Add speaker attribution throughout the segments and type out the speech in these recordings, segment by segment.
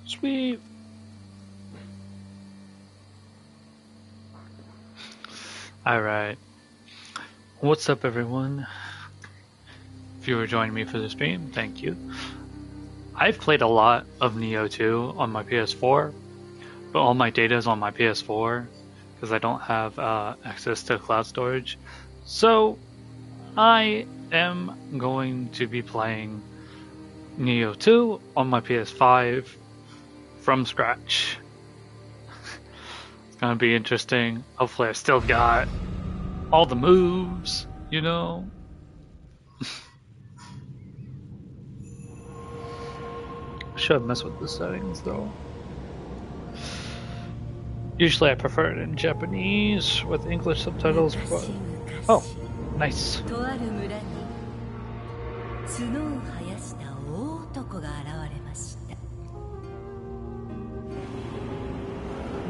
Speaker 1: Sweet. Alright. What's up, everyone? If you were joining me for the stream, thank you. I've played a lot of Niho 2 on my PS4, but all my data is on my PS4 because I don't have access to cloud storage. So I am going to be playing Niho 2 on my PS5 from scratch. It's gonna be interesting. Hopefully I still got all the moves, you know? Should mess with the settings though. Usually I prefer it in Japanese with English subtitles, but... Oh, nice.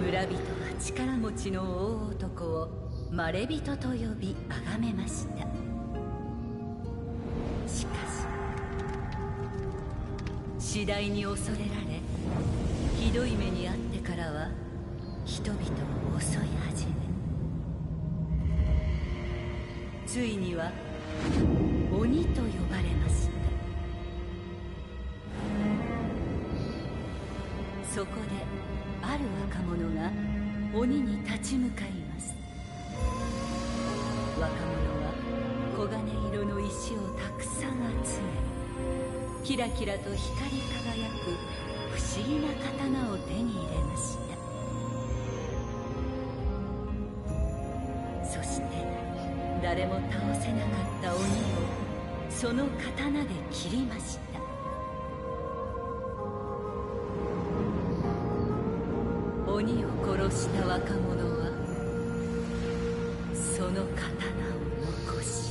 Speaker 2: 村人は力持ちの大男をまれびとと呼び崇めました。しかし次第に恐れられ、ひどい目に遭ってからは人々を襲い始め、ついには鬼と呼ばれました。そこである若者が鬼に立ち向かいます。若者は黄金色の石をたくさん集め、キラキラと光り輝く不思議な刀を手に入れました。そして誰も倒せなかった鬼をその刀で切りました。鬼を殺した若者はその刀を残し、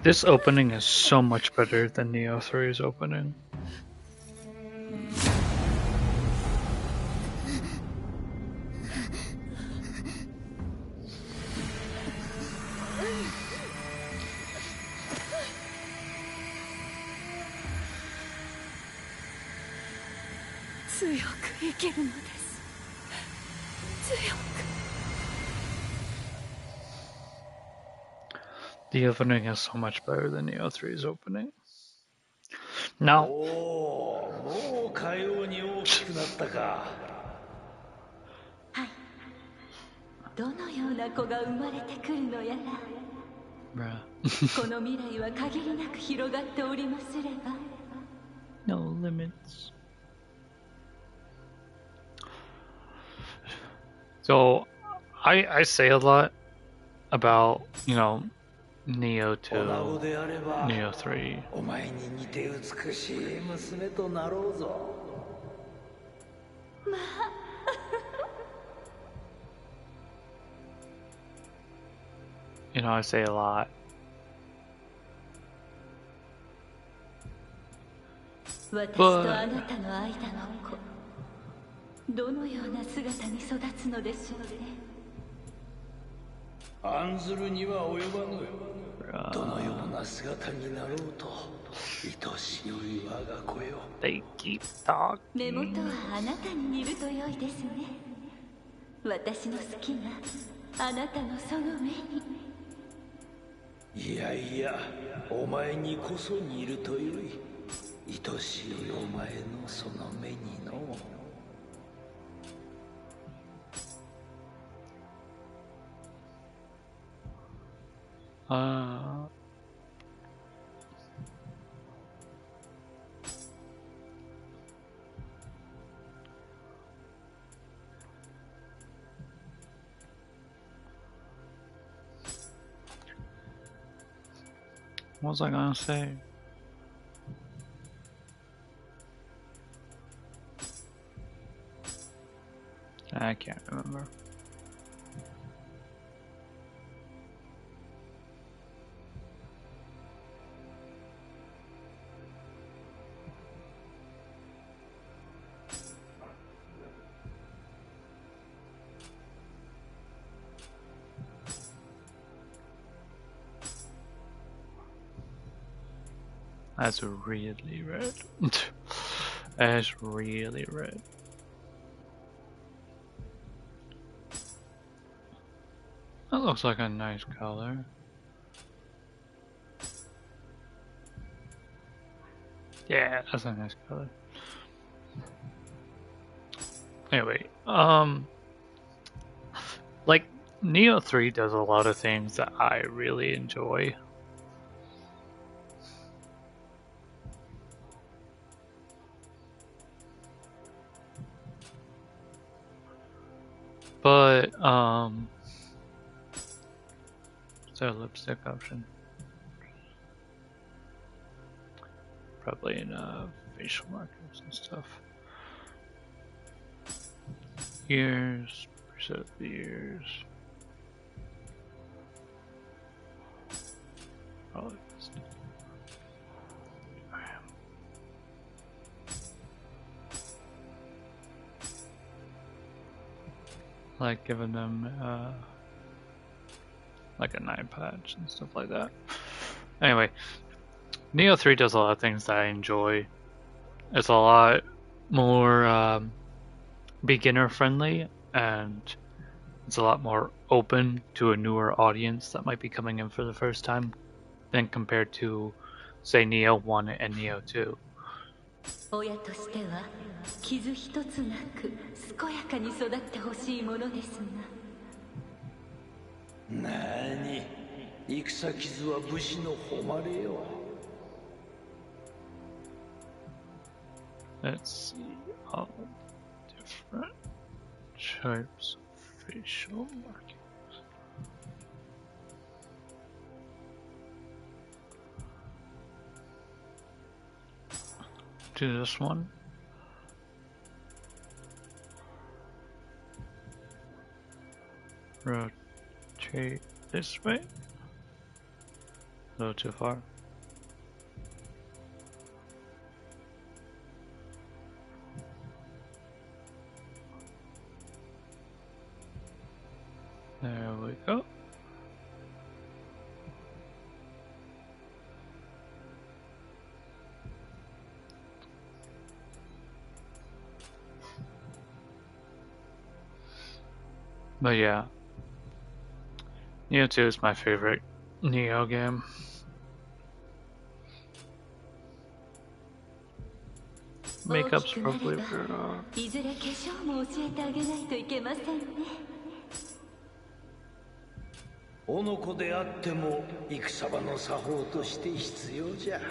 Speaker 1: This opening is so much better than Niho 3's opening. The opening is so much better than Niho 3's opening. Now, no limits. So, I say a lot about, you know, Niho 2, Niho 3. You know, I say a lot. But
Speaker 2: どのような姿に育つのでしょうね。案ずるには及ばぬ。どのような姿になろうと、愛しい我が子よ。
Speaker 1: They keep talking.
Speaker 2: 目元はあなたに似ると良いですね。私の好きなあなたのその目に。
Speaker 3: いやいや、お前にこそ似ると良い。愛しいお前のその目にの。
Speaker 1: What was I gonna say? I can't remember. That's really red. That's really red. That looks like a nice color. Yeah, that's a nice color. Anyway, like Neo 3 does a lot of things that I really enjoy. But is there a lipstick option? Probably in facial markers and stuff. Ears, preset the ears. Probably this. Like giving them like an eye patch and stuff like that. Anyway, Neo 3 does a lot of things that I enjoy. It's a lot more beginner friendly, and it's a lot more open to a newer audience that might be coming in for the first time than compared to, say, Neo 1 and Neo 2.
Speaker 2: 親としては傷一つなく健やかに育ってほしいものですが。
Speaker 3: なに、戦傷は武士の誉れよ。
Speaker 1: Let's see all different types of facial markings. Do this one. Rotate this way. A little too far. There we go. But yeah, Neo 2 is my favorite Neo game. Makeup's probably better.
Speaker 2: いずれ化粧も教えてあげないといけませんね。
Speaker 3: おの子であっても戦場の作法として必要じゃ。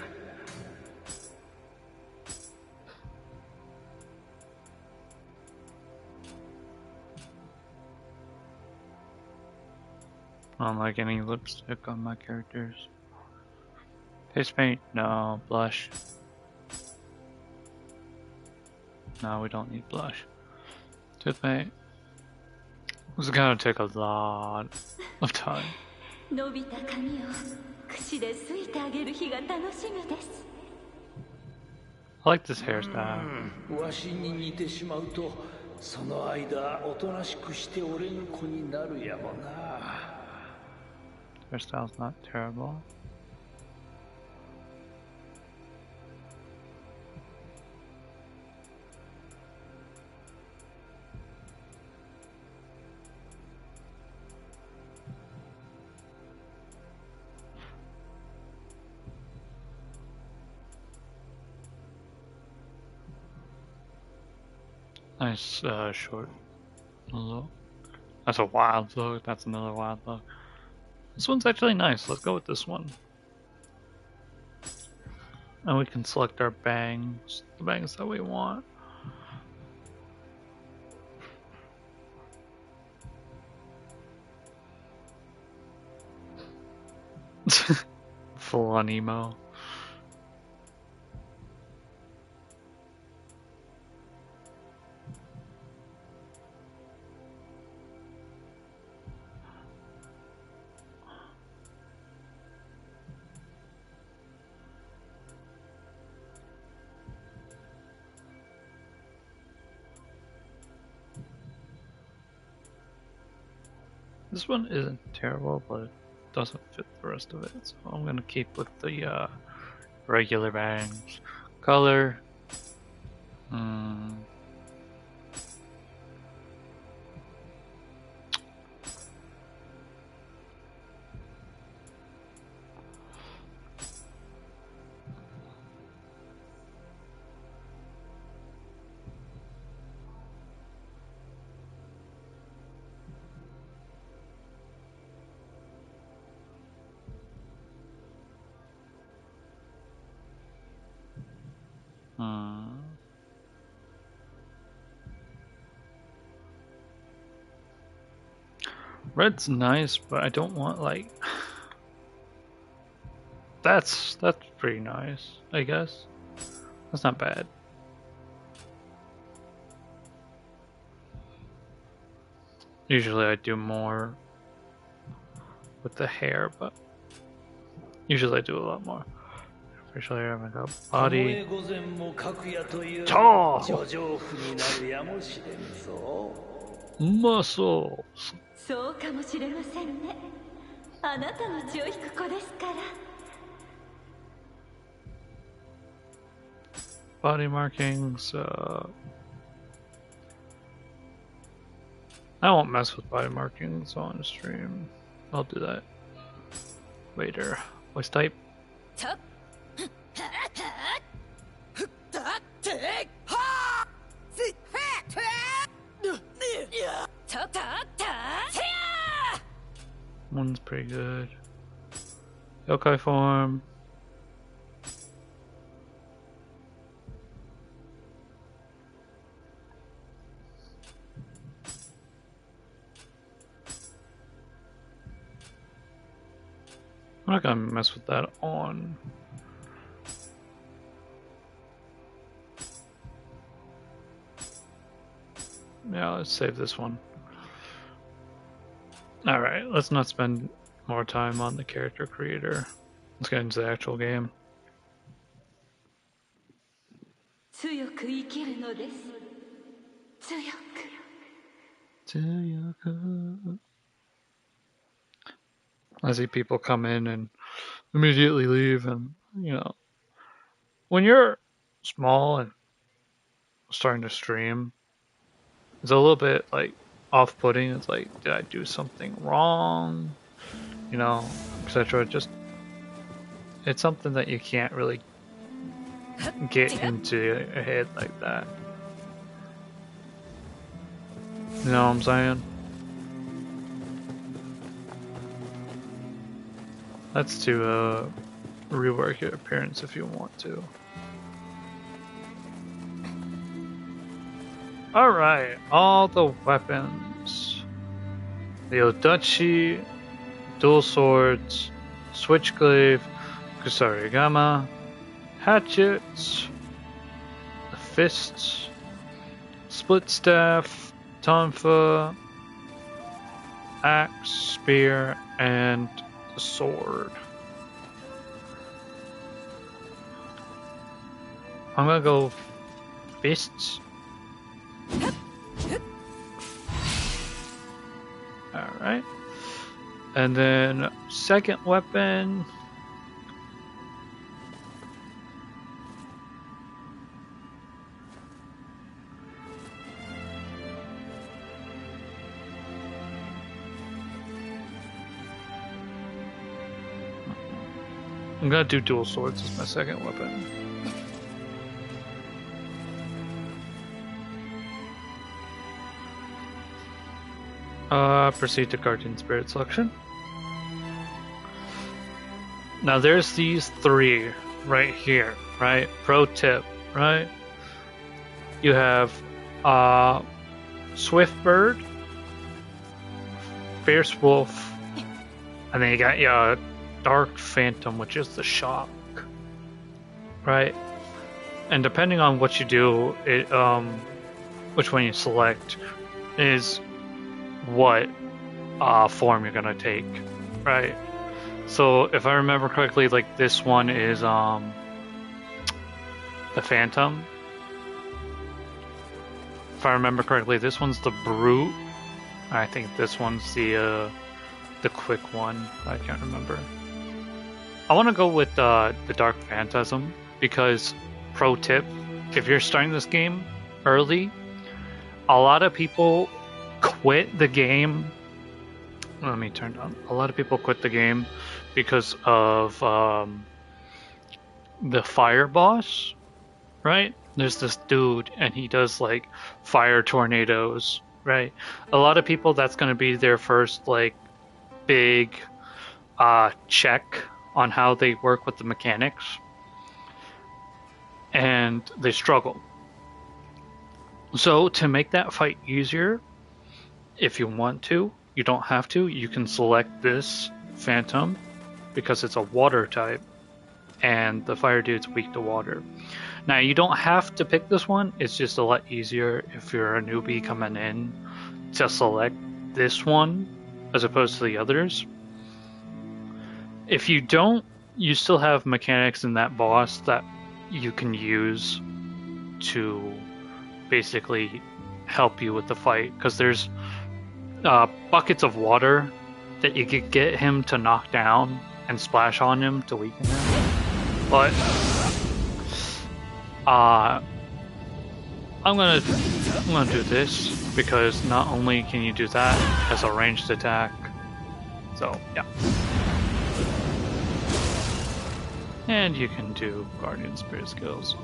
Speaker 1: I don't like any lipstick on my characters. Face paint? No. Blush? No, we don't need blush. Toothpaste? This is gonna take a lot of time.
Speaker 2: 伸びた髪を櫛で擦いてあげる日が楽しみです。
Speaker 1: I like this hairstyle.
Speaker 3: わしに似てしまうと、その間おとなしくして俺の子になるやもな。
Speaker 1: Hairstyle's not terrible. Nice short look. That's a wild look. That's another wild look. This one's actually nice. Let's go with this one. And we can select our bangs, the bangs that we want. Full on emo. This one isn't terrible, but it doesn't fit the rest of it, so I'm gonna keep with the regular bangs. Color. Hmm. Red's nice, but I don't want like that's pretty nice, I guess. That's not bad. Usually I do more with the hair, but usually I do a lot more. Facial hair, makeup, body. Muscles.
Speaker 2: そうかもしれませんね。あなたの血を引く子ですから。
Speaker 1: Body markings. I won't mess with body markings on stream. I'll do that later. Voice type. One's pretty good. Yokai form. I'm not gonna mess with that on. Yeah, let's save this one. Alright, let's not spend more time on the character creator. Let's get into the actual game.
Speaker 2: 強く生きるのです。強く。
Speaker 1: I see people come in and immediately leave, and you know, when you're small and starting to stream, it's a little bit like off-putting. It's like, did I do something wrong? You know, etc. Just it's something that you can't really get into your head like that. You know what I'm saying? That's to rework your appearance if you want to. Alright, all the weapons. The Odachi, dual swords, switchglaive, kusarigama, hatchets, the fists, split staff, tonfa, axe, spear, and the sword. I'm gonna go fists. Alright. And then second weapon. I'm gonna do dual swords as my second weapon. Proceed to Guardian Spirit selection. Now there's these three right here, right? Pro tip, right? You have Swift Bird, Fierce Wolf, and then you got your Dark Phantom, which is the shock, right? And depending on what you do, it which one you select is what form you're gonna take, right? So if I remember correctly, like this one is the Phantom. If I remember correctly, this one's the Brute. I think this one's the quick one. I can't remember. I want to go with the Dark Phantasm because, pro tip, if you're starting this game early, a lot of people quit the game. Let me turn down. A lot of people quit the game because of the fire boss, right? There's this dude and he does like fire tornadoes, right? A lot of people, that's going to be their first like big check on how they work with the mechanics, and they struggle. So to make that fight easier, if you want to, you don't have to, you can select this Phantom because it's a water type and the fire dude's weak to water. Now you don't have to pick this one, it's just a lot easier if you're a newbie coming in to select this one as opposed to the others. If you don't, you still have mechanics in that boss that you can use to basically help you with the fight, because there's buckets of water that you could get him to knock down and splash on him to weaken him. But I'm gonna do this because not only can you do that as a ranged attack, so yeah. And you can do Guardian Spirit skills.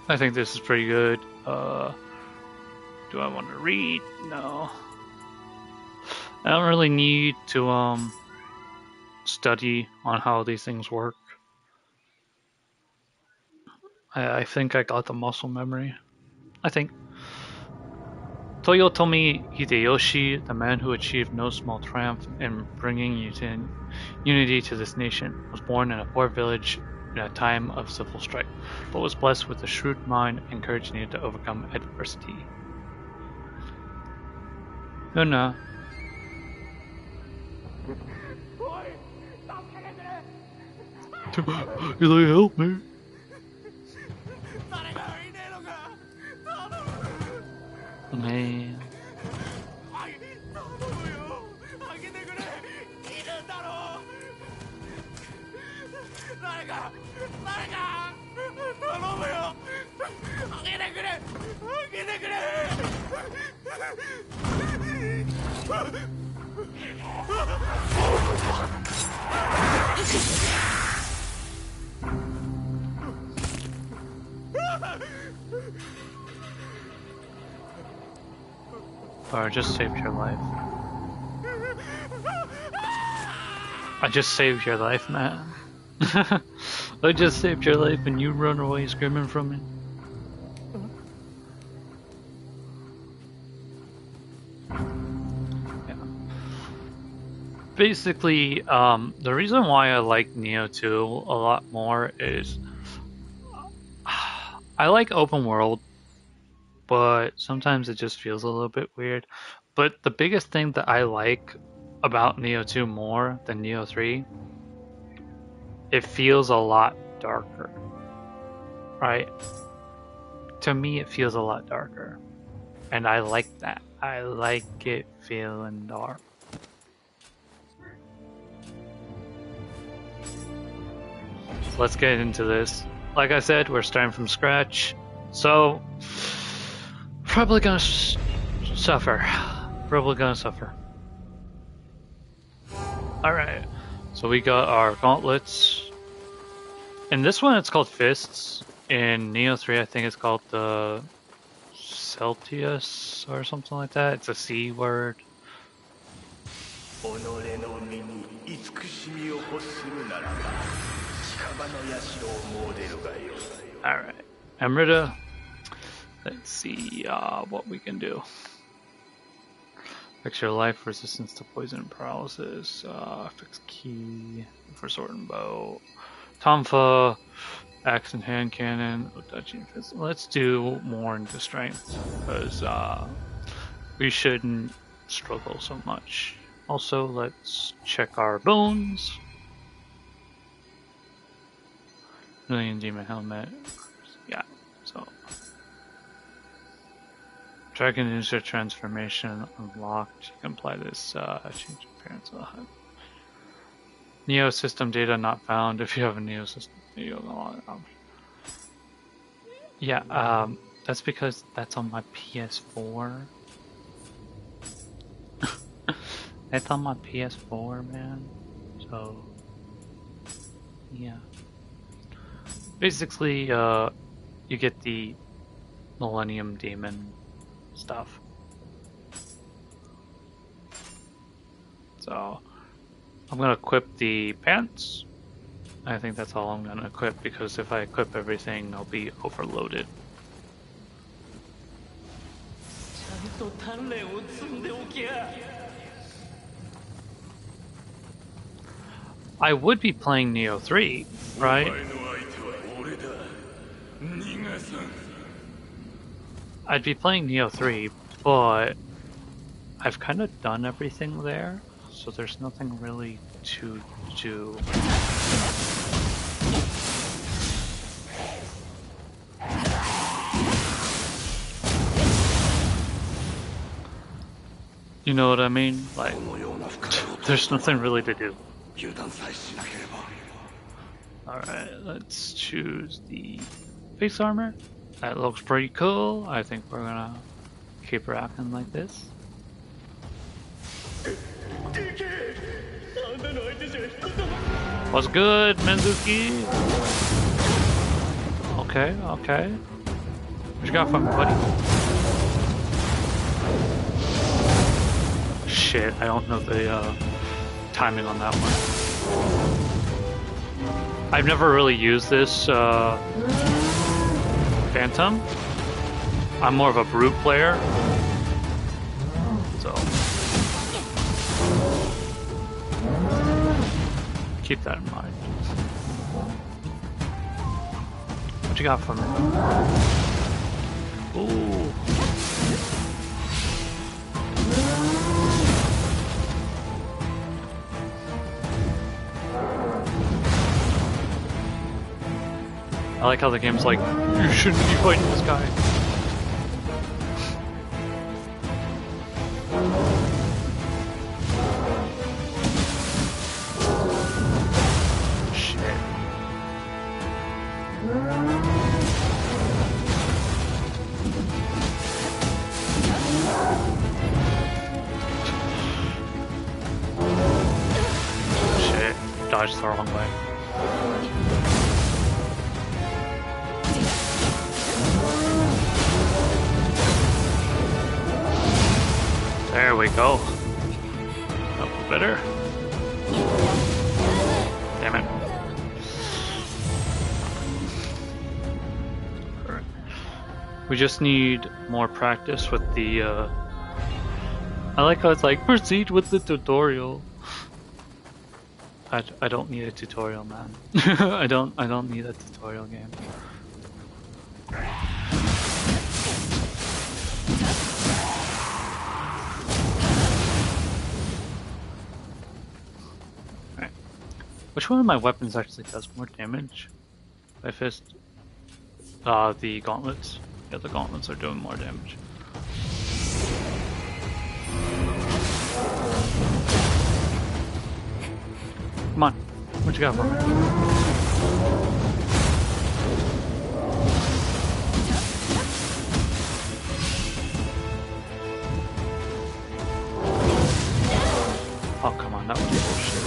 Speaker 1: I think this is pretty good. Do I want to read? No. I don't really need to study on how these things work. I think I got the muscle memory. I think. Toyotomi Hideyoshi, the man who achieved no small triumph in bringing unity to this nation, was born in a poor village in a time of civil strife, but was blessed with a shrewd mind and courage needed to overcome adversity. Yuna. You help me? Man. Or I just saved your life. I just saved your life, man. I just saved your life and you run away screaming from me. Yeah. Basically, the reason why I like Niho 2 a lot more is I like open world, but sometimes it just feels a little bit weird. But the biggest thing that I like about Niho 2 more than Niho 3, it feels a lot darker, right? To me, it feels a lot darker, and I like that. I like it feeling dark. Let's get into this. Like I said, we're starting from scratch, so probably gonna suffer. Probably gonna suffer. Alright, so we got our gauntlets. In this one, it's called fists. In Niho 3, I think it's called the Celtius or something like that. It's a C word. Alright, Emrita. Let's see what we can do. Fix your life, resistance to poison and paralysis. Fix key for sword and bow. Tonfa, axe and hand cannon. Odachi, let's do more into strength because we shouldn't struggle so much. Also, let's check our bones. Million Demon Helmet. Yeah, so. Dragon Ninja Transformation unlocked. You can apply this change appearance of the HUD. Neo system data not found. If you have a Neo system, yeah, that's because that's on my PS4. That's on my PS4, man. So, yeah. Basically, you get the Millennium Demon stuff. So, I'm gonna equip the pants. I think that's all I'm gonna equip because if I equip everything, I'll be overloaded. I would be playing Neo 3, right? I'd be playing Neo 3, but I've kind of done everything there, so there's nothing really to do. You know what I mean? Like, there's nothing really to do. Alright, let's choose the face armor. That looks pretty cool. I think we're gonna keep rocking like this. What's good, Menzuki? Okay, okay. What you got for me, buddy? Shit, I don't know the timing on that one. I've never really used this Phantom. I'm more of a brute player. So keep that in mind. What you got for me? Ooh. I like how the game's like, you shouldn't be fighting this guy. Shit. Shit. Dodged the wrong way. There we go. Up better. Damn it. We just need more practice with the I like how it's like proceed with the tutorial. I don't need a tutorial, man. I don't need a tutorial game. Which one of my weapons actually does more damage? My fist? The gauntlets. Yeah, the gauntlets are doing more damage. Come on. What you got for me? Oh, come on. That was bullshit.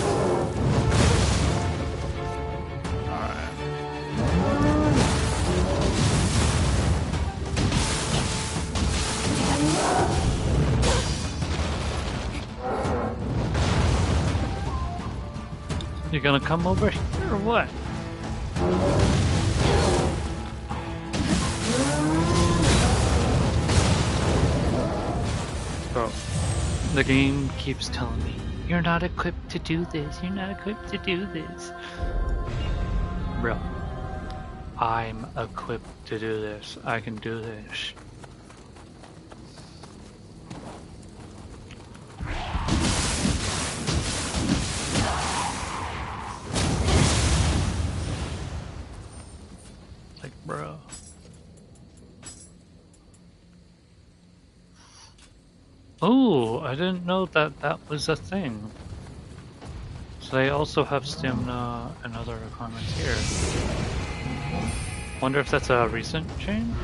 Speaker 1: You gonna come over here or what? Bro, the game keeps telling me, you're not equipped to do this, you're not equipped to do this. Bro, I'm equipped to do this, I can do this. Bro. Oh, I didn't know that that was a thing. They also have stamina and other requirements here. Wonder if that's a recent change?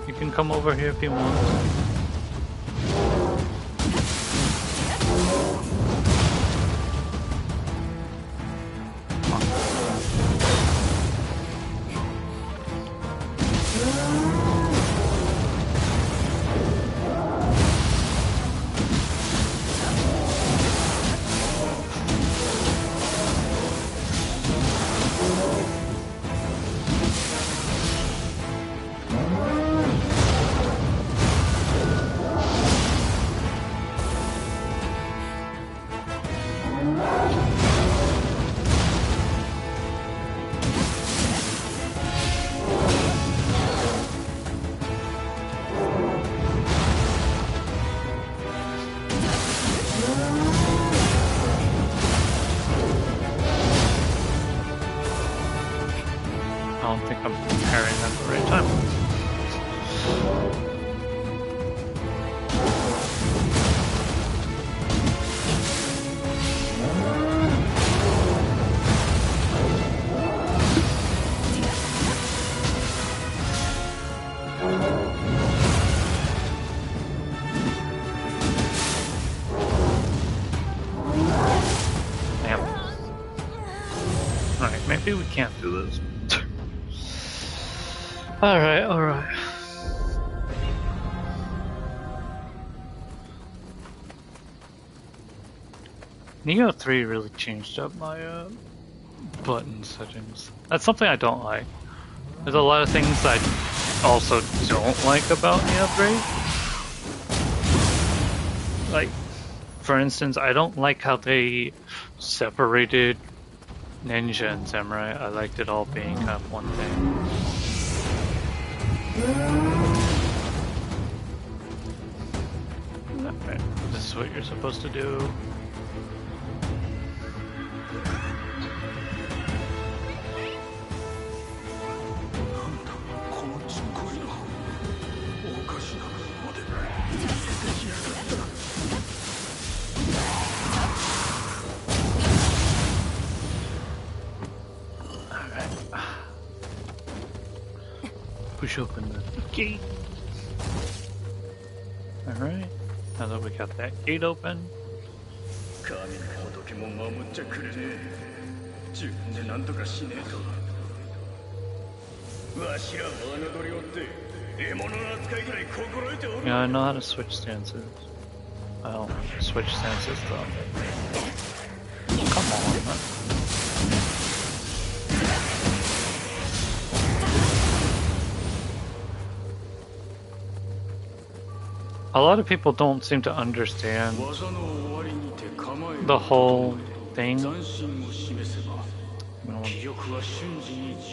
Speaker 1: You can come over here if you want. I don't think I'm parrying at the right time. Damn. Alright, maybe we can't do this. Alright, alright. Niho 3 really changed up my button settings. That's something I don't like. There's a lot of things I also don't like about Niho 3. Like, for instance, I don't like how they separated ninja and samurai. I liked it all being kind of one thing. Alright, this is what you're supposed to do. Push open the gate. Alright, now that we got that gate open. Yeah, I know how to switch stances. I don't switch stances though. Come on, man. A lot of people don't seem to understand the whole thing.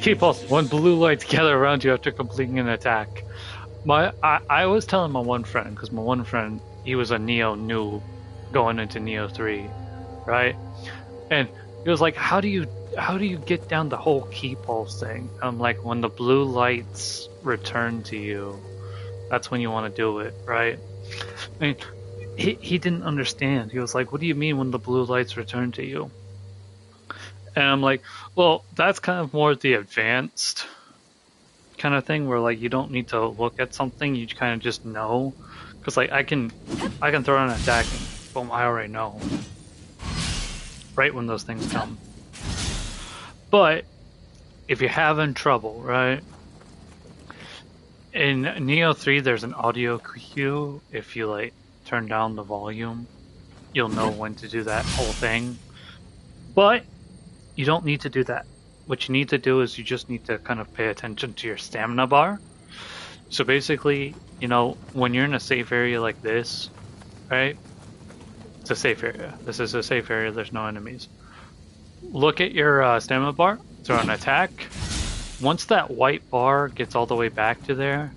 Speaker 1: Keep all one blue light together around you after completing an attack. I was telling my one friend, because my one friend, he was a Niho noob going into Niho 3, right? And he was like, how do you get down the whole key pulse thing? I'm like, when the blue lights return to you, that's when you want to do it, right? I mean, he didn't understand. He was like, what do you mean when the blue lights return to you? And I'm like, well, that's kind of more the advanced kind of thing where like you don't need to look at something, you kind of just know. Because like I can throw an attack and boom, I already know. Right when those things come. But if you're having trouble, right? In Niho 3 there's an audio cue. If you like turn down the volume, you'll know when to do that whole thing. But you don't need to do that. What you need to do is you just need to kind of pay attention to your stamina bar. So basically, you know, when you're in a safe area like this, right? It's a safe area. This is a safe area, there's no enemies. Look at your stamina bar throw an attack. Once that white bar gets all the way back to there,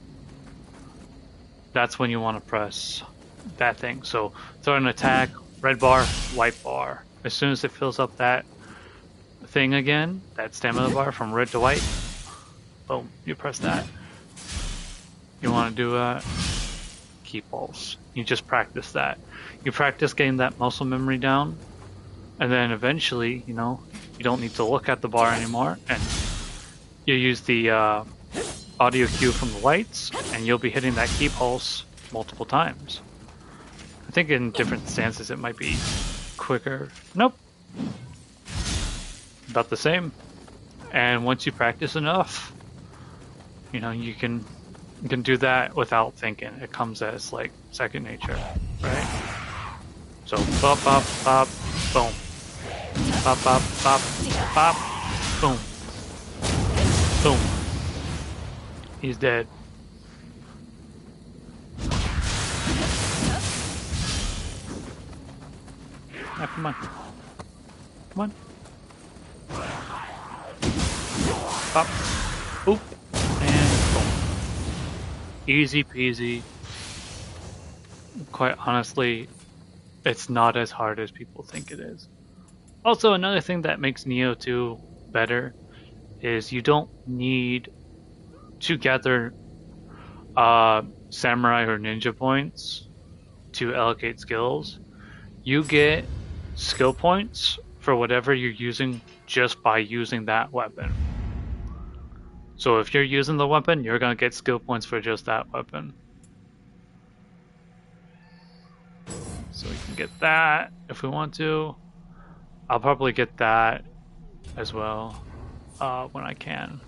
Speaker 1: that's when you want to press that thing. So throw an attack, red bar, white bar. As soon as it fills up that thing again, that stamina bar from red to white, boom, you press that. You want to do a key pulse. You just practice that. You practice getting that muscle memory down, and then eventually, you know, you don't need to look at the bar anymore, and you use the audio cue from the lights, and you'll be hitting that key pulse multiple times. I think in different stances it might be quicker. Nope. About the same. And once you practice enough, you know, you can do that without thinking. It comes as like second nature, right? So bop bop bop, boom. Bop bop bop bop, boom. Boom. He's dead. Ah, come on. Come on. Pop. Oop. And boom. Easy peasy. Quite honestly, it's not as hard as people think it is. Also, another thing that makes Niho 2 better is you don't need to gather samurai or ninja points to allocate skills. You get skill points for whatever you're using just by using that weapon. So if you're using the weapon, you're gonna get skill points for just that weapon. So we can get that if we want to. I'll probably get that as well when I can.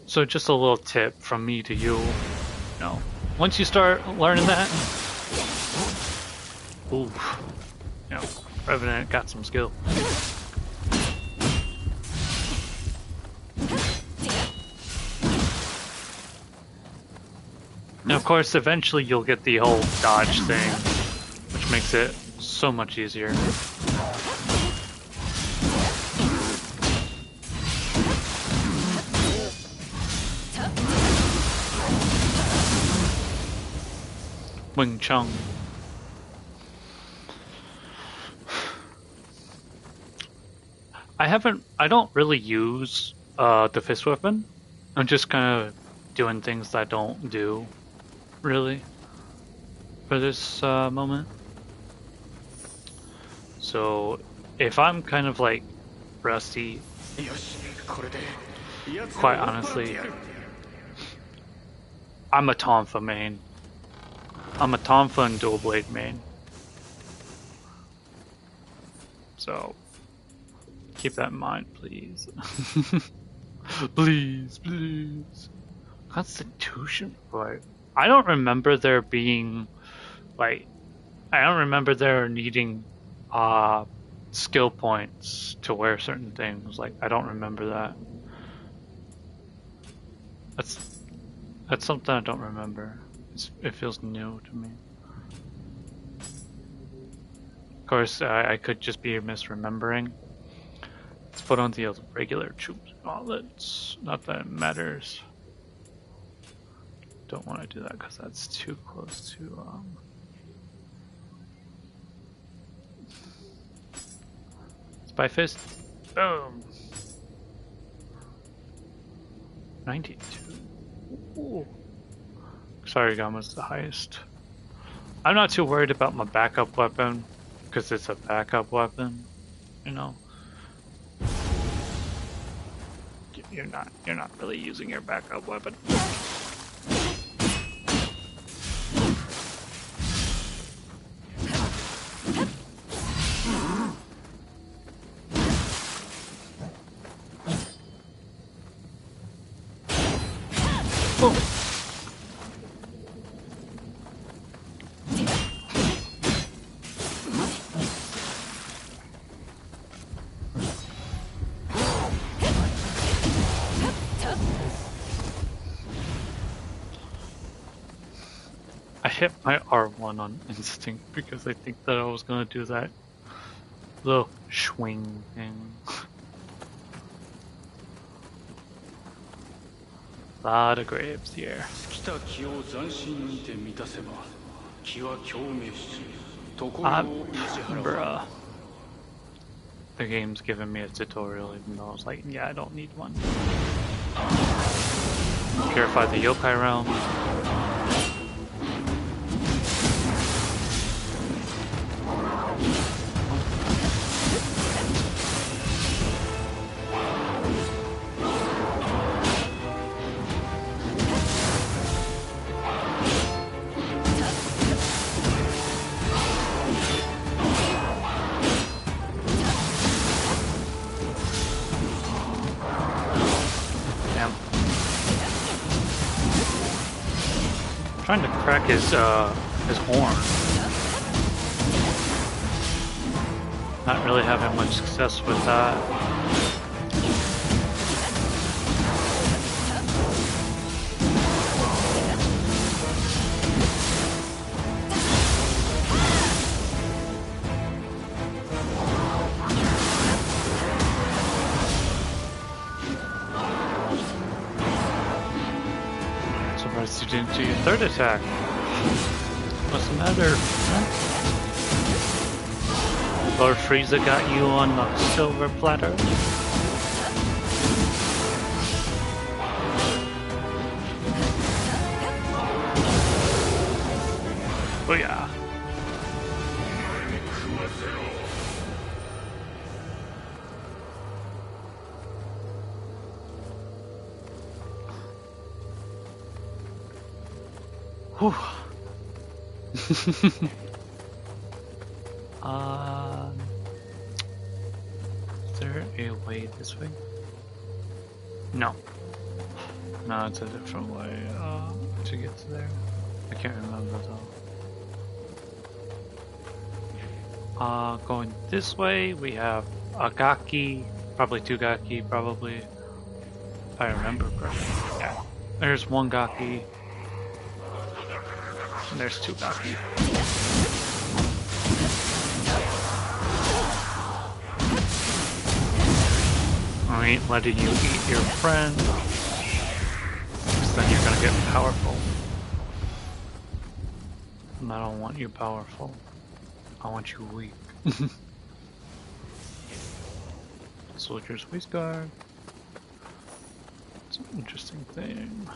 Speaker 1: So just a little tip from me to you. You know, once you start learning that, ooh, you know, Revenant got some skill. And of course, eventually you'll get the whole dodge thing, which makes it so much easier. Wing Chun. I don't really use the fist weapon. I'm just kind of doing things that I don't do, really, for this moment. So if I'm kind of like rusty, quite honestly, I'm a Tonfa main. I'm a Tonfa and dual blade main. So keep that in mind, please. Please, please. Constitution fight. I don't remember there being like I don't remember there needing skill points to wear certain things. Like I don't remember that. That's something I don't remember. It feels new to me. Of course, I could just be misremembering. Let's put on the regular troops gauntlets. Not that it matters. Don't want to do that because that's too close to Spy Fist. Boom. 92. Ooh. Sorry, Gama's the highest. I'm not too worried about my backup weapon because it's a backup weapon, you know. You're not really using your backup weapon. Oh. I hit my R1 on instinct because I think that I was gonna do that. The swing thing. A lot of graves here. Bruh. The game's giving me a tutorial even though I was like, yeah, I don't need one. Purify the yokai realm. Trying to crack his horn. Not really having much success with that. Surprised you didn't do your third attack. What's the matter? Lord Frieza got you on a silver platter. Oh yeah. Whew. Is there a way this way? No. No, it's a different way to get to there. I can't remember though. Going this way, we have a Gaki, probably two Gaki, probably. If I remember correctly. Yeah. There's one Gaki. And there's two Gaki. I ain't letting you eat your friend. Because then you're gonna get powerful. And I don't want you powerful. I want you weak. Soldier's waist guard. It's an interesting thing.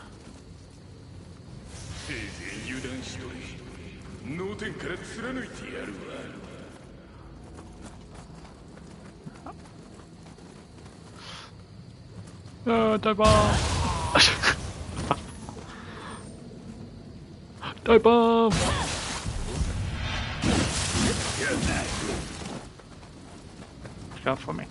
Speaker 1: Die bomb! Die bomb! Look out for me.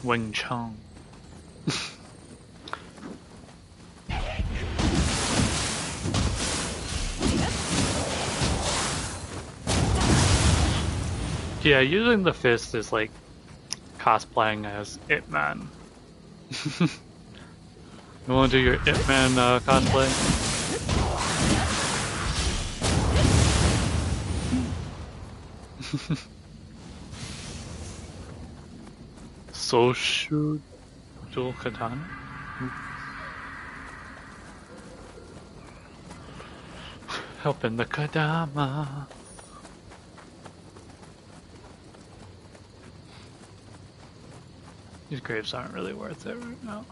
Speaker 1: Wing Chun. Yeah, using the fist is like cosplaying as Ip Man. You want to do your Ip Man cosplay? Social dual katana. Helping the Kadama. These graves aren't really worth it right now.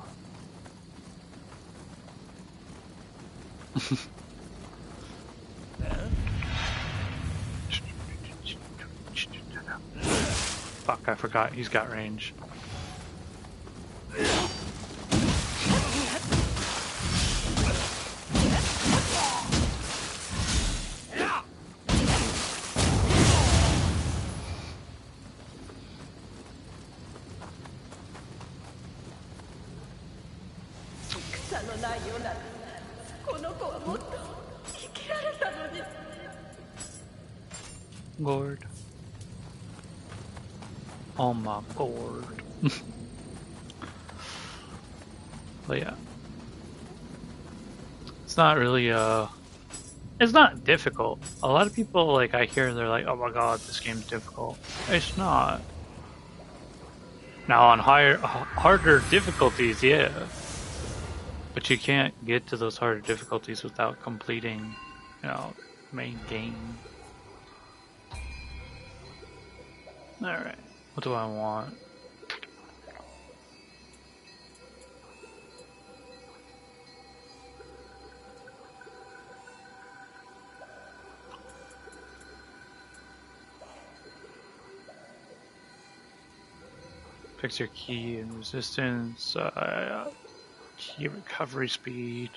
Speaker 1: Fuck, I forgot he's got range.
Speaker 2: 差のない世の中、この子はもっと生きられたのに。
Speaker 1: Lord. Oh my lord. But yeah. It's not really it's not difficult. A lot of people, like, I hear they're like, oh my god, this game's difficult. It's not. Now on harder difficulties, yeah. But you can't get to those harder difficulties without completing, you know, main game. Alright, what do I want? Fix your key and resistance, key recovery speed.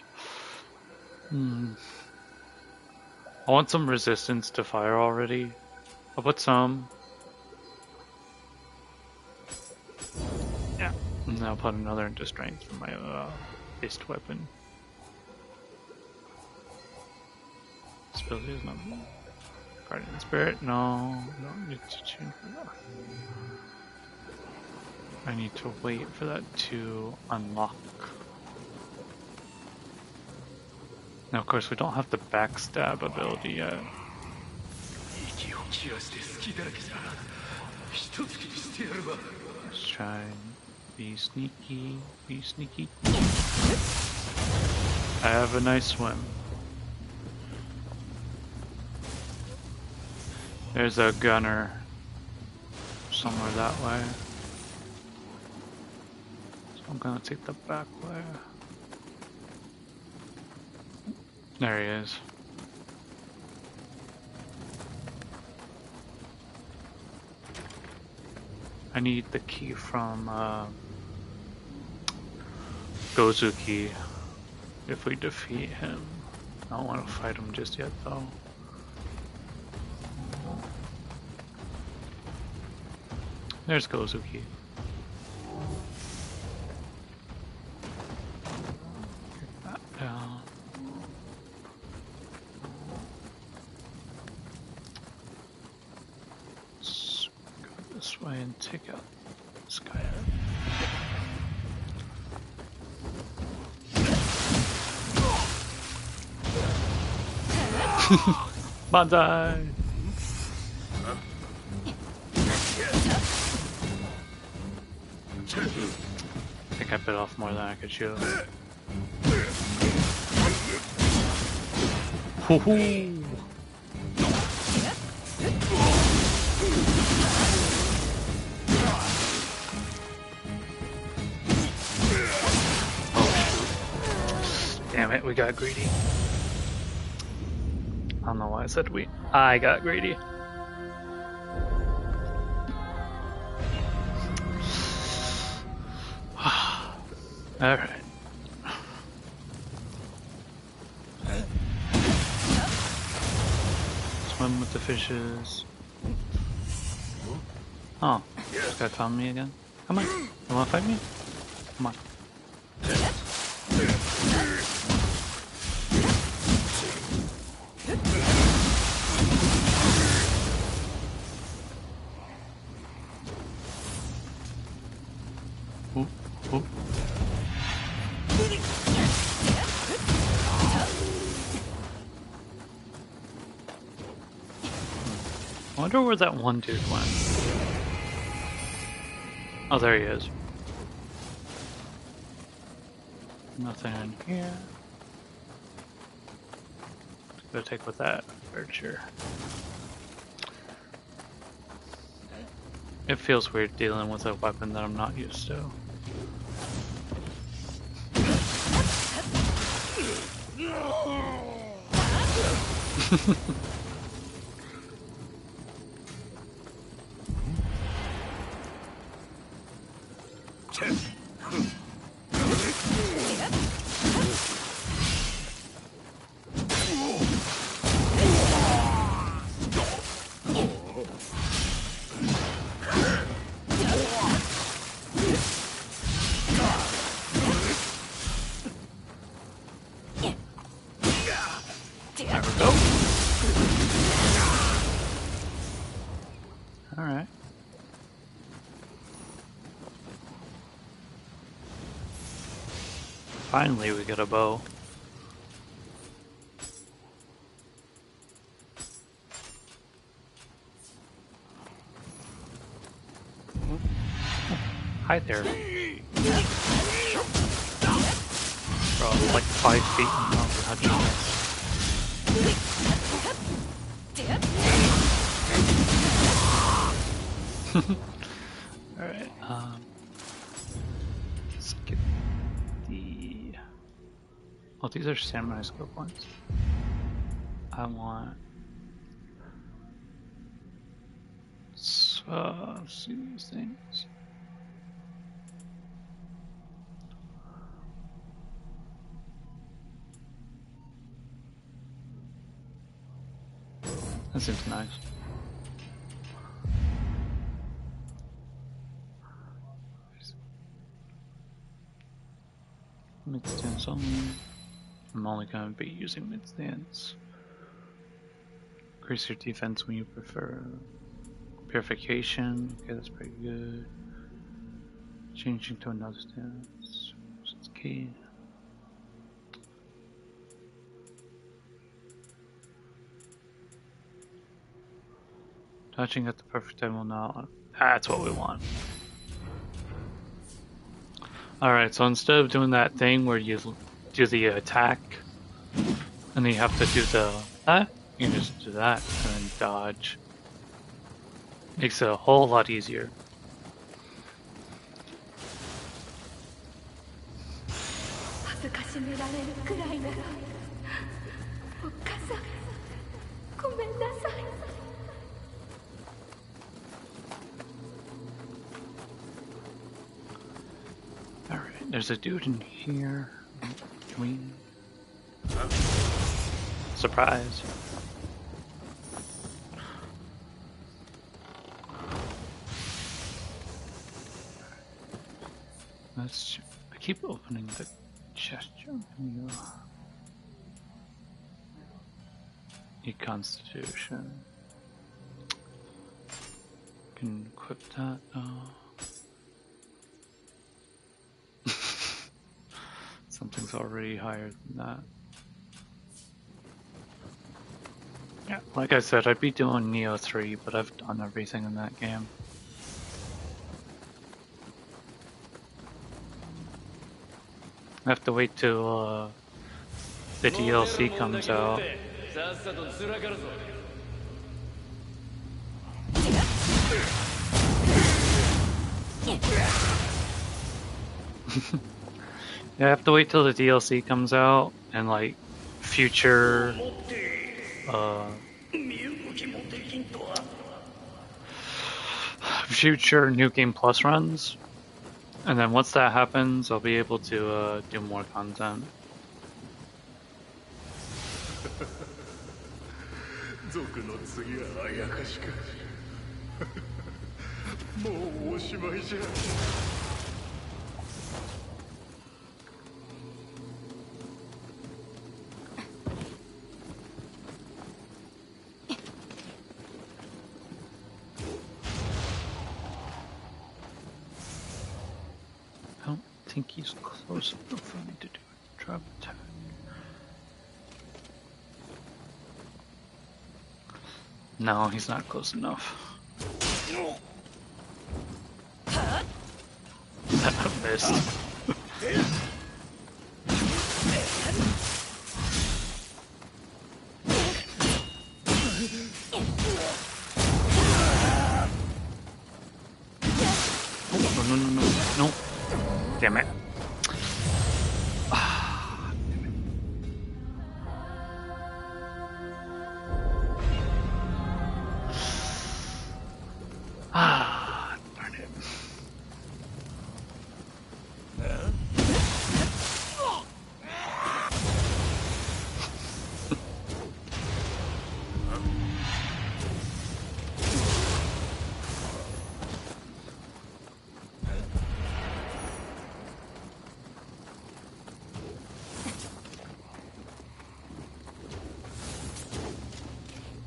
Speaker 1: I want some resistance to fire already. I'll put some. Yeah, and I'll put another into strength for my fist weapon. This ability is not Guardian Spirit. No, don't need to change that. I need to wait for that to unlock. Now, of course, we don't have the backstab ability yet. Let's try and be sneaky, be sneaky. I have a nice swim. There's a gunner somewhere that way. So I'm gonna take the back way. There he is. I need the key from Gozuki if we defeat him. I don't want to fight him just yet though. There's Gozuki. Get that down. Let's go this way and take out this guy. Banzai! I think I bit off more than I could chew. Hoo-hoo! Damn it, we got greedy. I don't know why I said we. I got greedy. Alright. Swim with the fishes. Oh, this guy found me again. Come on. You wanna fight me? Come on. I wonder where that one dude went. Oh, there he is. Nothing in here. Go take with that aperture. It feels weird dealing with a weapon that I'm not used to. Finally, we get a bow. Hi there. Bro, I'm like 5 feet and not touching this. Alright, let's get the... Oh, these are samurai skill points. I want... see these things. That seems nice. Mid stance only. I'm only going to be using mid stance. Increase your defense when you prefer. Purification. Okay, that's pretty good. Changing to another stance. That's key. Touching at the perfect time will not. That's what we want. Alright, so instead of doing that thing where you do the attack and then you have to do the you can just do that and then dodge. Makes it a whole lot easier. Alright, there's a dude in here. Can we... Surprise. Let's... I keep opening the chest. A constitution. Can equip that. Something's already higher than that. Yeah, like I said, I'd be doing Niho 3, but I've done everything in that game. I have to wait till the DLC comes out. Yeah, I have to wait till the DLC comes out and like future future New Game Plus runs, and then once that happens I'll be able to do more content. I don't think he's close enough for me to do a drop attack. No, he's not close enough. I missed. No. Damn it.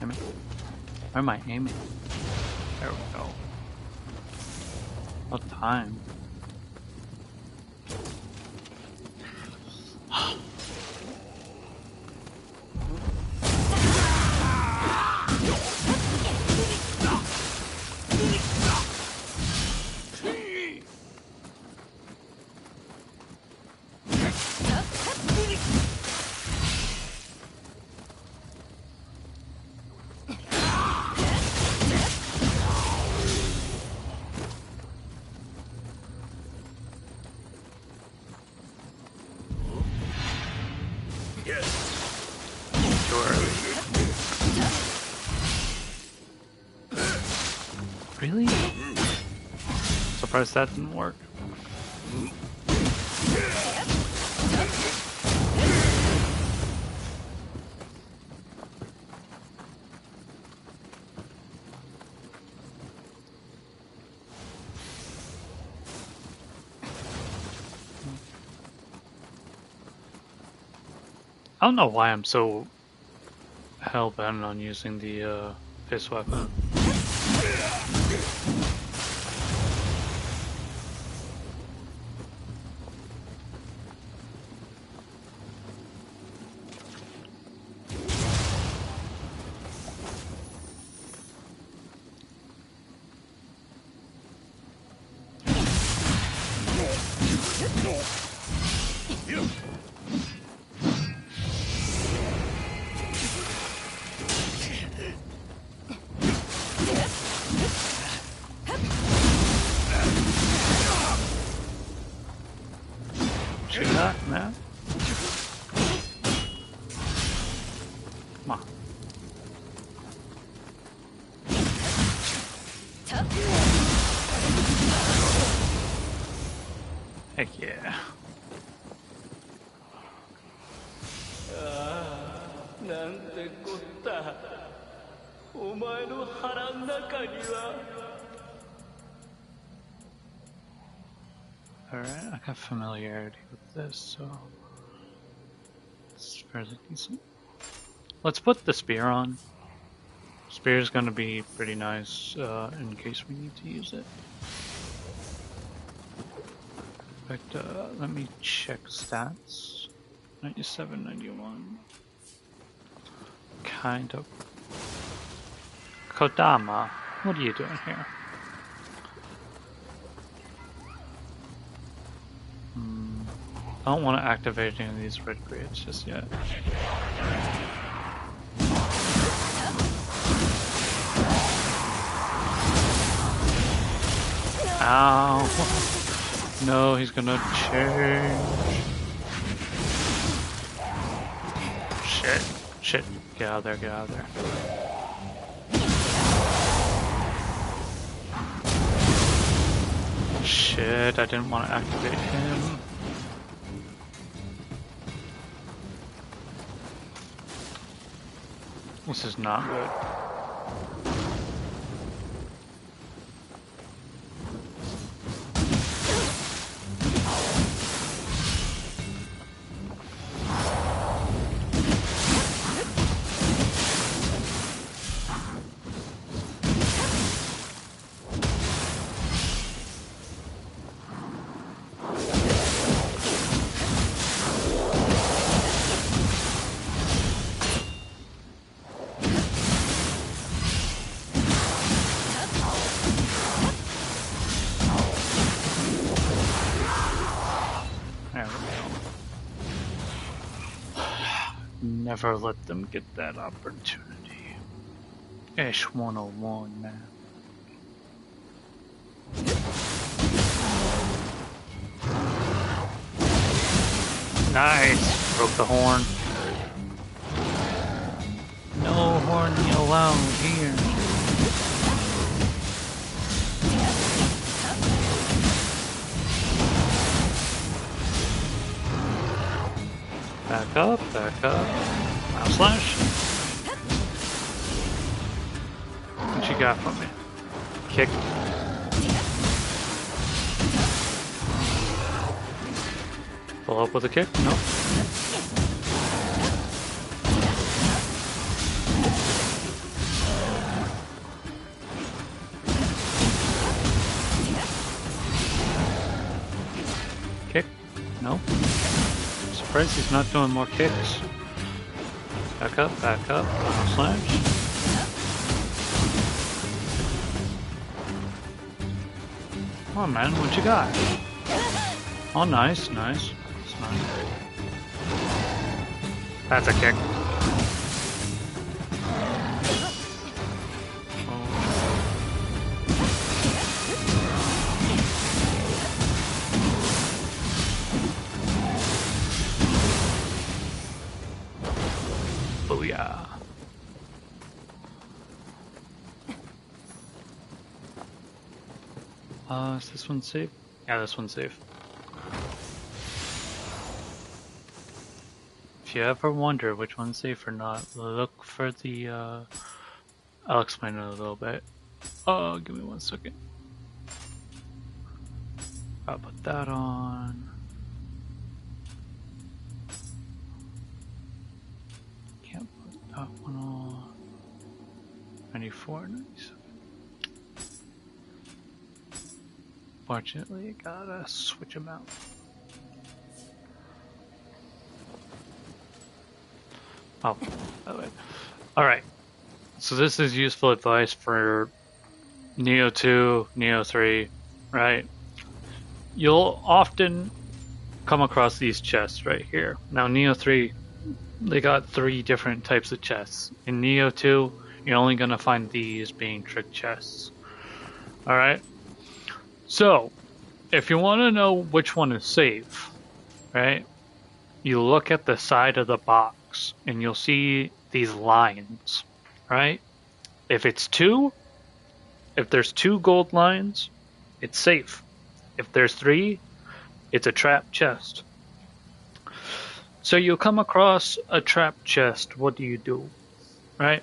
Speaker 1: Darn it. Where am I aiming? There we go. What time? surprised that didn't work. I don't know why I'm so hell-bent on using the fist weapon. Shoot that, man. Come on. Heck yeah.
Speaker 3: なんてこった。お前の腹の中には。
Speaker 1: Alright, I got familiarity with this, so it's fairly decent. Let's put the spear on. Spear is going to be pretty nice in case we need to use it. But let me check stats. 97, 91. Kind of. Kodama, what are you doing here? I don't want to activate any of these red grids just yet. Ow! No, he's gonna change. Shit. Shit. Get out of there, get out of there. Shit, I didn't want to activate him. This is not good. Never let them get that opportunity. Ish 101, man. Nice! Broke the horn. No horn allowed here. Back up, back up. Now slash. What you got from me? Kick. Follow up with a kick? Nope. Kick? Nope. Surprised he's not doing more kicks. Back up, slash. Come on, man, what you got? Oh, nice, nice. That's nice. That's a kick. Booyah. Is this one safe? Yeah, this one's safe. If you ever wonder which one's safe or not, look for the, I'll explain it a little bit. Oh, give me 1 second. I'll put that on. Can't put that one on. 94, 97. Fortunately, I gotta switch them out. Oh, that way. Alright. So this is useful advice for Neo 2, Neo 3, right? You'll often come across these chests right here. Now Neo 3, they got 3 different types of chests. In Neo 2, you're only gonna find these being trick chests. Alright? So, if you want to know which one is safe, right, you look at the side of the box and you'll see these lines, right? If there's 2 gold lines, it's safe. If there's 3, it's a trap chest. So you'll come across a trap chest, what do you do, right?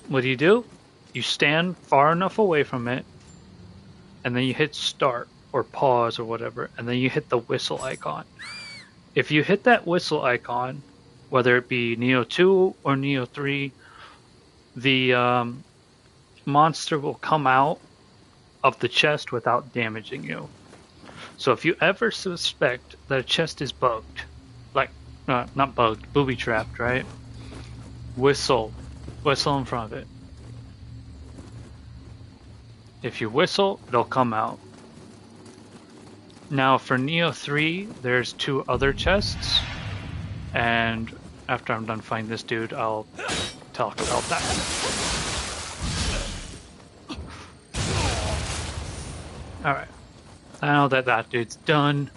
Speaker 1: What do? You stand far enough away from it, and then you hit start or pause or whatever, and then you hit the whistle icon. If you hit that whistle icon, whether it be Neo 2 or Neo 3, the monster will come out of the chest without damaging you. So if you ever suspect that a chest is bugged, like, not bugged, booby-trapped, right? Whistle in front of it. If you whistle, it'll come out. Now for Neo 3, there's 2 other chests, and after I'm done fighting this dude, I'll talk about that. Alright, now that that dude's done,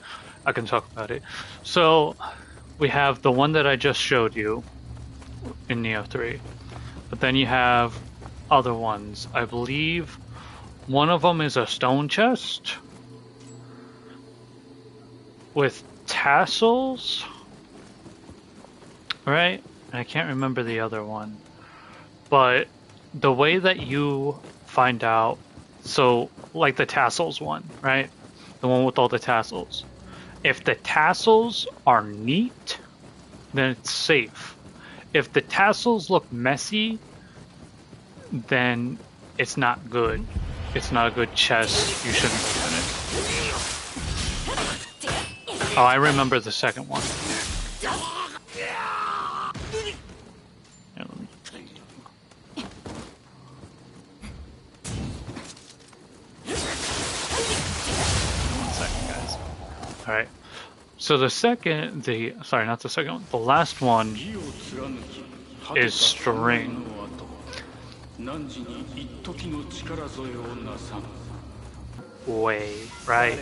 Speaker 1: I can talk about it. So, we have the one that I just showed you in Neo 3, but then you have other ones. I believe one of them is a stone chest with tassels, right? I can't remember the other one, but the way that you find out, so like the tassels one, right? The one with all the tassels. If the tassels are neat, then it's safe. If the tassels look messy, then it's not good. It's not a good chest. You shouldn't open it. Oh, I remember the second one. Yeah, let me... One second, guys. Alright. So the last one is string. Way, right?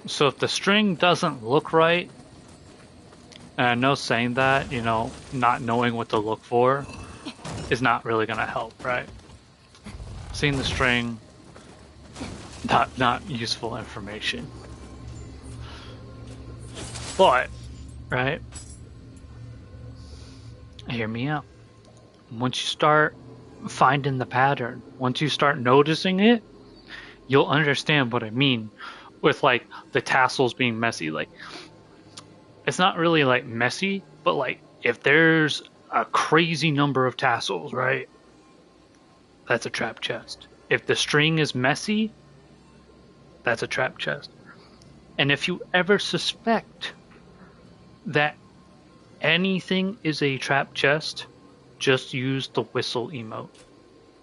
Speaker 1: So if the string doesn't look right, and I know saying that, you know, not knowing what to look for is not really gonna help, right? Seeing the string, not useful information. But, right? Hear me out. Once you start finding the pattern, once you start noticing it, you'll understand what I mean with like the tassels being messy. Like, it's not really like messy, but like if there's a crazy number of tassels, right? That's a trap chest. If the string is messy, that's a trap chest. And if you ever suspect that anything is a trap chest, just use the whistle emote.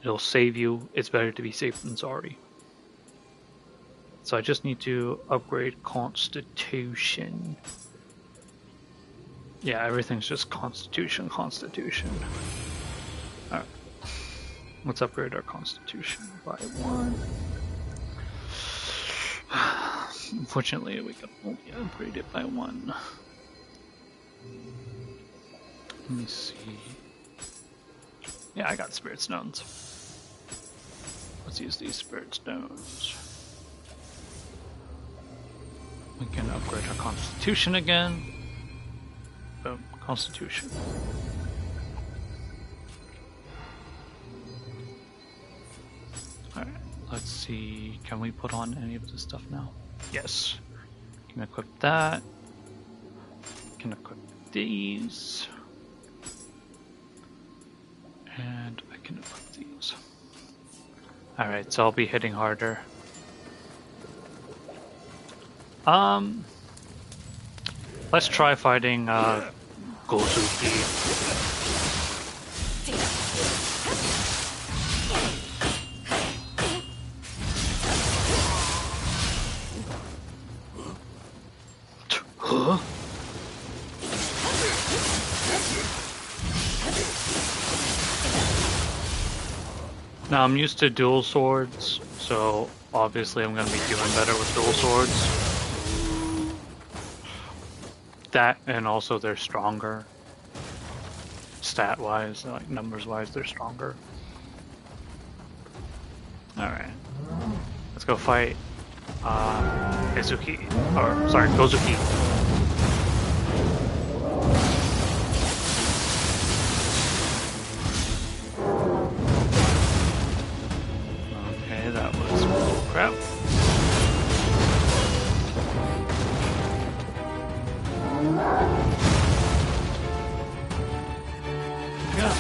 Speaker 1: It'll save you. It's better to be safe than sorry. So I just need to upgrade Constitution. Yeah, everything's just Constitution. Alright. Let's upgrade our Constitution by 1. Unfortunately, we can only upgrade it by 1. Let me see. Yeah, I got Spirit Stones. Let's use these spirit stones. We can upgrade our constitution again. Boom, constitution. Alright, let's see. Can we put on any of this stuff now? Yes. Can equip that. Can equip these. And I can equip these. Alright, so I'll be hitting harder. Let's try fighting Gozuki. Huh? Now I'm used to dual swords, so obviously I'm going to be doing better with dual swords. That, and also they're stronger. Stat-wise, like numbers-wise, they're stronger. Alright. Let's go fight Izuki. Or, sorry, Gozuki. Okay, that was crap. Yeah,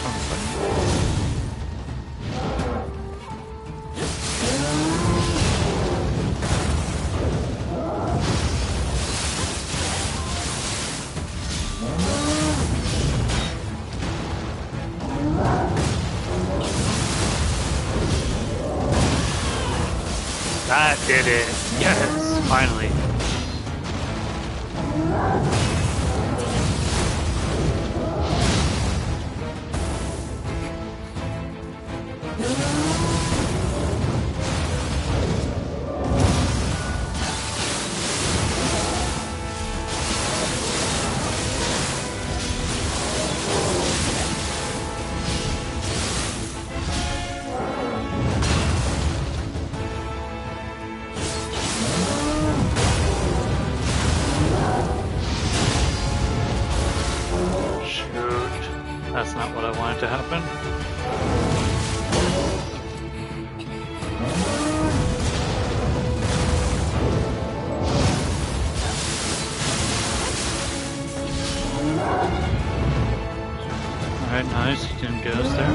Speaker 1: that did it. Yes, finally. That's not what I wanted to happen. Alright, nice. You didn't get us there.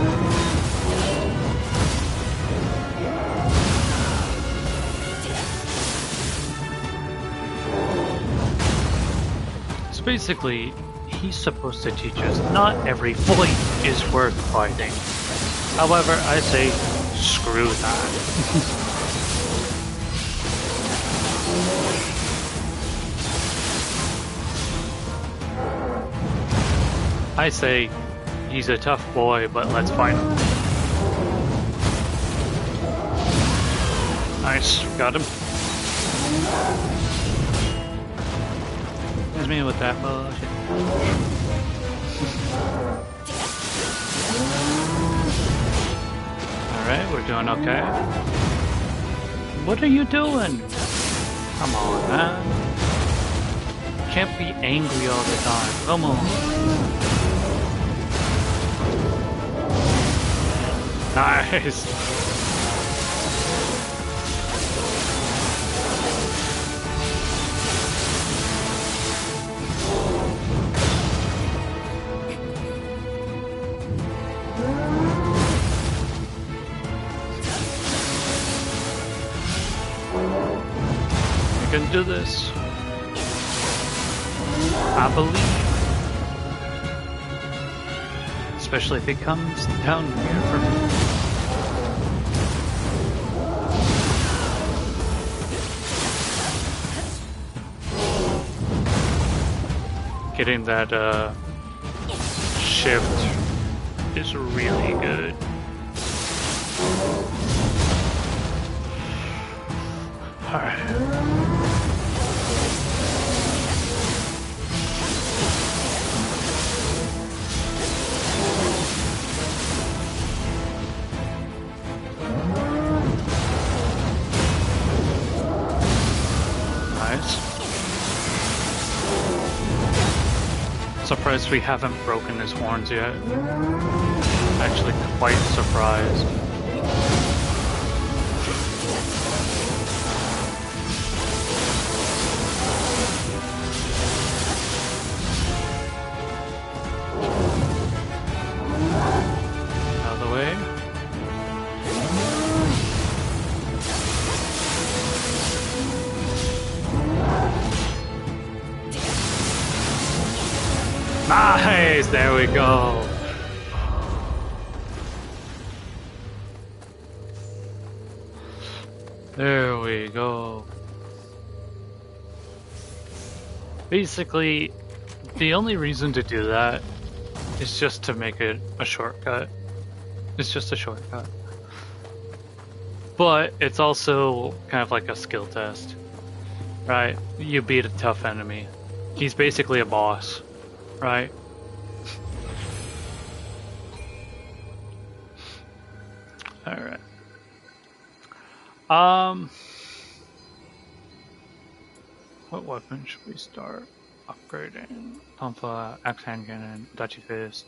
Speaker 1: So basically, he's supposed to teach us not every fight is worth fighting. However, I say screw that. I say he's a tough boy, but let's fight him. Nice, got him. Here's me with that bullshit. Alright, we're doing okay. What are you doing? Come on, man. Can't be angry all the time. Come on. Nice. We can do this. I believe. Especially if it comes down here for me. Getting that shift is really good. Alright. Surprised we haven't broken his horns yet. Actually, quite surprised. Out of the way. Nice! There we go. There we go. Basically, the only reason to do that is just to make it a shortcut. It's just a shortcut. But it's also kind of like a skill test, right? You beat a tough enemy. He's basically a boss, right? Alright. What weapon should we start upgrading? Tonfa, axe hand cannon, Dachi fist,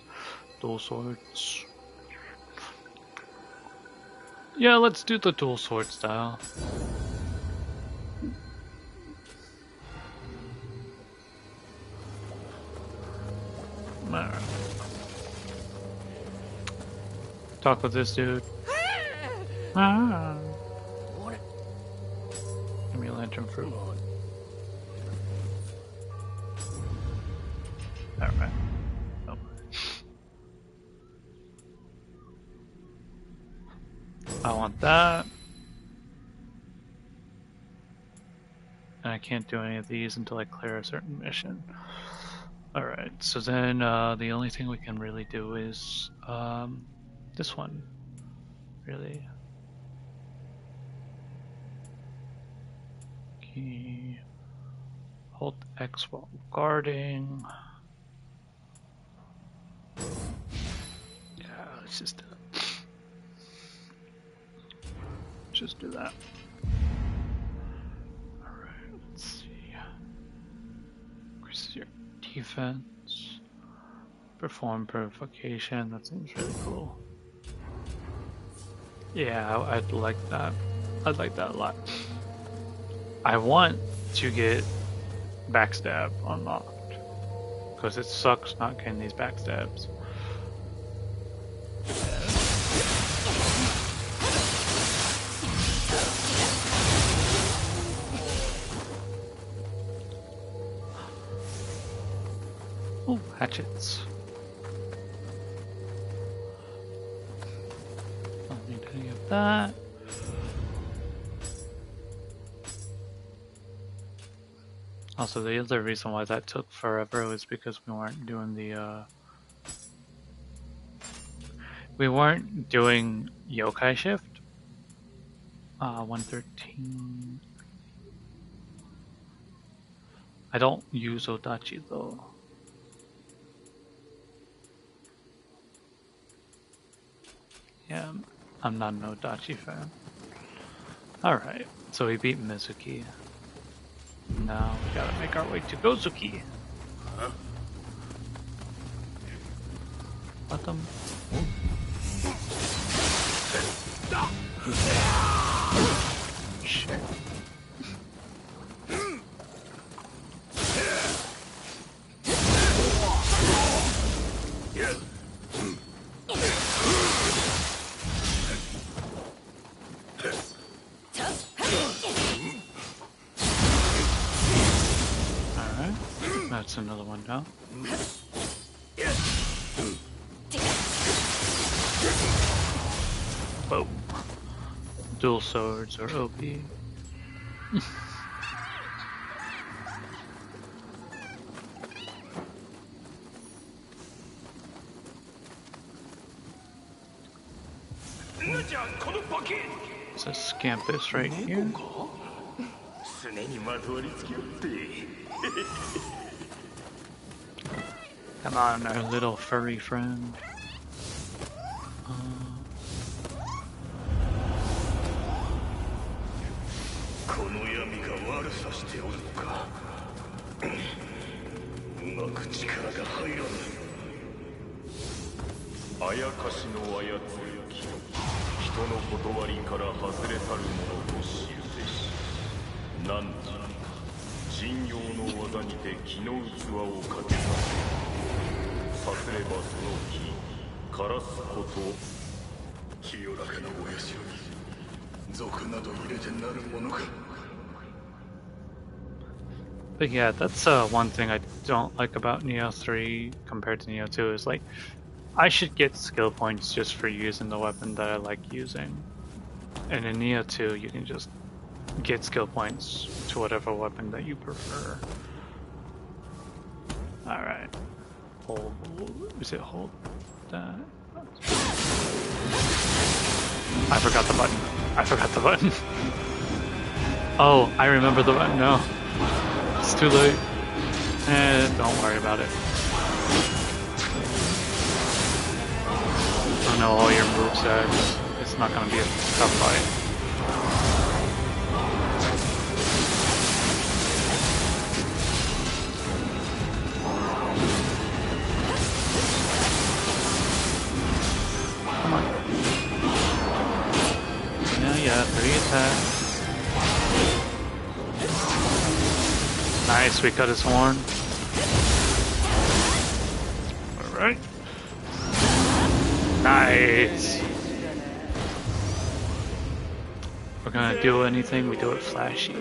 Speaker 1: dual swords. Yeah, let's do the dual sword style. Alright. Talk with this dude. Ah. Give me a lantern fruit. Alright. Oh. I want that. And I can't do any of these until I clear a certain mission. Alright, so then the only thing we can really do is this one. Really. Okay. Hold X while guarding. Yeah, let's just do that. Alright, let's see. Increases your defense. Perform purification. That seems really cool. Yeah, I'd like that. I'd like that a lot. I want to get backstab unlocked because it sucks not getting these backstabs. Oh, hatchets. Don't need any of that. Also, the other reason why that took forever was because we weren't doing the we weren't doing yokai shift. 113. I don't use Odachi though. Yeah, I'm not an Odachi fan. Alright, so we beat Mizuki. Now we gotta make our way to Gozuki. Huh? Let them. Shit. That's another one down. Boom. Dual swords are OP. There's a Scampus right here. Come on, our little furry friend.
Speaker 3: く力が入らぬ。
Speaker 4: あやかしの操る気、人の断りから外れたるものと知るべし。汝神陽の技にて気の器をかけさせ、さすればその気枯らすこと。
Speaker 3: 清らかなお社に賊など入れてなるものか。
Speaker 1: But yeah, that's one thing I don't like about Neo 3 compared to Neo 2 is like, I should get skill points just for using the weapon that I like using. And in Neo 2, you can just get skill points to whatever weapon that you prefer. Alright. Hold. Is it hold that? I forgot the button. I forgot the button. Oh, I remember the button. No. It's too late. Don't worry about it. I know all your movesets. It's not gonna be a tough fight. Come on. Yeah, 3 attacks. Nice, we cut his horn. Alright. Nice. We're gonna do anything, we do it flashy.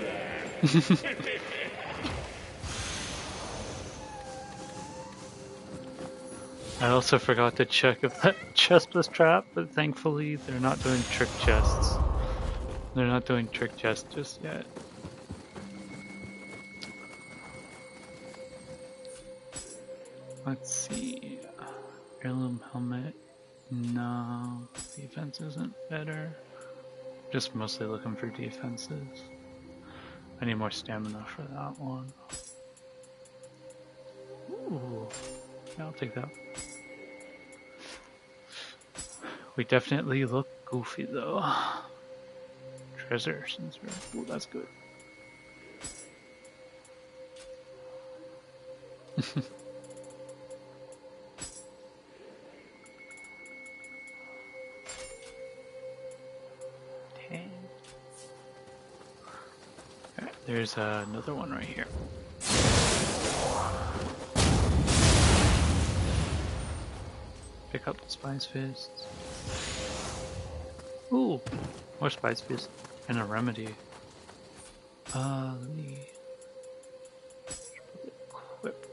Speaker 1: I also forgot to check if that chest was trapped, but thankfully they're not doing trick chests. They're not doing trick chests just yet. Let's see. Heirloom helmet. No, defense isn't better. Just mostly looking for defenses. I need more stamina for that one. Ooh, yeah, I'll take that. We definitely look goofy though. Treasure sensor. Ooh, that's good. Alright, there's another one right here. Pick up the Spice Fists. Ooh, more Spice Fists and a remedy. Let me equip.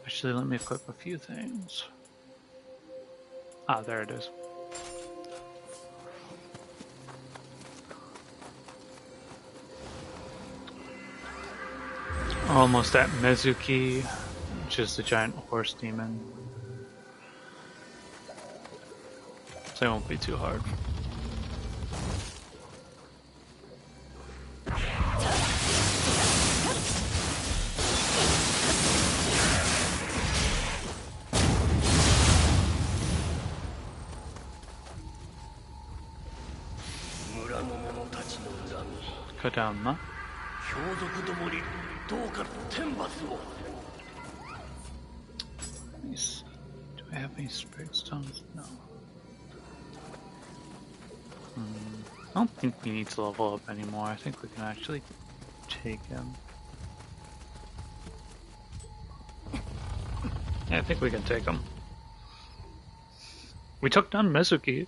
Speaker 1: Actually, let me equip a few things. Ah, there it is. We're almost at Mezuki, which is the giant horse demon. So it won't be too hard. Kodama. Nice. Do I have any spirit stones? No. I don't think we need to level up anymore. I think we can actually take him. Yeah, I think we can take him. We took down Mezuki.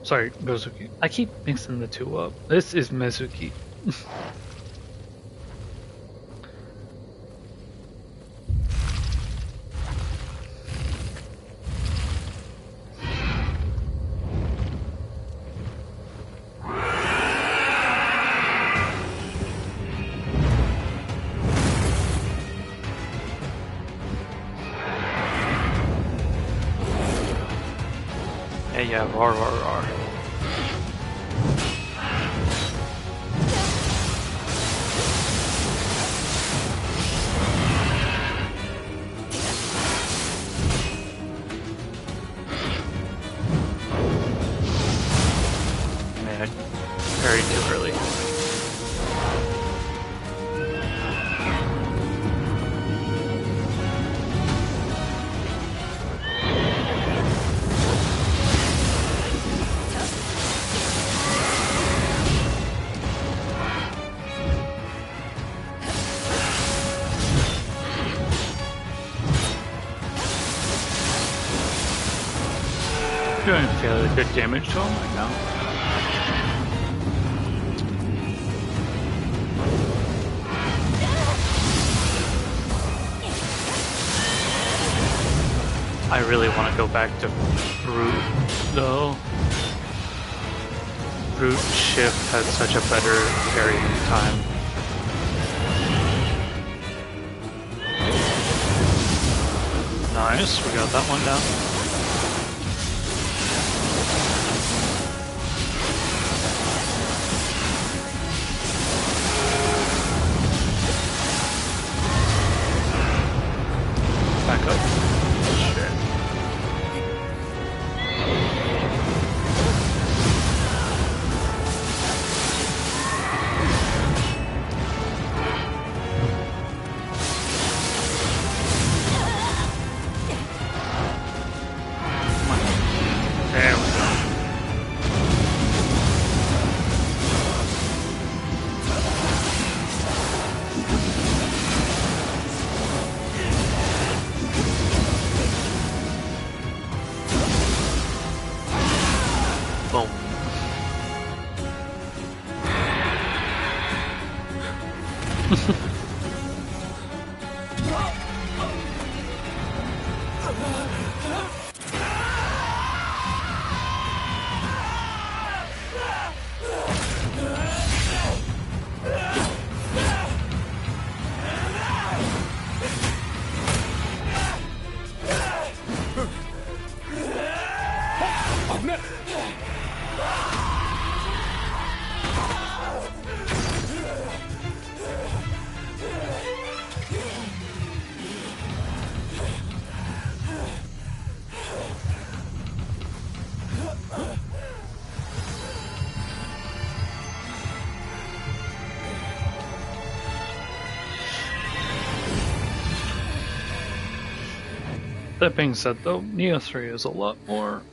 Speaker 1: Sorry, Mezuki. I keep mixing the two up. This is Mezuki. Yeah, roar, roar, roar. Doing fairly good damage to him right now. I really want to go back to Brute, though. Brute Shift had such a better parrying time. Nice, we got that one down. Back up. Shit. There we go. Boom. That being said, though, Neo 3 is a lot more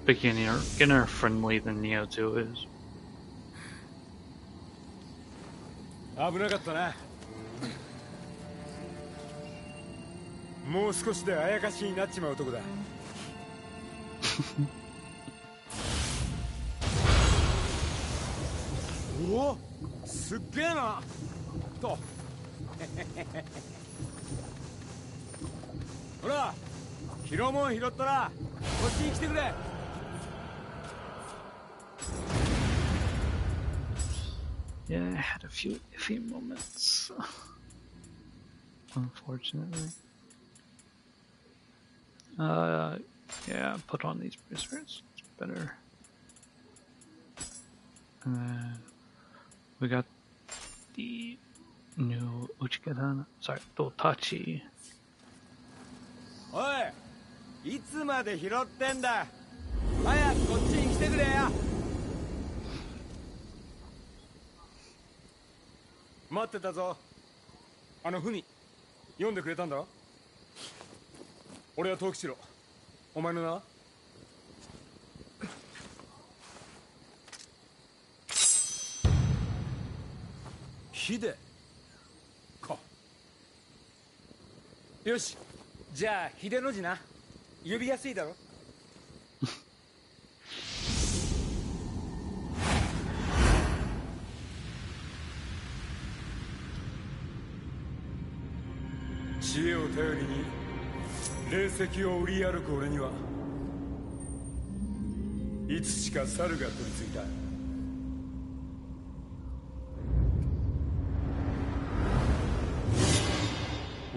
Speaker 1: beginner friendly than Neo 2 is.
Speaker 5: 危なかったな。もう少しであやかしになっちまうとこだ。おお、すっげえな。と。ほら、拾うもん拾ったらこっちに来てくれ。
Speaker 1: Yeah, I had a few iffy moments. Unfortunately. Yeah, put on these bracers. It's better. And then we got the new Uchikatana. Sorry, Dotachi.
Speaker 5: おい、いつまで拾ってんだ。早くこっちに来てくれよ。待ってたぞ。あの文読んでくれたんだ。俺は藤吉郎。お前の名は？秀か。よし、じゃあ秀の字な。呼びやすいだろ。知恵を頼りに霊石を売り歩く俺にはいつしか猿が取り付いた。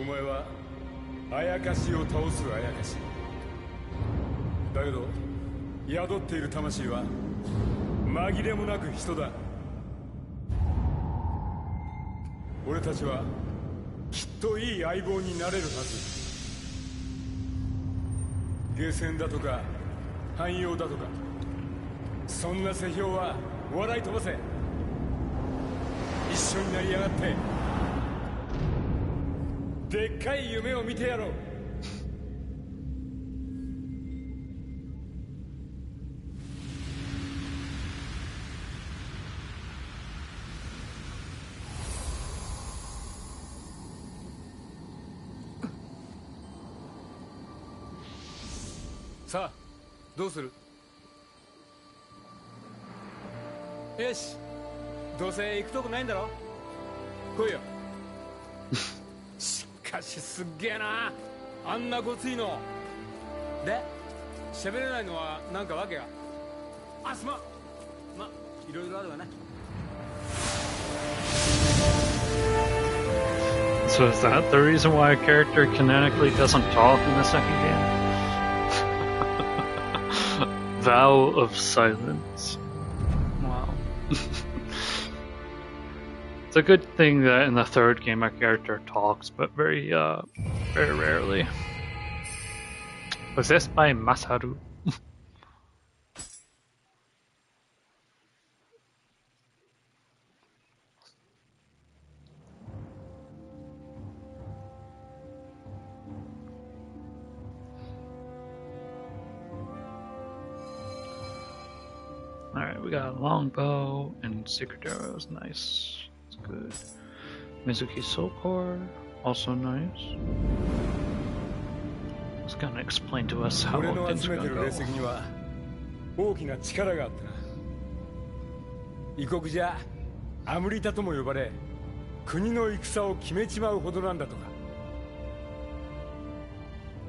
Speaker 5: お前はあやかしを倒すあやかしだけど、宿っている魂は紛れもなく人だ。俺たちはきっといい相棒になれるはず。ゲーセンだとか汎用だとか、そんな世評は笑い飛ばせ。一緒になりやがって、でっかい夢を見てやろう。さあ、どうする？よし、どうせ行くとこないんだろ。来いよ。しかしすっげえな、あんなごついので。喋れないのはなんかわけが。あ、すまん。ま、いろいろあるわな。
Speaker 1: So is that the reason why a character canonically doesn't talk in the second game? Vow of silence. Wow. It's a good thing that in the third game our character talks, but very rarely. Possessed by Masaru. Alright, we got a longbow and secret arrows. Nice. That's good. Mizuki Soul Core, also nice. It's gonna explain to us how things are gonna go.
Speaker 5: 大きな力があったな。異国じゃアムリタとも呼ばれ、国の戦を決めちまうほどなんだとか。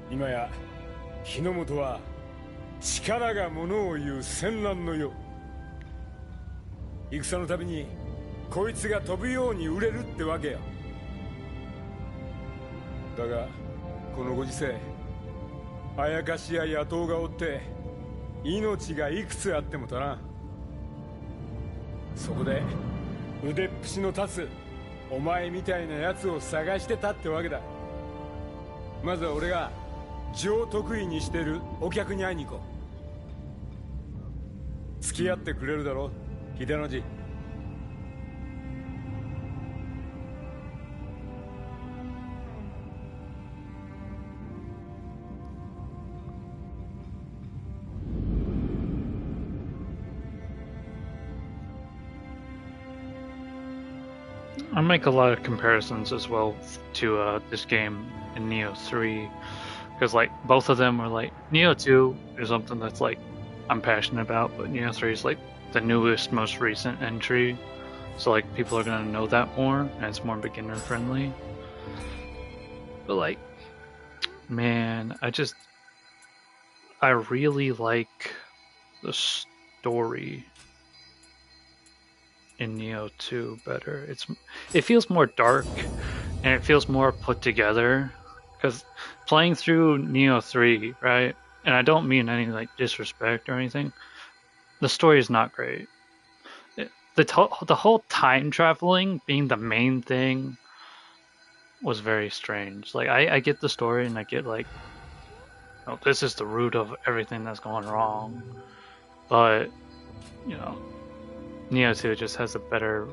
Speaker 5: 今や日の本は力がものを言う戦乱の世。戦のたびにこいつが飛ぶように売れるってわけよ。だがこのご時世、あやかしや野党がおって命がいくつあっても足らん。そこで腕っぷしの立つお前みたいなやつを探してたってわけだ。まずは俺が上得意にしてるお客に会いに行こう。付き合ってくれるだろ、秀の字。
Speaker 1: I make a lot of comparisons as well to this game in Neo 3, because like both of them are like Neo 2 is something that's like I'm passionate about, but Neo 3 is like the newest, most recent entry, so like people are gonna know that more, and it's more beginner friendly. But like, man, I really like the story in Neo 2 better. It feels more dark and it feels more put together, because playing through Neo 3, right, and I don't mean any like disrespect or anything, the story is not great. The whole time traveling being the main thing was very strange. Like I get the story and I get like, oh, this is the root of everything that's going wrong, but you know, Neo 2 just has a better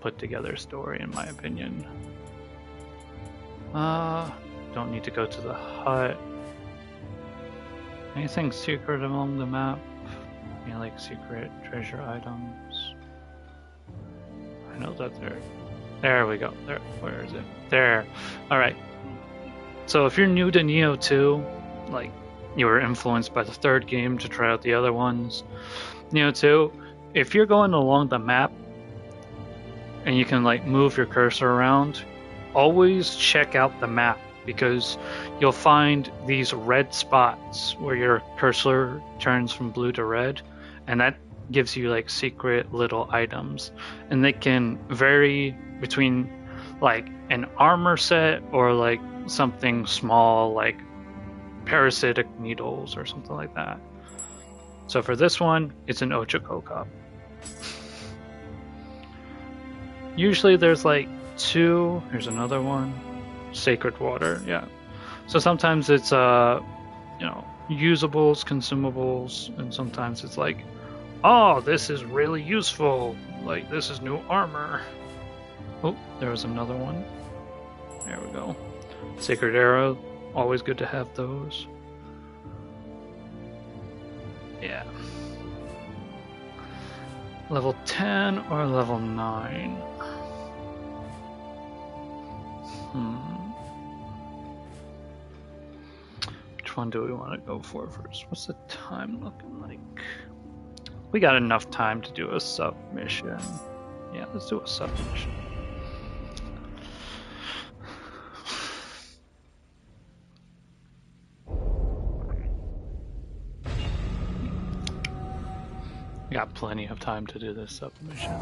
Speaker 1: put together story in my opinion. Don't need to go to the hut. Anything secret along the map? Any like secret treasure items? I know that there we go. There, where is it? There. Alright. So if you're new to Neo 2, like you were influenced by the third game to try out the other ones, Neo 2, if you're going along the map and you can like move your cursor around, always check out the map, because you'll find these red spots where your cursor turns from blue to red, and that gives you like secret little items, and they can vary between like an armor set or like something small like parasitic needles or something like that. So for this one, it's an Ochako cup. Usually there's like two, here's another one, sacred water, yeah. So sometimes it's you know, usables, consumables, and sometimes it's like, oh, this is really useful, like this is new armor. Oh, there was another one. There we go. Sacred arrow, always good to have those. Yeah. Level 10 or level 9? Which Which one do we want to go for first? What's the time looking like? We got enough time to do a submission. Yeah, let's do a submission. We got plenty of time to do this submission.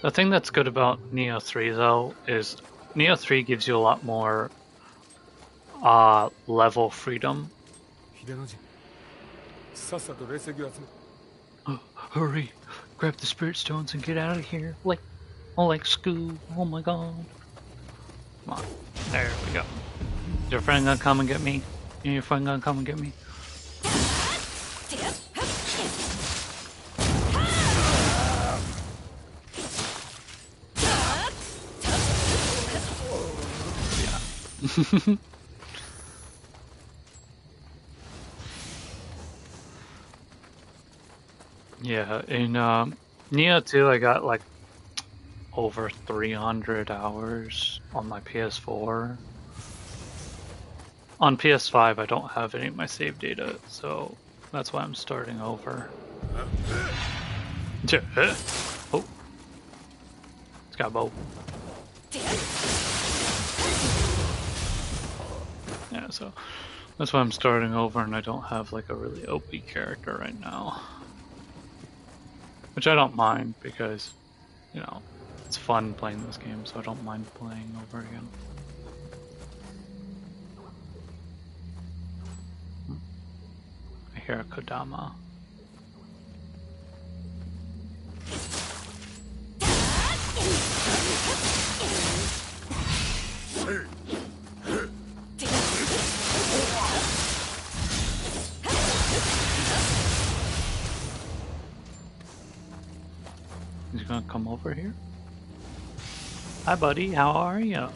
Speaker 1: The thing that's good about Niho 3 though is Niho 3 gives you a lot more level freedom. Hurry, grab the spirit stones and get out of here. Like Scoob. Oh my god. Come on, there we go. Is your friend gonna come and get me? Is your friend gonna come and get me? Yeah, in Niho 2 I got like over 300 hours on my PS4. On PS5 I don't have any of my save data, so that's why I'm starting over. Oh. It's got a bow. Yeah, so that's why I'm starting over and I don't have like a really OP character right now. Which I don't mind because, you know, it's fun playing this game, so I don't mind playing over again. I hear a Kodama. He's gonna come over here. Hi buddy, how are you?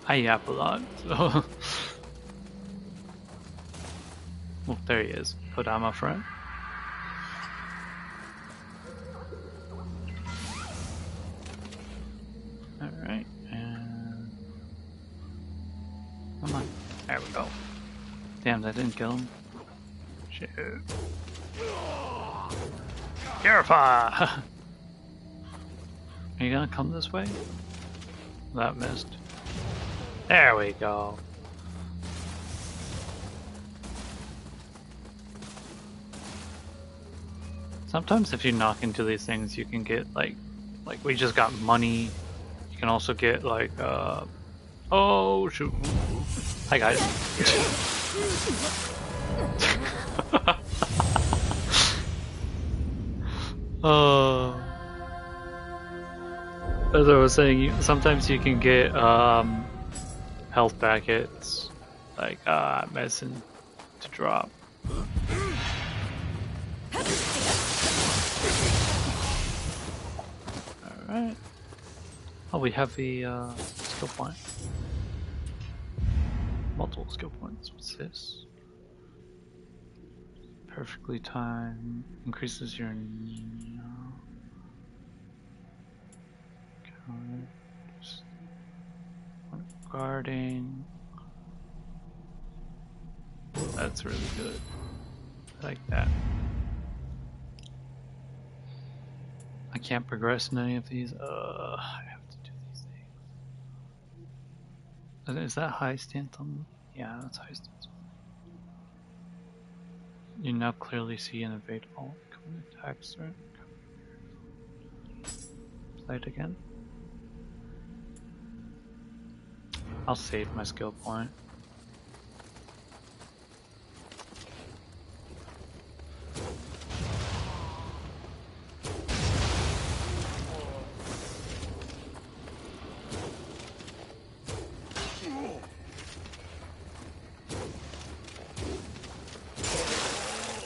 Speaker 1: I yap a lot, so... Oh, there he is. Kodama friend. Alright, and... Come on. There we go. Damn, that didn't kill him. Shit. Purify! Are you gonna come this way? That missed. There we go. Sometimes if you knock into these things you can get like we just got money. You can also get like oh shoot. Hi guys. As I was saying, sometimes you can get health packets, like medicine to drop. Alright. Oh, we have the skill point. Multiple skill points. What's this? Perfectly timed. Increases your Niho. Guarding. That's really good. I like that. I can't progress in any of these. I have to do these things. Is that high stance on? Yeah, that's high stance on. You now clearly see and evade all incoming attacks. Right? Play it again. I'll save my skill point.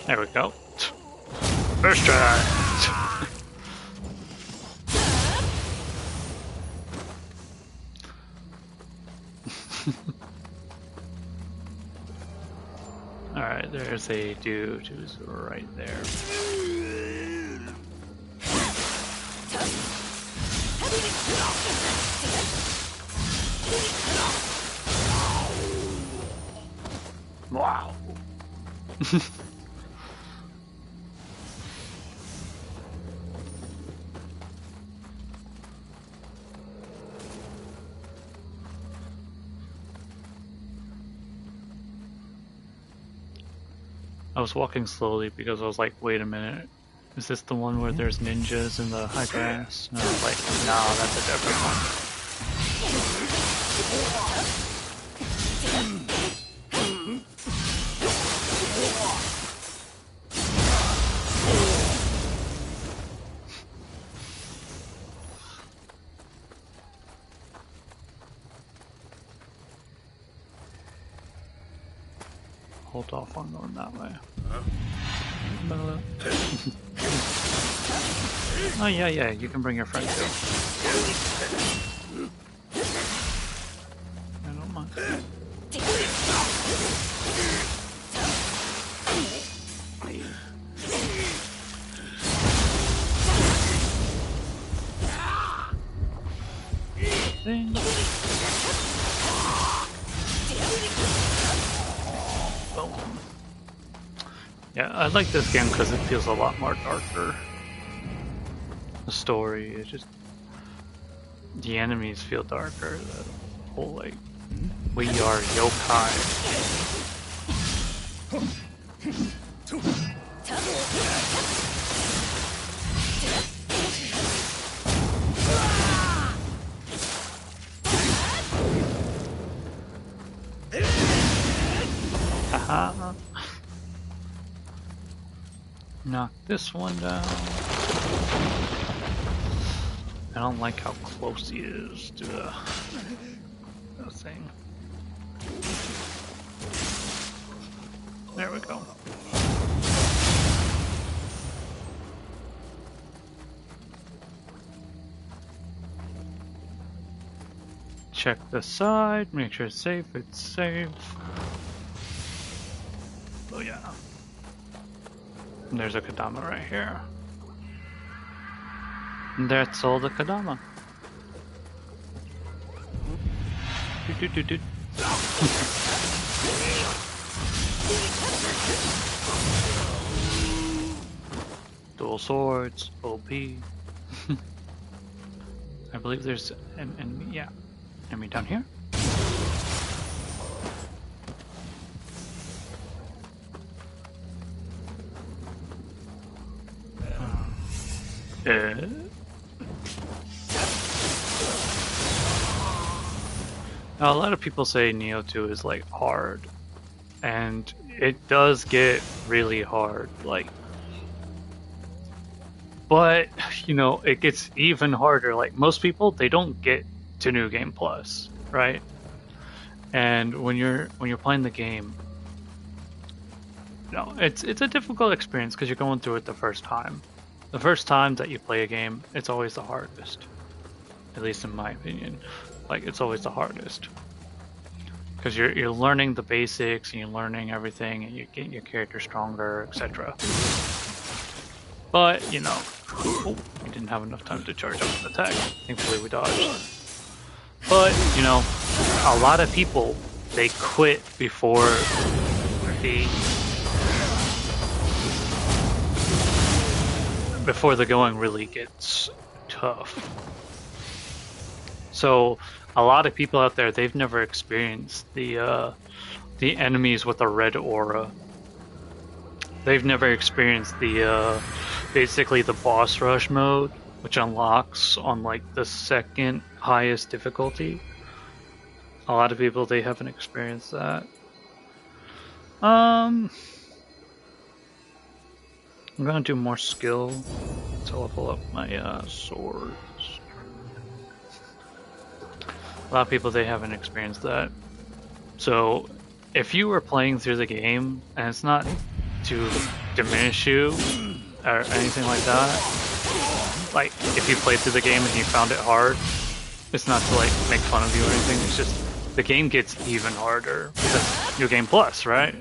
Speaker 1: There we go. First try. Alright, there's a dude who's right there. Wow. I was walking slowly because I was like, wait a minute, is this the one where there's ninjas in the high grass? And I was like, nah, that's a different one. Hold off on going that way. Oh yeah, you can bring your friend too. I don't mind. Thing. Yeah, I like this game because it feels a lot more darker. The story, it just... The enemies feel darker. The whole, like... We are yokai. Haha. Knock this one down. I don't like how close he is to the thing. There we go. Check the side, make sure it's safe, it's safe. Oh yeah. And there's a Kadama right here. And that's all the Kadama. Dual swords, OP. I believe there's an enemy, yeah. Enemy down here. Now, a lot of people say Niho 2 is like hard, and it does get really hard, like, but you know, it gets even harder. Like most people, they don't get to New Game Plus, right? And when you're playing the game, no, it's a difficult experience because you're going through it the first time. The first time that you play a game, it's always the hardest. At least in my opinion. Like, it's always the hardest. Because you're learning the basics, and you're learning everything, and you're getting your character stronger, etc. But, you know, oh, we didn't have enough time to charge up an attack. Thankfully we dodged. But, you know, a lot of people, they quit before the going really gets tough. So a lot of people out there, they've never experienced the enemies with a red aura. They've never experienced the basically the boss rush mode, which unlocks on like the second highest difficulty. A lot of people, they haven't experienced that. I'm gonna do more skill to level up my swords. A lot of people, they haven't experienced that. So if you were playing through the game, and it's not to diminish you or anything like that, like if you played through the game and you found it hard, it's not to like make fun of you or anything, it's just the game gets even harder because New Game Plus, right?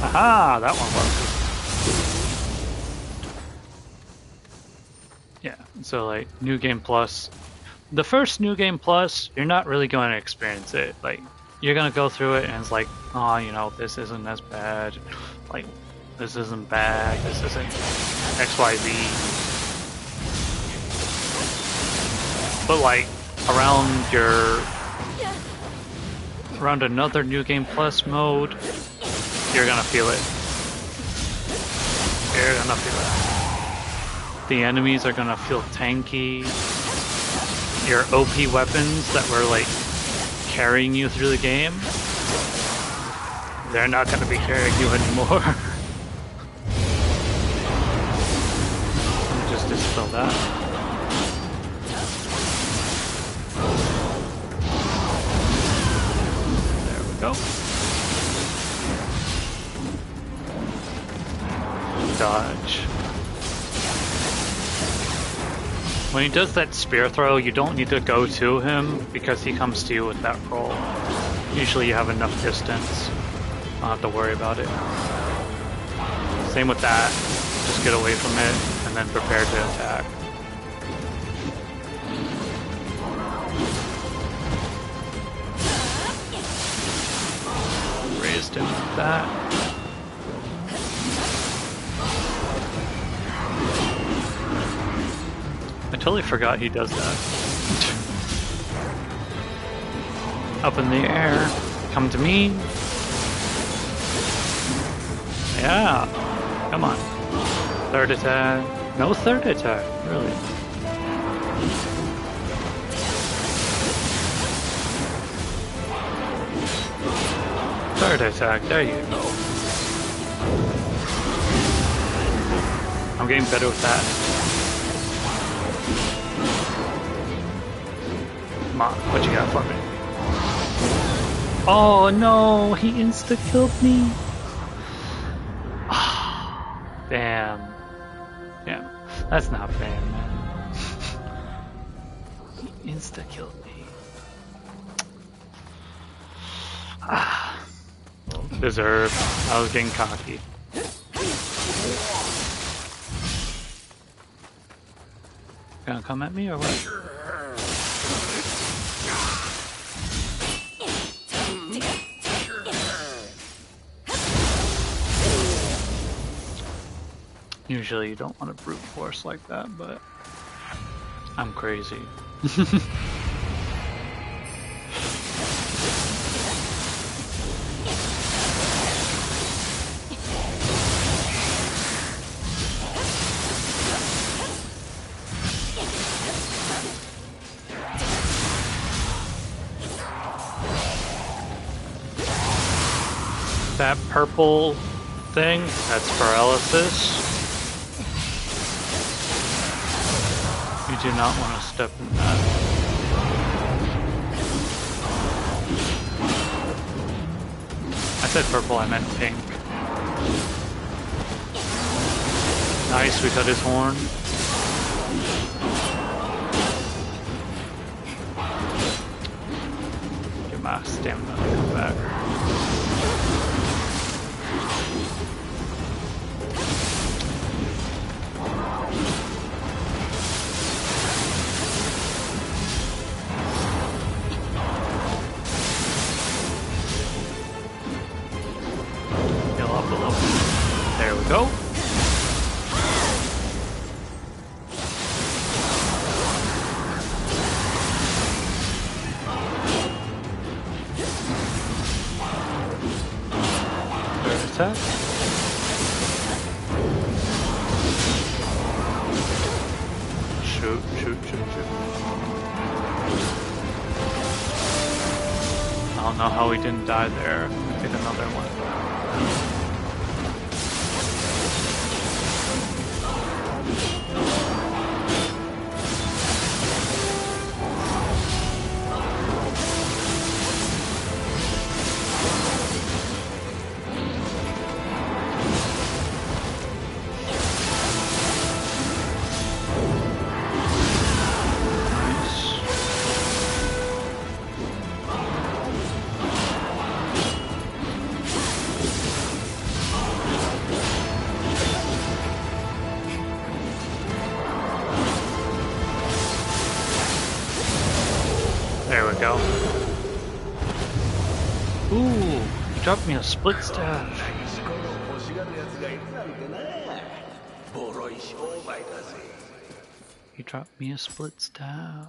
Speaker 1: Aha! That one worked. Yeah, so like New Game Plus. The first New Game Plus, you're not really going to experience it. Like, you're going to go through it and it's like, oh, you know, this isn't as bad. Like, this isn't bad. This isn't XYZ. But like, around another New Game Plus mode, you're going to feel it. You're going to feel it. The enemies are going to feel tanky. Your OP weapons that were like carrying you through the game, they're not going to be carrying you anymore. Let me just dispel that. There we go. Dodge. When he does that spear throw, you don't need to go to him because he comes to you with that roll. Usually you have enough distance. Don't have to worry about it. Same with that. Just get away from it and then prepare to attack. Raised him with that. I totally forgot he does that. Up in the air. Come to me. Yeah. Come on. Third attack. No third attack, really. Third attack, there you go. I'm getting better with that. Come on, what you got for me? Oh no, he insta-killed me. Damn. Damn. That's not fair, man. He insta-killed me. Deserved. I was getting cocky. Gonna come at me or what? Usually you don't want to brute force like that, but I'm crazy. That purple thing, that's paralysis. You do not want to step in that. I said purple, I meant pink. Nice, we cut his horn. Get my stamina to come back. There we go. Third attack. Shoot, shoot, shoot, shoot. I don't know how he didn't die there. Get another one. go. Ooh, he dropped me a split staff.
Speaker 3: 石ころを欲しがる奴がいるなんてな。ボロい商売だぜ。
Speaker 1: He dropped me a split staff.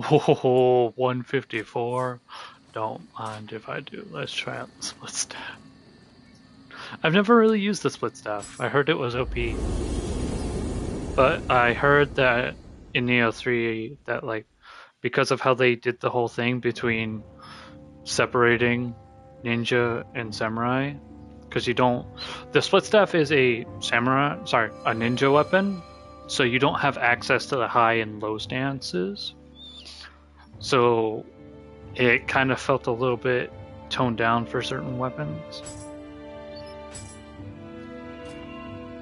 Speaker 1: Oh, 154. Don't mind if I do. Let's try out the split staff. I've never really used the split staff. I heard it was OP. But I heard that in Neo 3 that like because of how they did the whole thing between separating ninja and samurai, because you don't, the split staff is a ninja weapon, so you don't have access to the high and low stances. So it kind of felt a little bit toned down for certain weapons.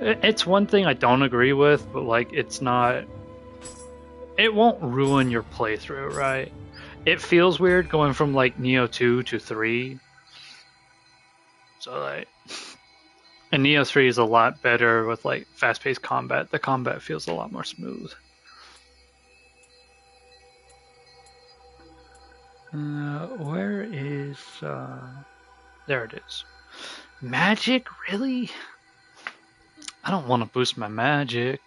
Speaker 1: It's one thing I don't agree with, but like it's not, it won't ruin your playthrough, right? It feels weird going from like Neo 2 to 3. So like, and Neo 3 is a lot better with like fast-paced combat. The combat feels a lot more smooth. Where is, there it is. Magic? Really? I don't want to boost my magic.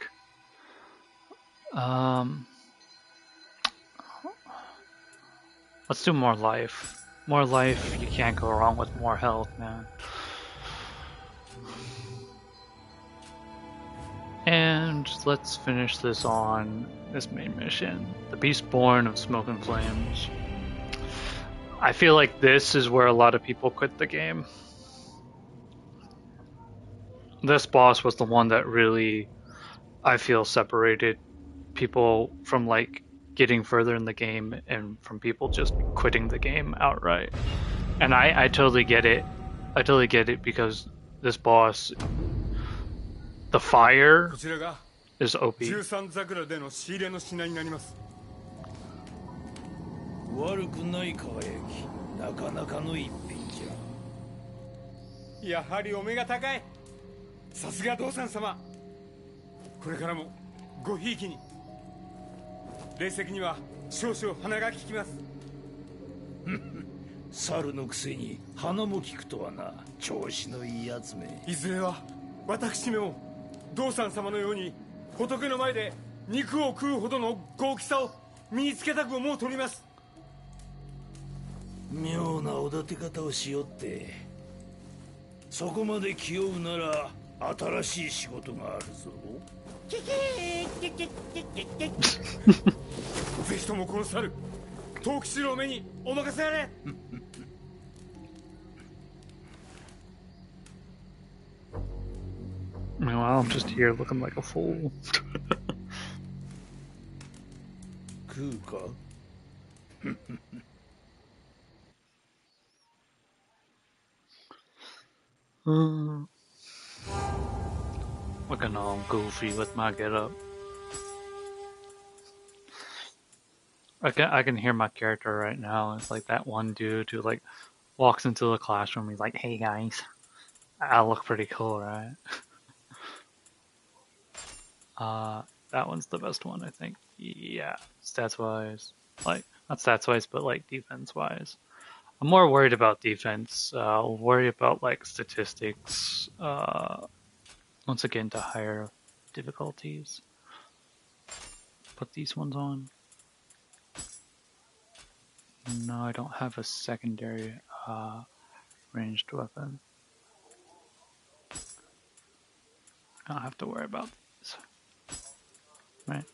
Speaker 1: Let's do more life. More life, you can't go wrong with more health, man. And let's finish this on this main mission. The Beastborn of Smoke and Flames. I feel like this is where a lot of people quit the game. This boss was the one that really, I feel, separated people from like getting further in the game and from people just quitting the game outright. And I totally get it. I totally get it because this boss, the fire is OP.
Speaker 3: 悪くない輝き、なかなかの一品じゃ。
Speaker 5: やはりお目が高い。さすが道産様。これからもごひいきに。霊石には少々鼻が利きます。
Speaker 3: 猿のくせに鼻も利くとはな。調子のいいやつめ。
Speaker 5: いずれは私めも道産様のように仏の前で肉を食うほどの豪気さを身につけたく思うとります。
Speaker 3: 妙なおだて方をしよって。そこまで気負うなら新しい仕事があるぞ。
Speaker 5: ぜひともこの猿、藤吉郎目にお任せあれ。
Speaker 1: Meanwhile, I'm just here looking like a fool.
Speaker 3: 食うか
Speaker 1: Looking all goofy with my getup. I can hear my character right now. It's like that one dude who like walks into the classroom. He's like, "Hey guys, I look pretty cool, right?" That one's the best one, I think. Yeah, stats wise, like not stats wise, but like defense wise. I'm more worried about defense. I'll worry about like statistics. Once again, to higher difficulties. Put these ones on. No, I don't have a secondary ranged weapon. I don't have to worry about these. Right?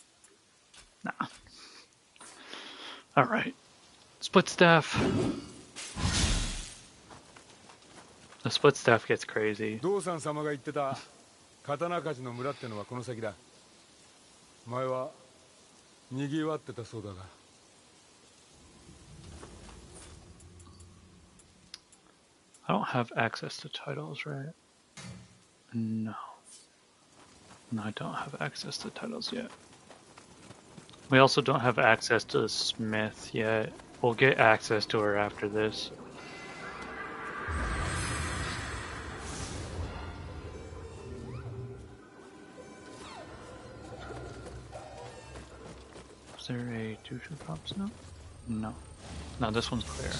Speaker 1: Nah. Alright. Split staff. The split staff gets crazy.
Speaker 5: 道産様が言ってた刀鍛冶の村ってのはこの先だ。前は賑わってたそうだが。
Speaker 1: I don't have access to titles, right? No. No, I don't have access to titles yet. We also don't have access to the Smith yet. We'll get access to her after this. there a Jushu Drops now? No. No, this one's clear.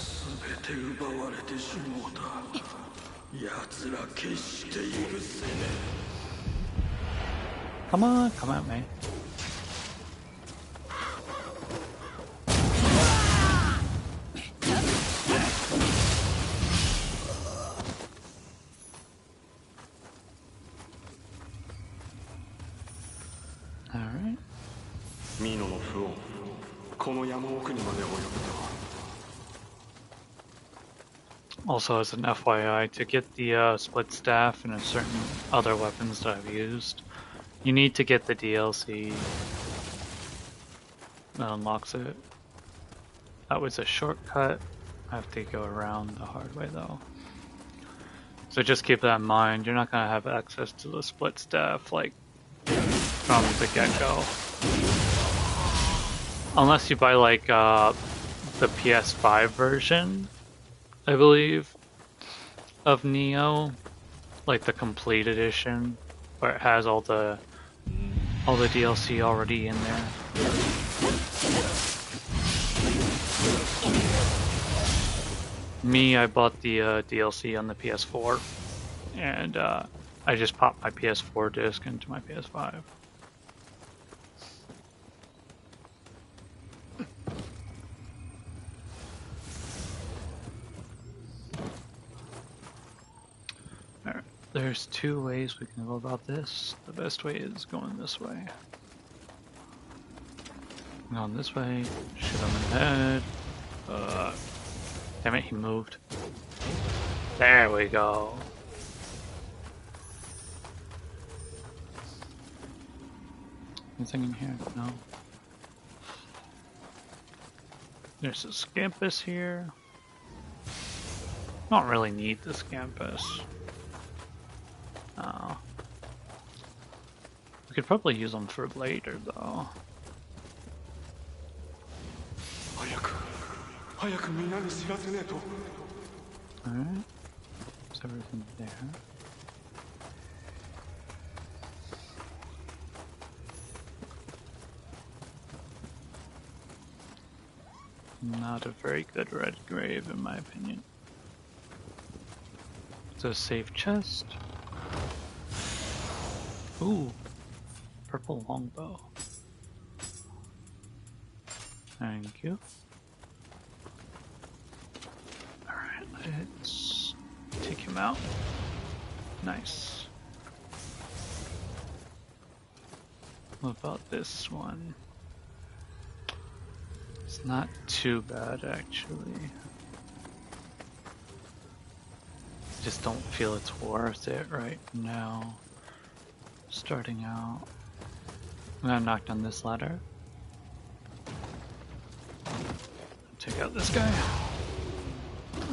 Speaker 1: Come on, come at me. Alright. Also, as an FYI, to get the split staff and certain other weapons that I've used, you need to get the DLC that unlocks it. That was a shortcut. I have to go around the hard way though. So just keep that in mind. You're not gonna have access to the split staff like from the get-go. Unless you buy like the PS5 version, I believe, of Niho, like the complete edition, where it has all the DLC already in there. Me, I bought the DLC on the PS4, and I just popped my PS4 disc into my PS5. Alright, there's two ways we can go about this. The best way is going this way. Going this way, shoot him in the head. Damn it, he moved. There we go. Anything in here? No. There's a Scampus here. Don't really need the Scampus. Oh. We could probably use them for later though. Alright. Is everything there? Not a very good red grave in my opinion. It's a safe chest. Ooh. Purple longbow. Thank you. Let's take him out. Nice. What about this one? It's not too bad actually. I just don't feel it's worth it right now. Starting out. I'm gonna knock down this ladder. Take out this guy.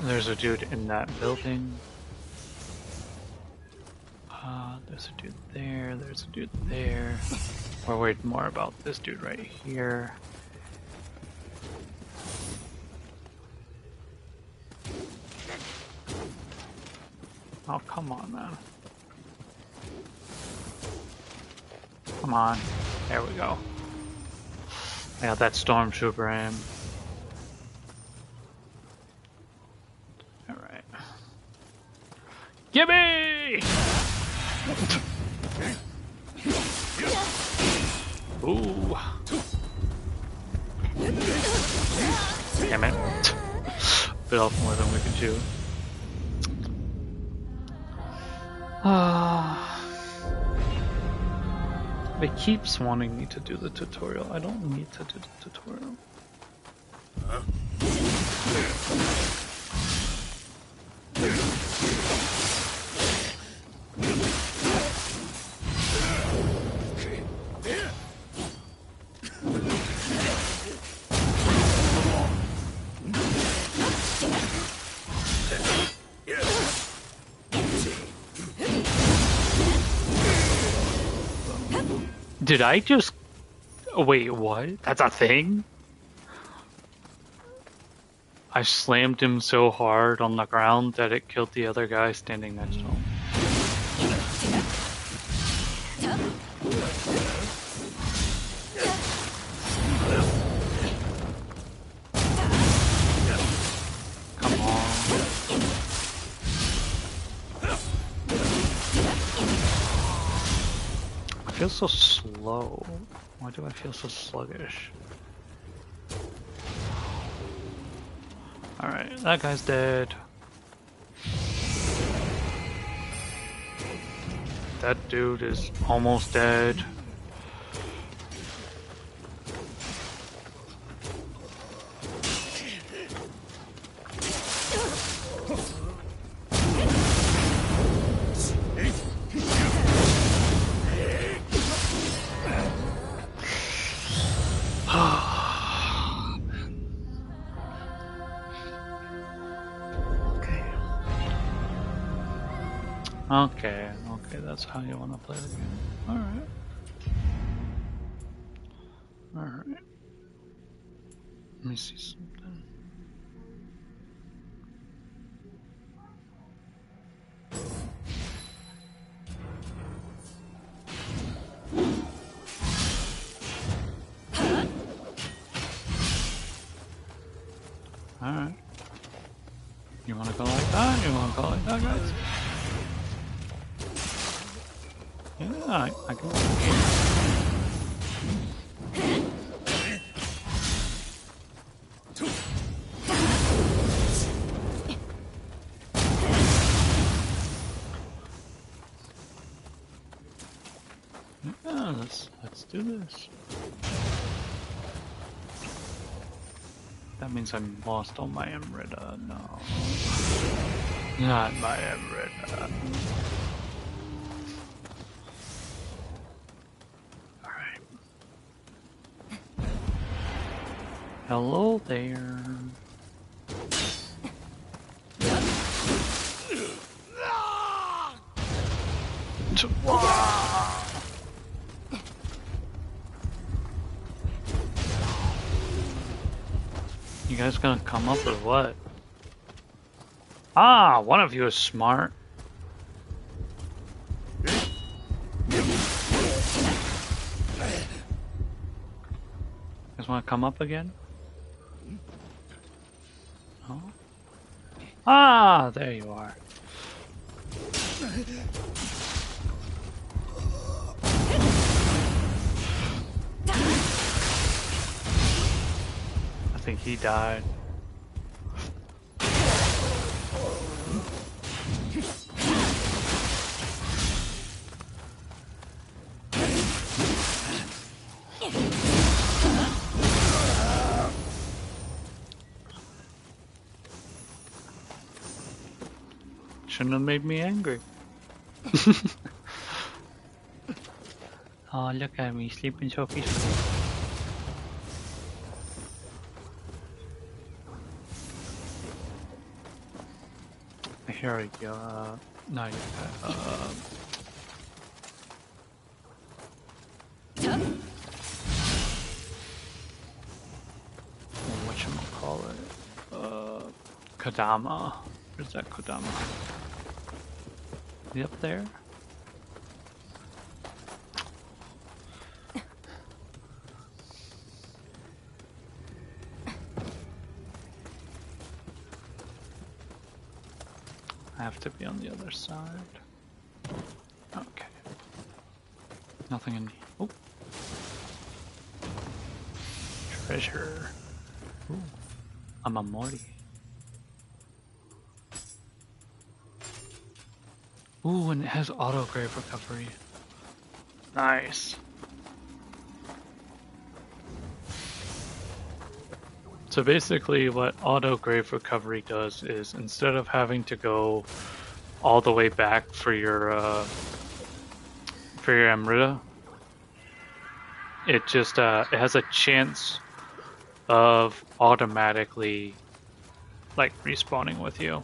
Speaker 1: There's a dude in that building. There's a dude there, there's a dude there. We're worried more about this dude right here. Oh, come on, man. Come on. There we go. I got that stormtrooper aim. Gimme! Ooh. Damn it. Bit off more than we could chew. It keeps wanting me to do the tutorial. I don't need to do the tutorial. Did I just... Wait, what? That's a thing? I slammed him so hard on the ground that it killed the other guy standing next to him. feel so slow. Why do I feel so sluggish? Alright, that guy's dead. That dude is almost dead. Okay, that's how you want to play the game. Alright. Alright. Let me see something. Alright. You want to go like that? You want to go like that, guys? Yeah, I can. Yeah, let's do this. That means I'm lost on my Emrita. No, not my Emrita. Hello there. You guys gonna come up or what? Ah, one of you is smart. You guys wanna come up again? Oh. Ah, there you are. I think he died. Shouldn't have made me angry. Oh, look at me sleeping so peacefully. Here we go. No, whatchamacallit? Kodama. Where's that Kodama? Is he up there? I have to be on the other side. Okay. Nothing in. Oh. Treasure. Ooh. I'm a Morty. Ooh, and it has auto grave recovery. Nice. So basically what auto grave recovery does is instead of having to go all the way back for your Amrita, it just it has a chance of automatically like respawning with you.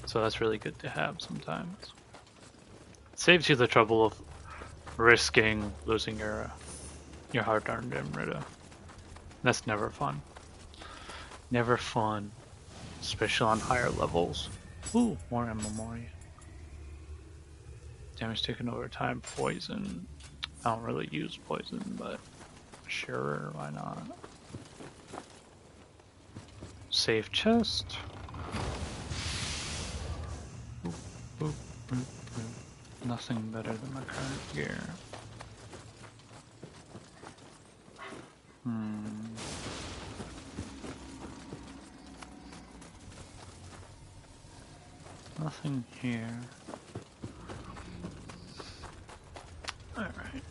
Speaker 1: So that's really good to have sometimes. It saves you the trouble of risking losing your hard-earned Amrita. That's never fun. Never fun. Especially on higher levels. Ooh, more Mori. Damage taken over time, poison. I don't really use poison, but sure, why not? Save chest. Ooh, ooh, ooh, ooh. Nothing better than my current gear. Nothing here. Alright.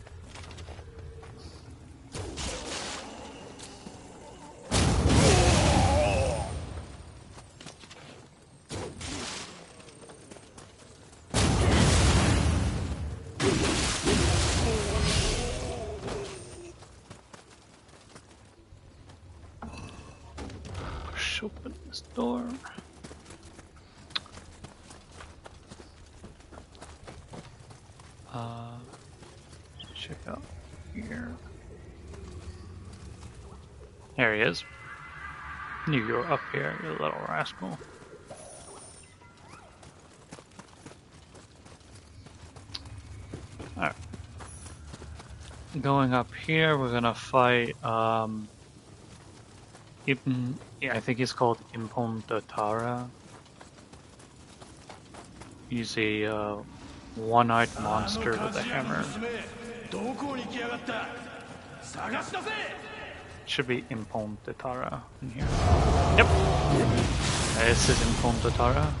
Speaker 1: Push open this door. Check out here. There he is. You're up here, you little rascal. Alright. Going up here, we're gonna fight, I think he's called Impondatara. He's a one-eyed monster with a hammer. Should be Impondatara in here. Yep! This is Impondatara.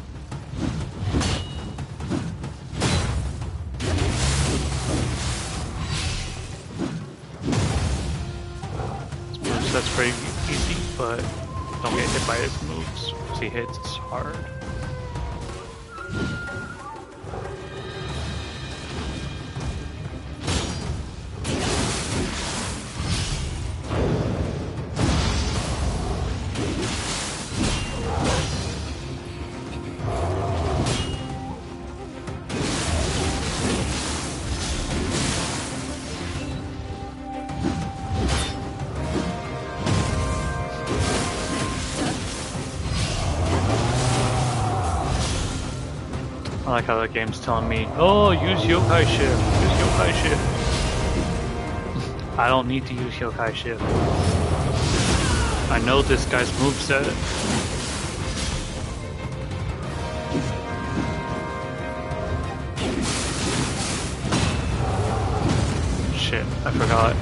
Speaker 1: That's pretty easy, but don't get hit by his moves. If he hits, it's hard. I like how the game's telling me, oh, use yokai shift, use yokai shift. I don't need to use yokai shift. I know this guy's moveset. Shit, I forgot.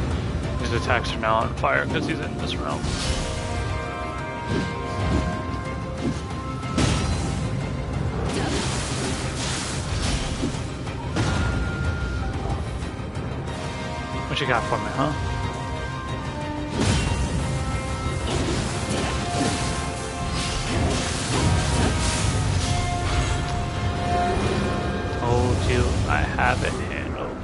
Speaker 1: His attacks are now on fire because he's in this realm. What you got for me, huh? Told you I have it handled.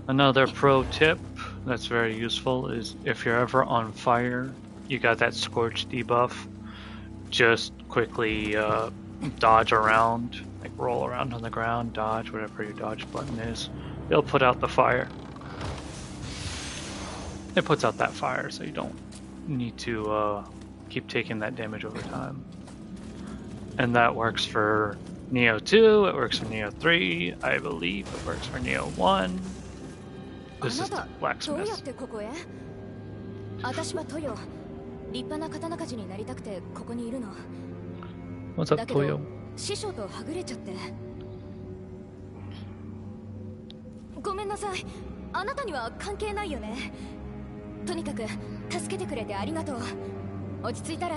Speaker 1: Another pro tip that's very useful is if you're ever on fire, you got that scorch debuff, just quickly dodge around, like roll around on the ground, dodge, whatever your dodge button is. It'll put out the fire. It puts out that fire so you don't need to keep taking that damage over time. And that works for Neo 2, it works for Neo 3, I believe it works for Neo 1. This is the blacksmith. What's up, Toyo?
Speaker 6: 師匠とはぐれちゃってごめんなさいあなたには関係ないよねとにかく助けてくれてありがとう落ち着いたら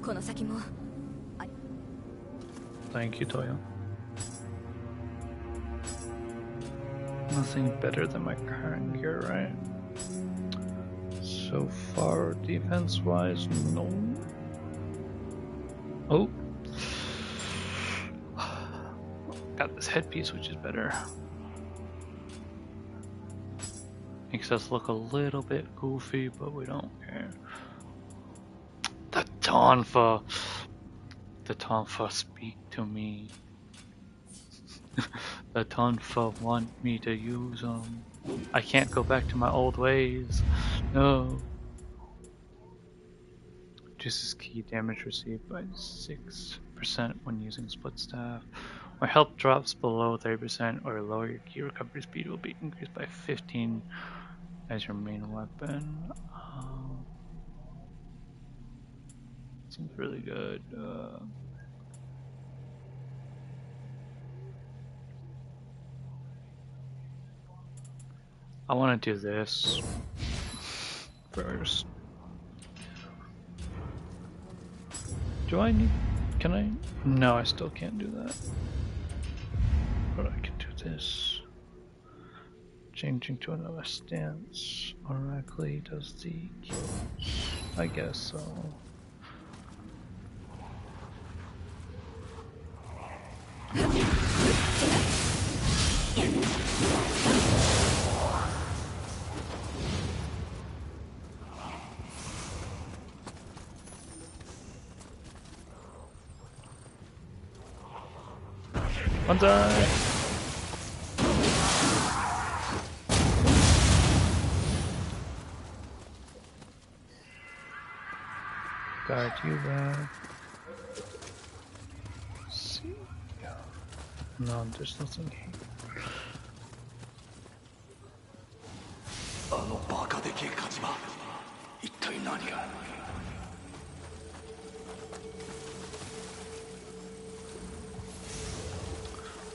Speaker 6: この先も
Speaker 1: Thank you, Toyo. Nothing better than my current gear, right? So far, defense-wise, no. Oh. Got this headpiece, which is better. Makes us look a little bit goofy, but we don't care. The Tonfa! The Tonfa speak to me. The Tonfa want me to use them. I can't go back to my old ways. No. Reduces key damage received by 6% when using split staff. Or health drops below 30% or lower your key recovery speed will be increased by 15 as your main weapon. seems really good. I want to do this first. Do I need... Can I? No, I still can't do that. But I can do this. Changing to another stance automatically does the kills. I guess so. Banzai! Guard you back. See? No, there's nothing here.
Speaker 3: あのバカでけえ火事場、一体何が。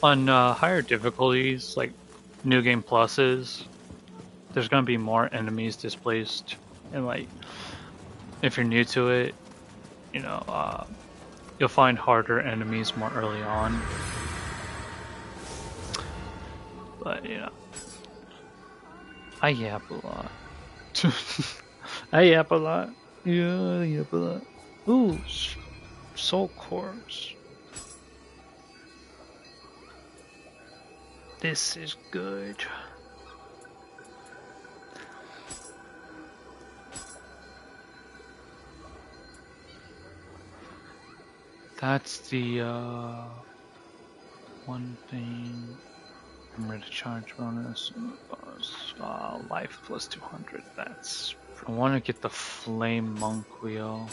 Speaker 1: On higher difficulties, like New Game Pluses, there's gonna be more enemies displaced, and like, if you're new to it, you know, you'll find harder enemies more early on. But, you know, I yap a lot. I yap a lot. Yeah, I yap a lot. Ooh, soul cores. This is good. That's the one thing. Remember to charge bonus. Life plus 200. That's. I want to get the flame monk wheel.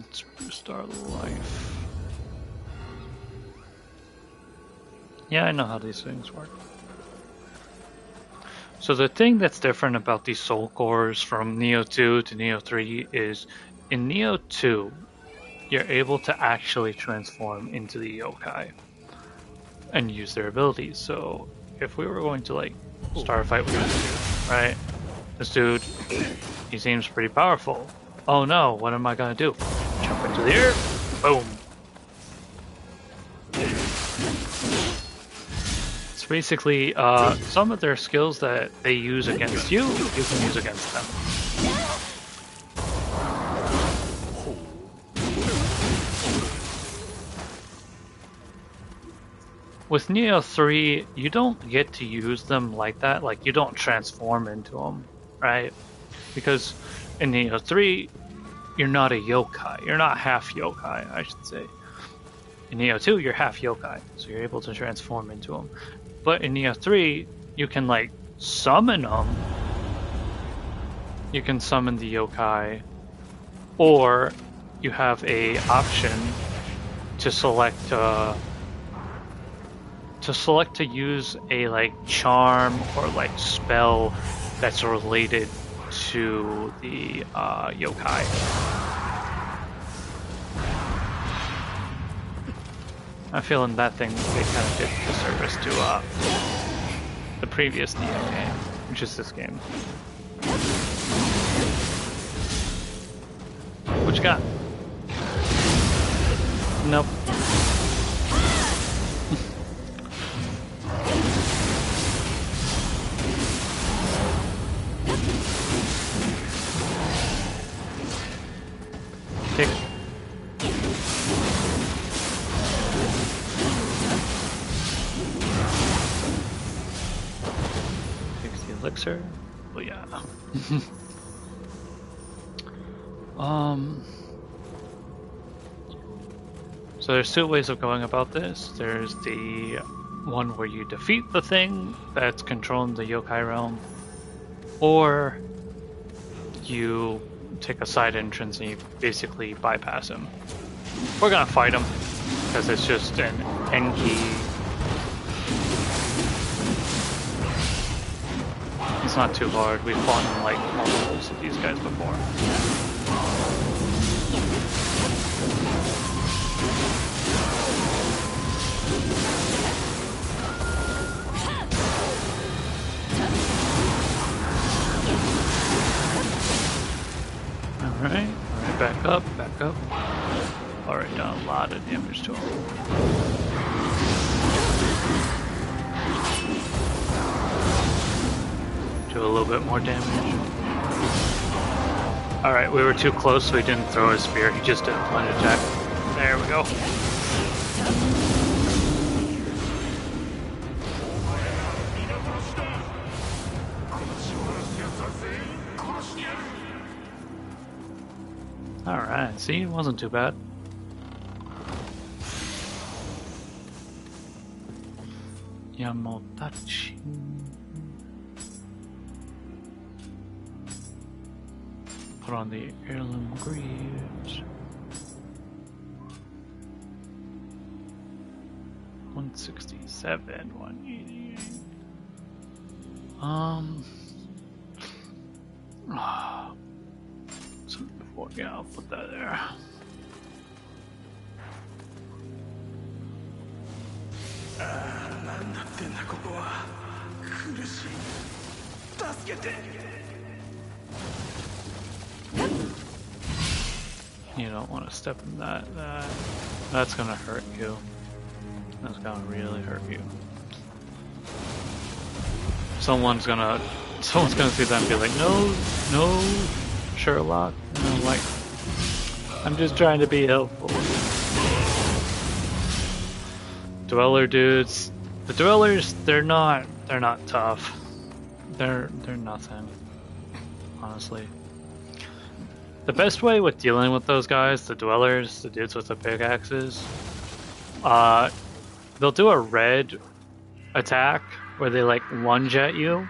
Speaker 1: Let's boost our life. Yeah, I know how these things work. So the thing that's different about these soul cores from Neo 2 to Neo 3 is in Neo 2, you're able to actually transform into the yokai and use their abilities. So if we were going to like start a fight with this dude, right? This dude, he seems pretty powerful. Oh no, what am I gonna do? Jump into the air, boom. It's basically some of their skills that they use against you, you can use against them. With Neo 3, you don't get to use them like that, like you don't transform into them, right? Because in Neo 3, you're not a yokai. You're not half yokai, I should say. In Neo 2, you're half yokai, so you're able to transform into them. But in Neo 3, you can like summon them. You can summon the yokai, or you have a option to select to use a like charm or like spell that's related to the yokai. I'm feeling that thing they kind of did disservice to the previous Neo game, which is this game. What you got? Nope. Take. Takes the elixir. Oh yeah. So there's two ways of going about this. There's the one where you defeat the thing that's controlling the yokai realm, or you take a side entrance and you basically bypass him. We're gonna fight him because it's just an Enki. It's not too hard. We've fought in like multiples of these guys before. Alright, back up, back up. Already done a lot of damage to him. Do a little bit more damage. Alright, we were too close, so he didn't throw his spear, he just did a plunge attack. There we go. Alright, see, it wasn't too bad. Yamotachi. Put on the heirloom greaves. 167, 188. Yeah, I'll put that there. You don't want to step in that. That's gonna hurt you. That's gonna really hurt you. Someone's gonna see that and be like, no, Sherlock. And I'm like, I'm just trying to be helpful. Dweller dudes, the dwellers, they're not tough. They're nothing, honestly. The best way with dealing with those guys, the dwellers, the dudes with the pickaxes, they'll do a red attack where they like lunge at you.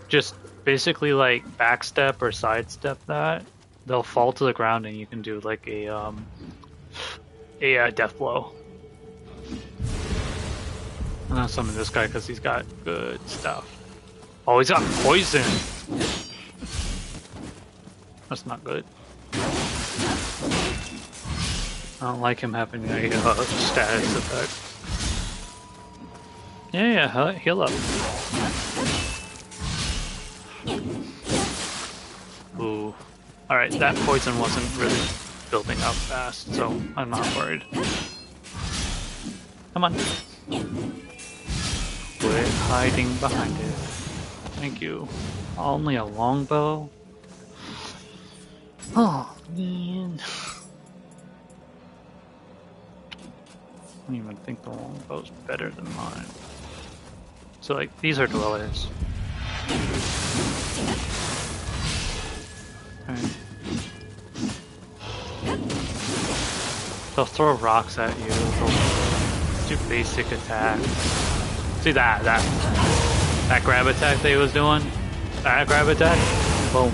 Speaker 1: Just basically like backstep or sidestep that. They'll fall to the ground and you can do like a death blow. I'm not summon this guy because he's got good stuff. Oh, he's got poison! That's not good. I don't like him having a status effect. Yeah, heal up. Ooh. Alright, that poison wasn't really building up fast, so I'm not worried. Come on. Quit hiding behind it. Thank you. Only a longbow? Oh, man. I don't even think the longbow's better than mine. So, like, these are dwellers. Alright. They'll throw rocks at you, they'll do basic attacks. See that grab attack that he was doing? That grab attack? Boom.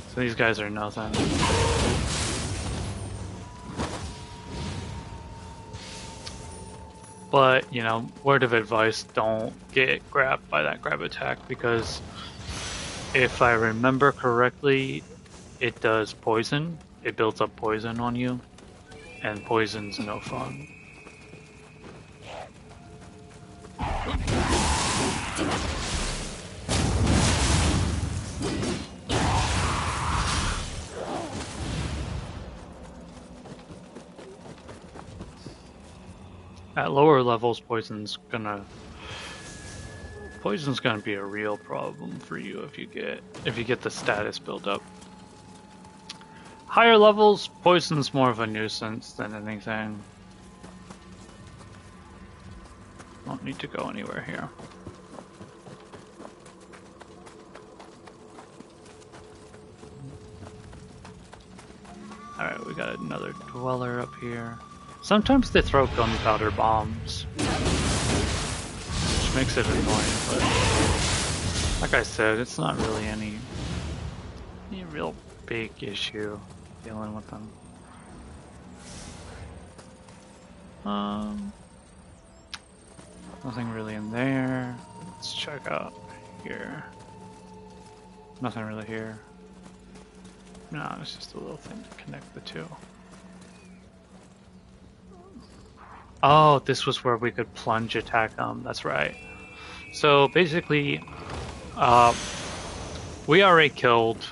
Speaker 1: So these guys are nothing. But, you know, word of advice, don't get grabbed by that grab attack because if I remember correctly, it does poison. It builds up poison on you, and poison's no fun. At lower levels, poison's gonna be a real problem for you if you get the status build up. Higher levels, poison's more of a nuisance than anything. Don't need to go anywhere here. Alright, we got another dweller up here. Sometimes they throw gunpowder bombs, which makes it annoying, but like I said, it's not really any a real big issue dealing with them. Nothing really in there. Let's check out here. Nothing really here. No, it's just a little thing to connect the two. Oh, this was where we could plunge attack them. That's right. So basically, we already killed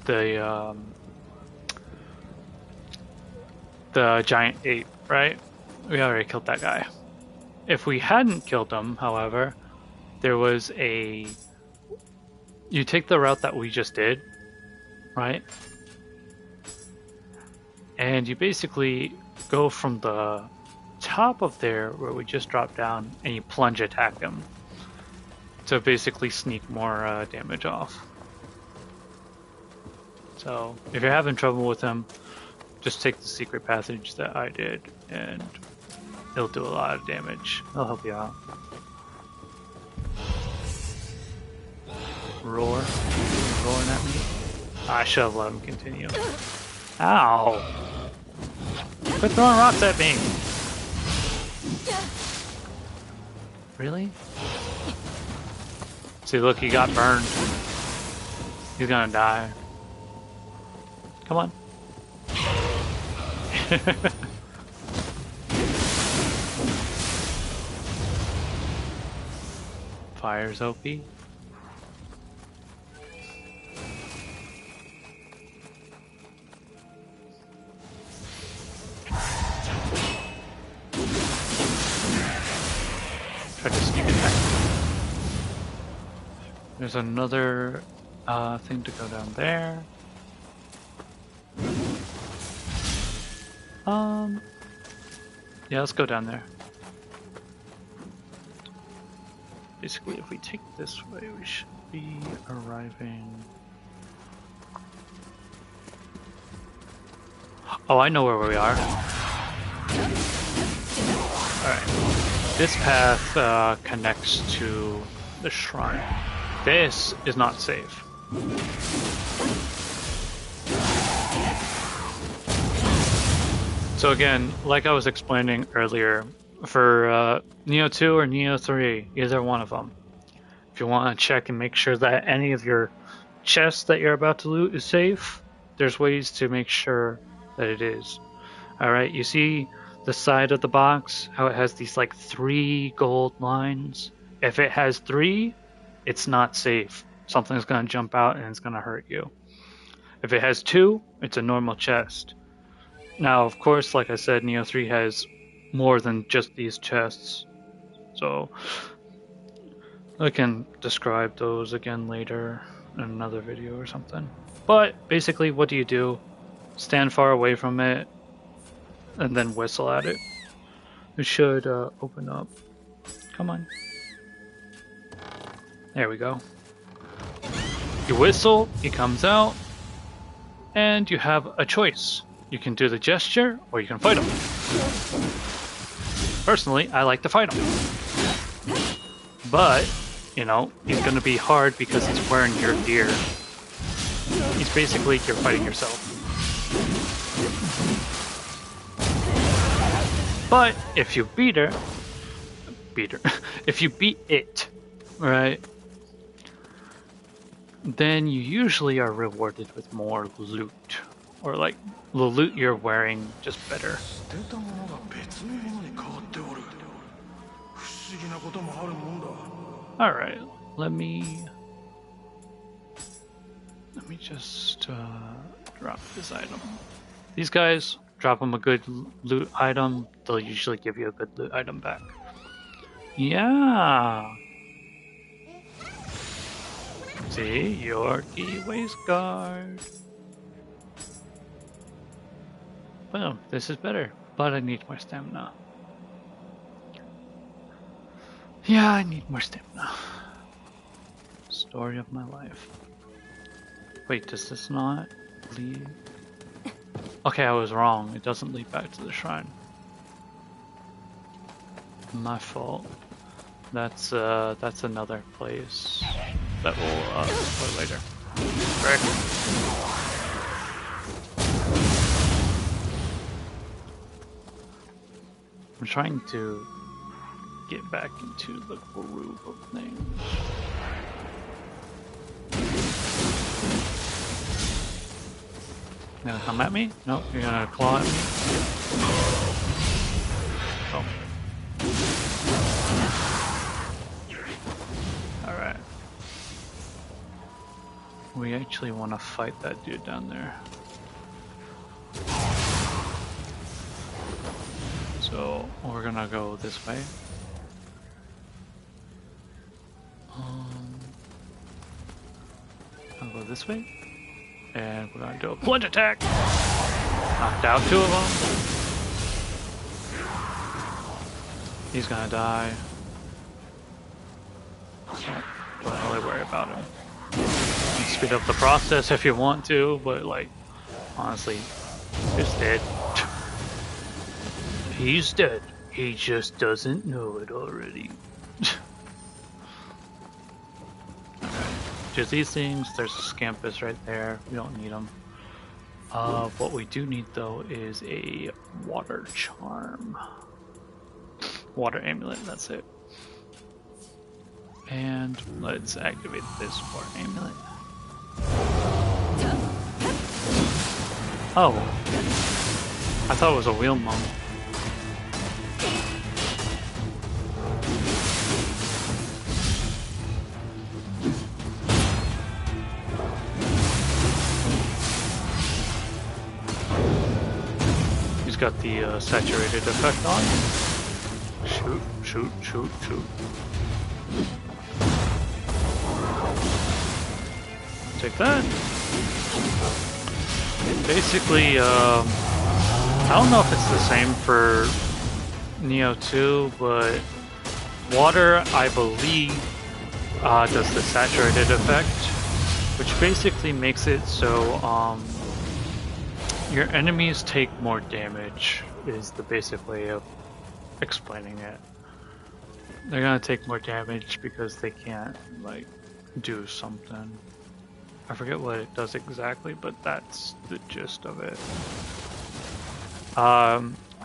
Speaker 1: the giant ape, right? We already killed that guy. If we hadn't killed him, however, there was a... You take the route that we just did, right? And you basically go from the top of there where we just dropped down and you plunge attack him to basically sneak more damage off. So if you're having trouble with him, just take the secret passage that I did and it'll do a lot of damage. It'll help you out. Roar. Roaring at me. I should have let him continue. Ow! Quit throwing rocks at me! Really? See, look, he got burned. He's gonna die. Come on. Fire's OP. Try to sneak attack. There's another thing to go down there. Yeah, let's go down there. Basically, if we take this way, we should be arriving... Oh, I know where we are. Alright. This path connects to the shrine. This is not safe. So again, like I was explaining earlier, for Niho 2 or Niho 3, either one of them, if you want to check and make sure that any of your chests that you're about to loot is safe, there's ways to make sure that it is. Alright, you see the side of the box, how it has these like 3 gold lines? If it has 3, it's not safe. Something's going to jump out and it's going to hurt you. If it has 2, it's a normal chest. Now, of course, like I said, Niho 3 has more than just these chests. So, I can describe those again later in another video or something. But, basically, what do? Stand far away from it, and then whistle at it. It should open up. Come on. There we go. You whistle, he comes out, and you have a choice. You can do the gesture, or you can fight him. Personally, I like to fight him. But, you know, he's gonna be hard because he's wearing your gear. He's basically, you're fighting yourself. But, if you beat her, if you beat it, right, then you usually are rewarded with more loot. Or like, the loot you're wearing just better. Alright, let me just drop this item. These guys, drop them a good loot item, they'll usually give you a good loot item back. Yeah! See, Yorkie waistguard. Boom, this is better, but I need more stamina. Yeah, I need more stamina. Story of my life. Wait, does this not lead? Okay, I was wrong. It doesn't lead back to the shrine. My fault. That's another place that we'll explore later. Frick. I'm trying to get back into the groove of things. You gonna come at me? Nope, you're gonna claw at me? Oh. Alright. We actually want to fight that dude down there. So we're gonna go this way. I'll go this way. And we're gonna do a plunge attack! Knocked out 2 of them. He's gonna die. So don't really worry about him. You can speed up the process if you want to, but like, honestly, he's dead. He's dead. He just doesn't know it already. Just these things. There's a Scampus right there. We don't need them. What we do need though is a water charm. Water amulet, that's it. And let's activate this water amulet. Oh. I thought it was a wheel monk. Got the saturated effect on. Shoot, shoot, shoot, shoot. Take that. Basically, I don't know if it's the same for Niho 2, but water, I believe, does the saturated effect, which basically makes it so, your enemies take more damage, is the basic way of explaining it. They're gonna take more damage because they can't, like, do something. I forget what it does exactly, but that's the gist of it.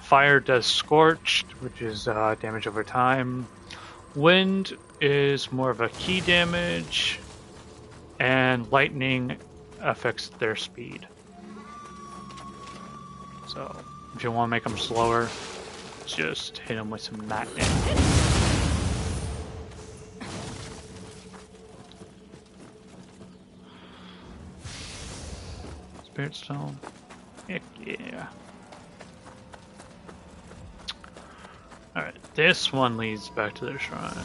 Speaker 1: Fire does Scorched, which is damage over time. Wind is more of a key damage, and lightning affects their speed. So, if you want to make them slower, just hit them with some lightning. Spirit Stone? Heck yeah. Alright, this one leads back to the shrine.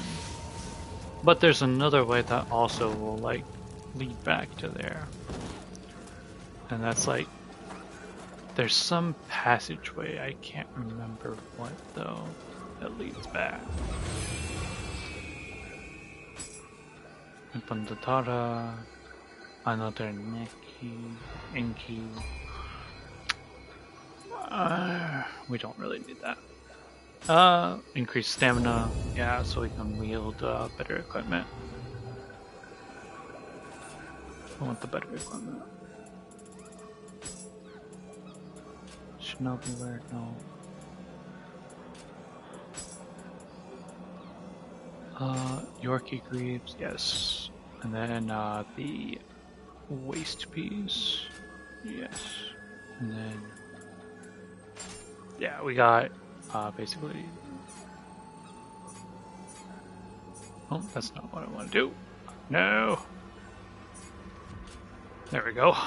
Speaker 1: But there's another way that also will, like, lead back to there. And that's like, there's some passageway, I can't remember what though, that leads back. Pandatara, another Enki. We don't really need that. Increased stamina, yeah, so we can wield better equipment. I want the better equipment. Shinobi wear, no. Yorkie Greaves, yes. And then the waist piece, yes. And then, yeah, we got basically. Oh, that's not what I want to do. No. There we go.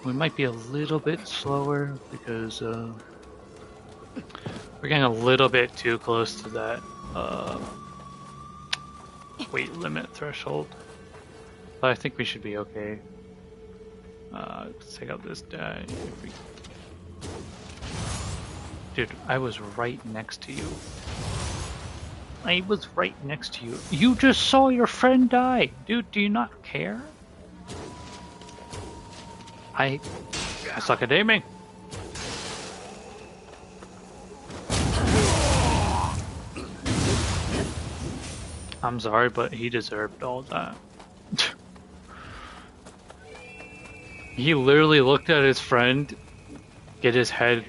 Speaker 1: We might be a little bit slower because we're getting a little bit too close to that weight limit threshold. But I think we should be okay. Let's take out this die. Dude, I was right next to you. I was right next to you. You just saw your friend die. Dude, do you not care? I suck at aiming. I'm sorry, but he deserved all that. He literally looked at his friend get his head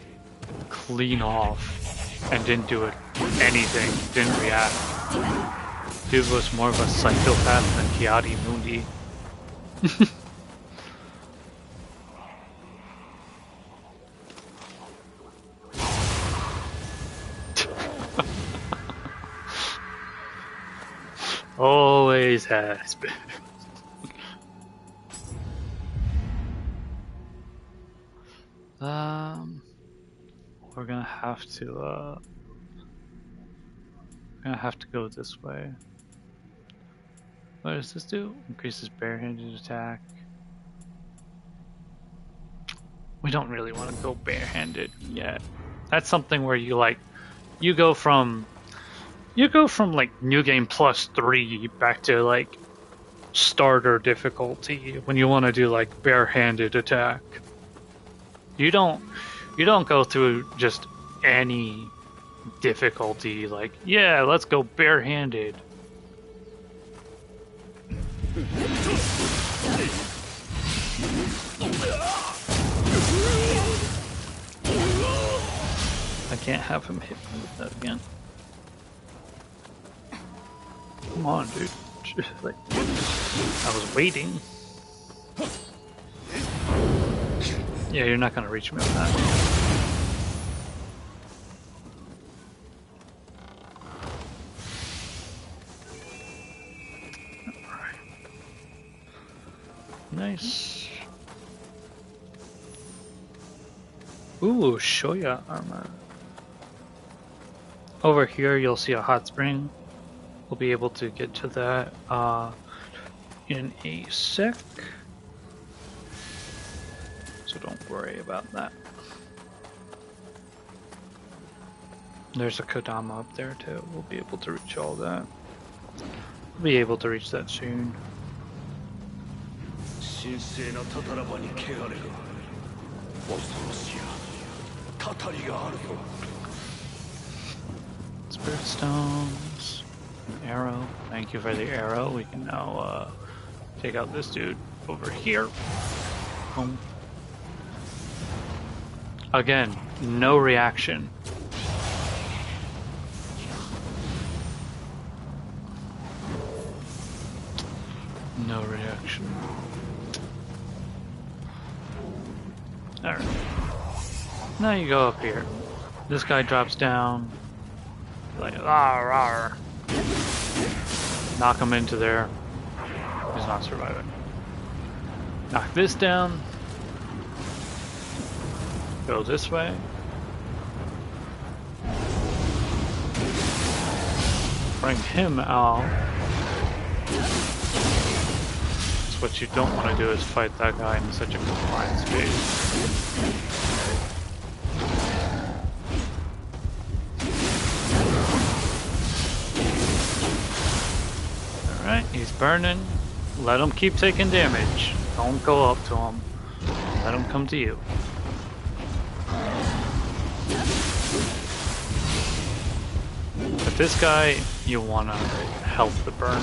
Speaker 1: clean off and didn't do it anything, didn't react. Dude was more of a psychopath than Kiadi Mundi. Always has been. We're gonna have to go this way. What does this do? Increases barehanded attack. We don't really want to go barehanded yet. That's something where you go from like new game +3 back to like starter difficulty when you want to do like barehanded attack. You don't go through just any difficulty like, yeah, let's go barehanded. I can't have him hit me with that again. Come on, dude. Like, I was waiting. Yeah, you're not gonna reach me with that. Alright. Nice. Ooh, Shoya armor. Over here you'll see a hot spring. We'll be able to get to that in a sec. So don't worry about that. There's a Kodama up there too. We'll be able to reach all that. We'll be able to reach that soon. Spirit stones. An arrow. Thank you for the arrow. We can now take out this dude over here. Boom. Again, no reaction. No reaction. Alright. Now you go up here. This guy drops down. Like, rawr, rawr. Knock him into there. He's not surviving. Knock this down. Go this way. Bring him out. So what you don't want to do is fight that guy in such a confined space. Alright, he's burning. Let him keep taking damage. Don't go up to him. Let him come to you. But this guy, you want to help the burn.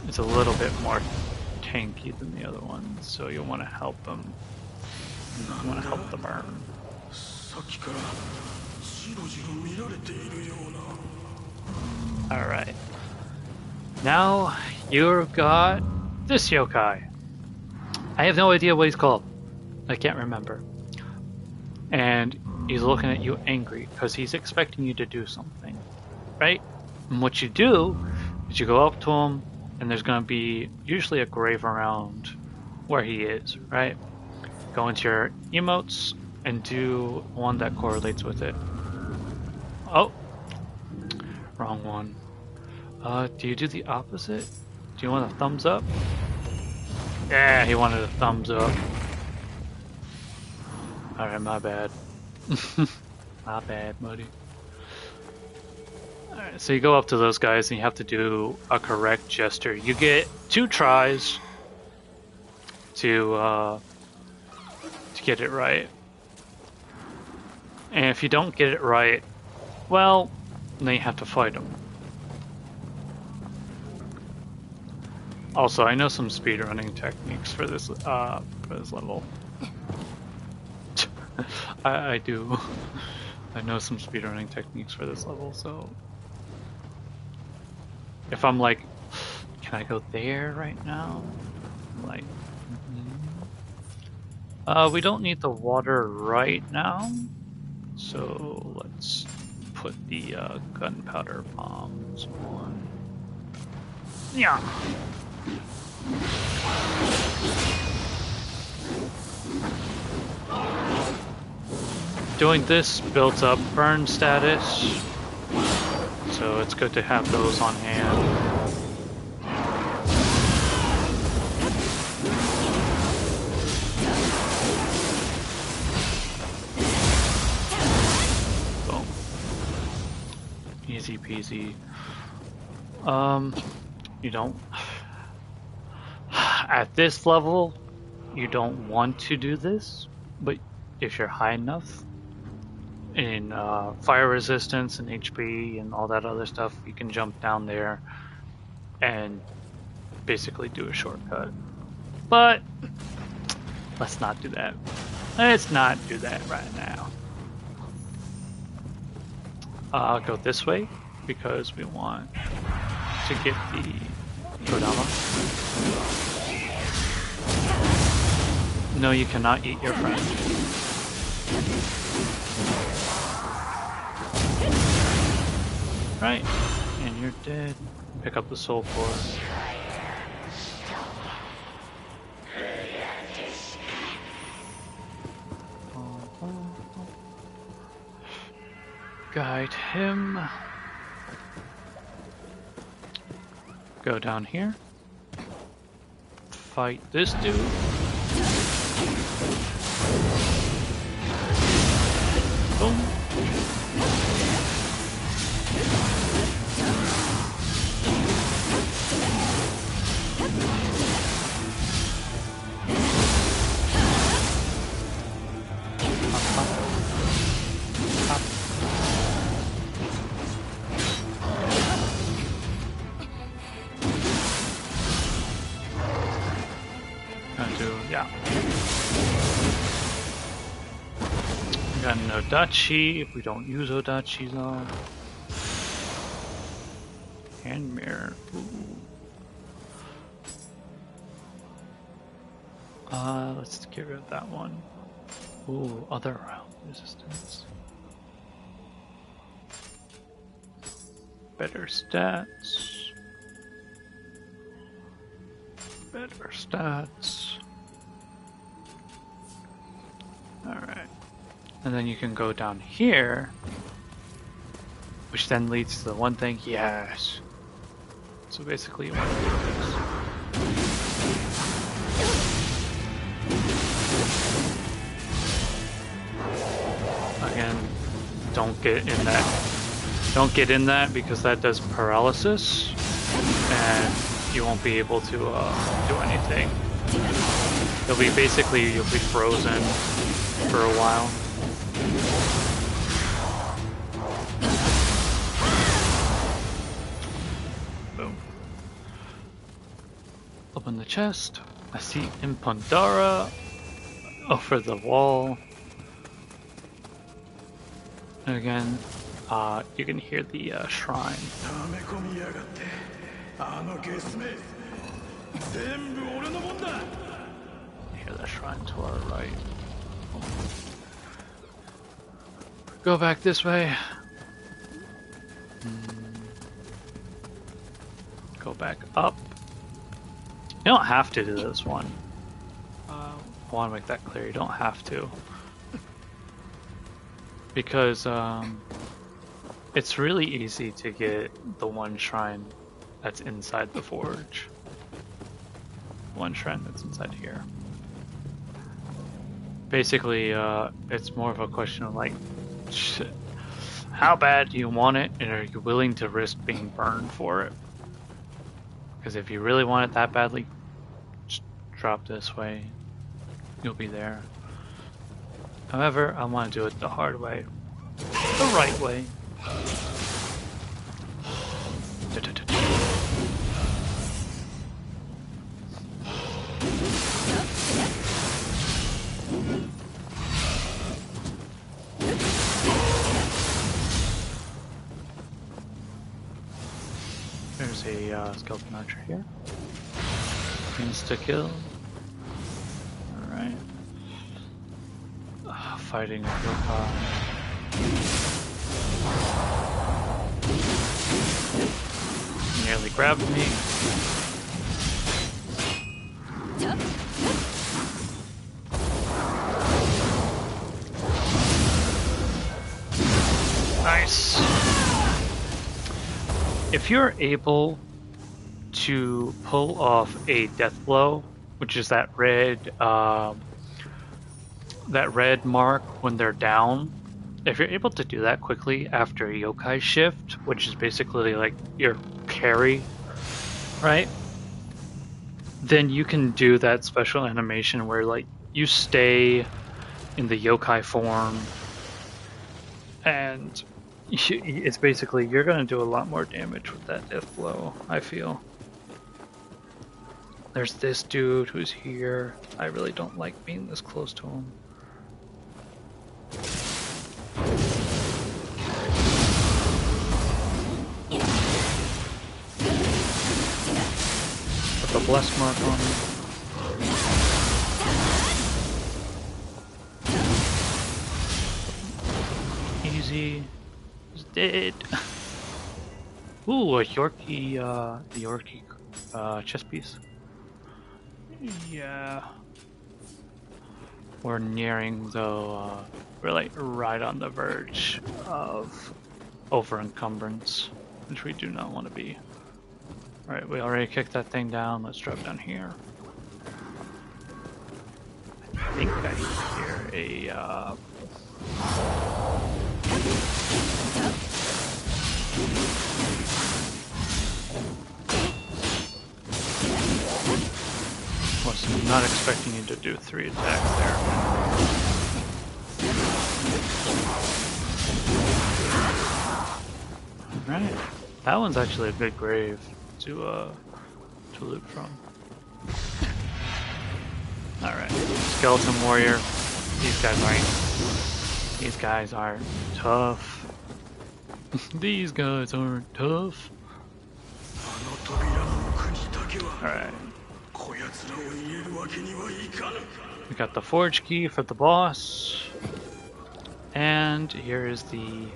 Speaker 1: It's a little bit more tanky than the other ones, so you want to help him. You want to help the burn. Alright. Now, you've got this yokai. I have no idea what he's called. I can't remember. And he's looking at you angry because he's expecting you to do something, right? And what you do is you go up to him, and there's going to be usually a grave around where he is, right? Go into your emotes and do one that correlates with it. Oh, wrong one. Do you do the opposite? Do you want a thumbs up? Yeah, he wanted a thumbs up. Alright, my bad. My bad, buddy. Alright, so you go up to those guys and you have to do a correct gesture. You get 2 tries to get it right. And if you don't get it right, well, then you have to fight them. Also, I know some speedrunning techniques for this level. I do. I know some speedrunning techniques for this level, so if I'm like, can I go there right now? Like, we don't need the water right now, so let's put the gunpowder bombs on. Yeah. Doing this builds up burn status, so it's good to have those on hand. Boom. Easy peasy. You don't... At this level, you don't want to do this, but if you're high enough in fire resistance and HP and all that other stuff, you can jump down there and basically do a shortcut. But let's not do that. Let's not do that right now. I'll go this way because we want to get the Kodama. No, you cannot eat your friend. Right, and you're dead. Pick up the soul core. Guide him. Go down here. Fight this dude. Boom. Got an Odachi if we don't use Odachis on. Hand mirror. Ooh. Let's get rid of that one. Ooh, other round resistance. Better stats. Better stats. Alright. And then you can go down here, which then leads to the one thing. Yes. So basically you want to do this. Again, don't get in that. Don't get in that because that does paralysis, and you won't be able to do anything. You'll be frozen for a while. Boom. Open the chest. I see Impandara over the wall. And again, you can hear the shrine. Hear the shrine to our right. Go back this way. Go back up. You don't have to do this one. I want to make that clear. You don't have to. Because it's really easy to get the one shrine that's inside the forge. One shrine that's inside here. Basically, it's more of a question of like, how bad do you want it, and are you willing to risk being burned for it? Because if you really want it that badly, just drop this way. You'll be there. However, I want to do it the hard way. The right way. There's a skeleton archer here. Insta kill. Alright. Fighting a yokai. Nearly grabbed me. Nice. If you're able to pull off a death blow, which is that red mark when they're down, if you're able to do that quickly after a yokai shift, which is basically like your parry, right? Then you can do that special animation where like you stay in the yokai form, and it's basically you're gonna do a lot more damage with that death blow, I feel. There's this dude who's here. I really don't like being this close to him. Put the bless mark on him. Easy. He's dead. Ooh, a Yorkie, the Yorkie chess piece. Yeah. We're nearing, though, we're like right on the verge of over encumbrance, which we do not want to be. Alright, we already kicked that thing down. Let's drop down here. I think I hear a was not expecting you to do 3 attacks there. Alright. That one's actually a good grave to loot from. Alright. Skeleton warrior. These guys aren't tough. These guys aren't tough. Alright. We got the forge key for the boss. And here is the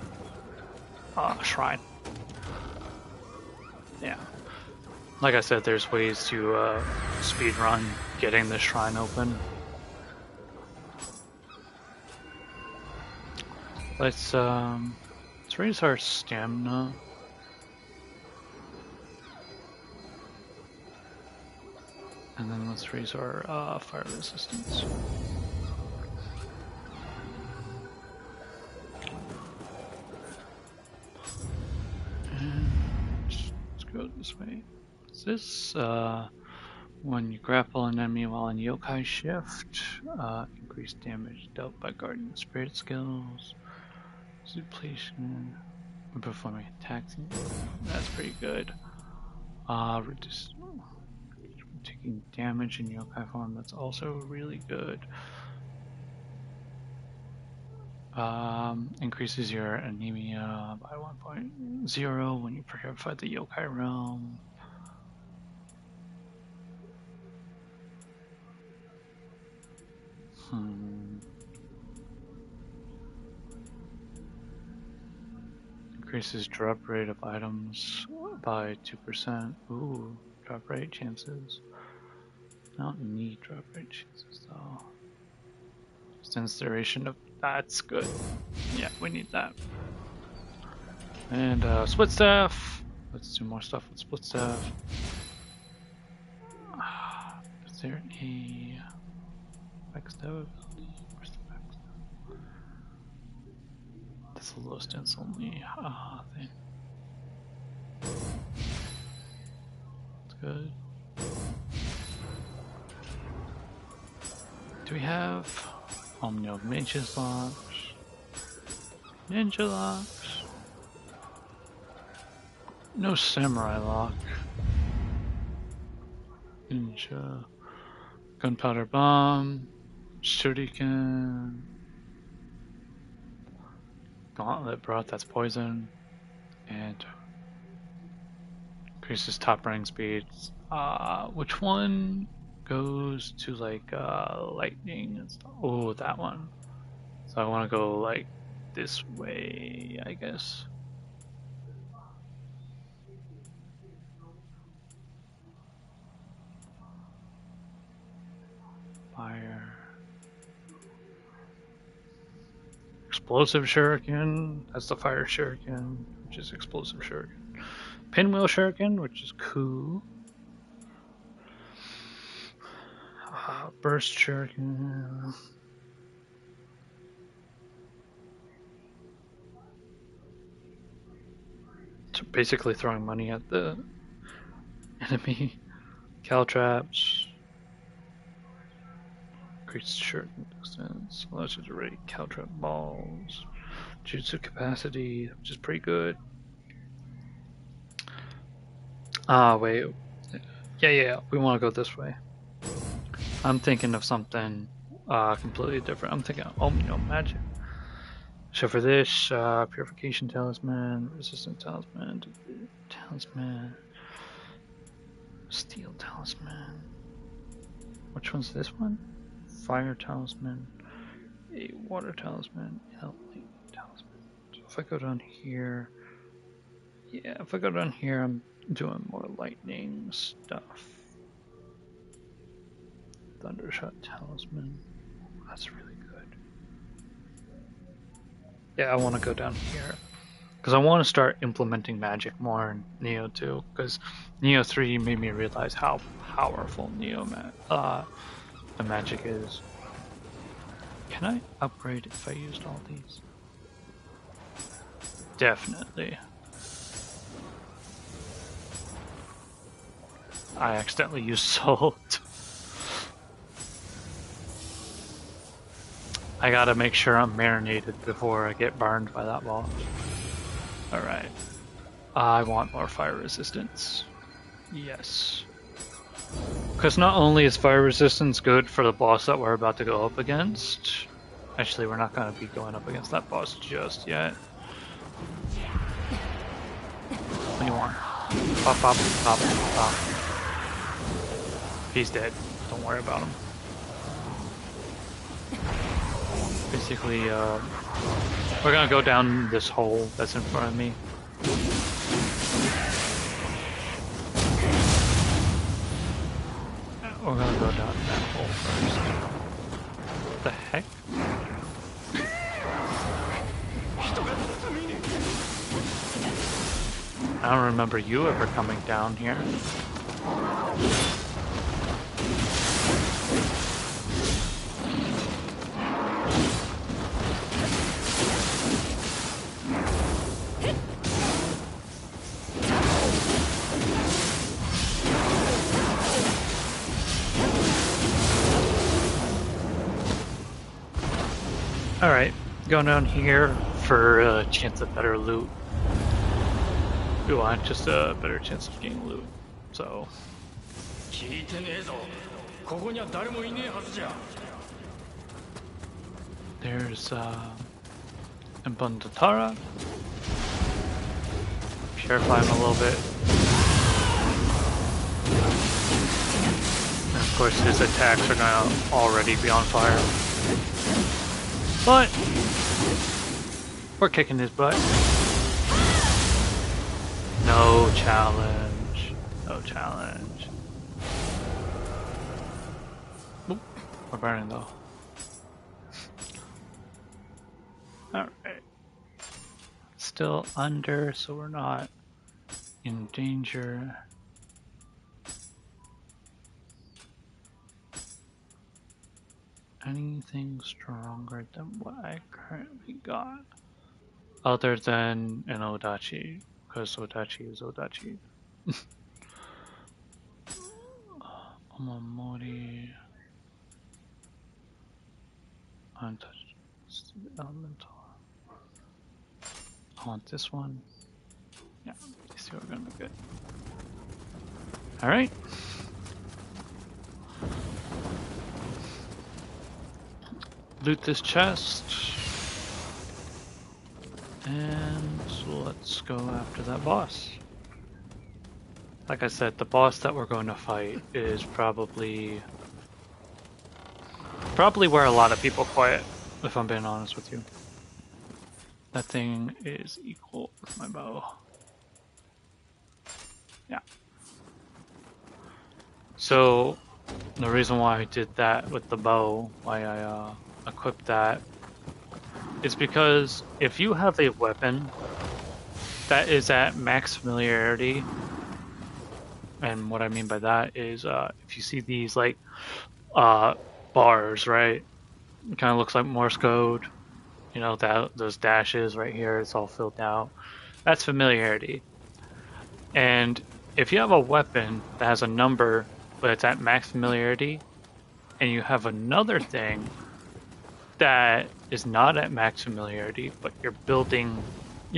Speaker 1: shrine. Yeah. Like I said, there's ways to speedrun getting the shrine open. Let's raise our stamina. And then let's raise our fire resistance. And let's go this way. Is this when you grapple an enemy while in yokai shift, increased damage dealt by guardian spirit skills, depletion, when performing attacks. That's pretty good. Reduce taking damage in yokai form. That's also really good. Increases your anemia by 1.0 when you purify the yokai realm. Increases drop rate of items by 2%. Ooh, drop rate chances. I don't need drop rate chances though. Extends duration of. That's good. Yeah, we need that. And split staff. Let's do more stuff with split staff. Is there a backstab ability? Where's the backstab? That's a low stance only thing. That's good. Do we have Omni of Mage's locks? Ninja locks? No samurai lock. Ninja. Gunpowder bomb. Shuriken. Gauntlet breath, that's poison. And Increases top running speeds. Which one goes to like lightning and stuff? Oh, that one. So I want to go like this way, I guess. Fire. Explosive shuriken. That's the fire shuriken, which is explosive shuriken. Pinwheel shuriken, which is cool. Burst shuriken. So basically throwing money at the enemy. Caltraps. Increased shuriken distance. Allows you to rate caltrap balls. Jutsu capacity, which is pretty good. Wait. Yeah, we want to go this way. I'm thinking of something completely different. I'm thinking, oh, no, magic. So for this, purification talisman, resistant talisman, talisman, steel talisman. Which one's this one? Fire talisman, a water talisman, a lightning talisman. So if I go down here, yeah, if I go down here, I'm doing more lightning stuff. Thundershot talisman. That's really good. Yeah, I want to go down here. Because I want to start implementing magic more in Neo 2. Because Neo 3 made me realize how powerful the magic is. Can I upgrade if I used all these? Definitely. I accidentally used salt. I gotta make sure I'm marinated before I get burned by that boss. Alright. I want more fire resistance. Yes. Because not only is fire resistance good for the boss that we're about to go up against. Actually, we're not going to be going up against that boss just yet. What do you want? Pop, pop, pop, pop. He's dead. Don't worry about him. Basically, we're gonna go down this hole that's in front of me. We're gonna go down that hole first. What the heck? I don't remember you ever coming down here. Alright, going down here for a chance of better loot. We want just a better chance of getting loot, so... There's Impundatara. Purify him a little bit. And of course his attacks are gonna already be on fire. But we're kicking his butt. No challenge. No challenge. Oop, we're burning though. Alright. Still under, so we're not in danger. Anything stronger than what I currently got? Other than an Odachi, because Odachi is Odachi. Omamori. Untouched. Elemental. I want this one. Yeah, these two are gonna be good. Alright. Loot this chest. And let's go after that boss. Like I said, the boss that we're going to fight is probably where a lot of people quit, if I'm being honest with you. That thing is equal with my bow. Yeah. So the reason why I did that with the bow, why I equipped that, is because if you have a weapon that is at max familiarity, and what I mean by that is if you see these like bars, right? It kind of looks like Morse code. You know, that those dashes right here, it's all filled out. That's familiarity. And if you have a weapon that has a number, but it's at max familiarity, and you have another thing that is not at max familiarity, but you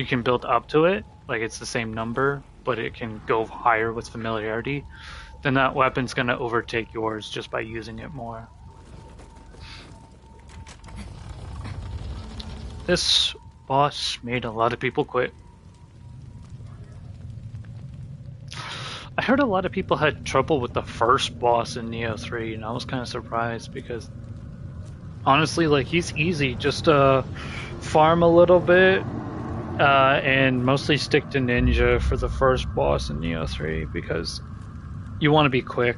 Speaker 1: can build up to it, like it's the same number, but it can go higher with familiarity, then that weapon's going to overtake yours just by using it more. This boss made a lot of people quit. I heard a lot of people had trouble with the first boss in Neo 3, and I was kind of surprised because honestly, like, he's easy. Just farm a little bit and mostly stick to ninja for the first boss in Neo 3 because you want to be quick.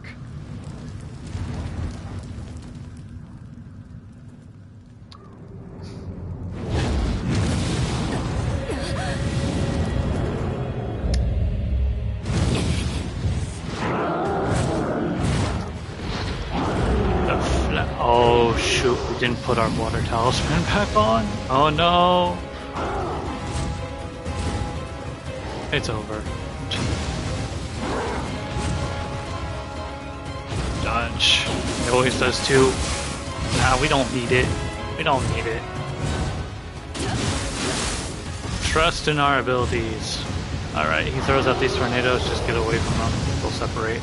Speaker 1: Oh shoot, we didn't put our water talisman back on? Oh no! It's over. Dodge. It always does too. Nah, we don't need it. We don't need it. Trust in our abilities. Alright, he throws out these tornadoes, just get away from them. They'll separate.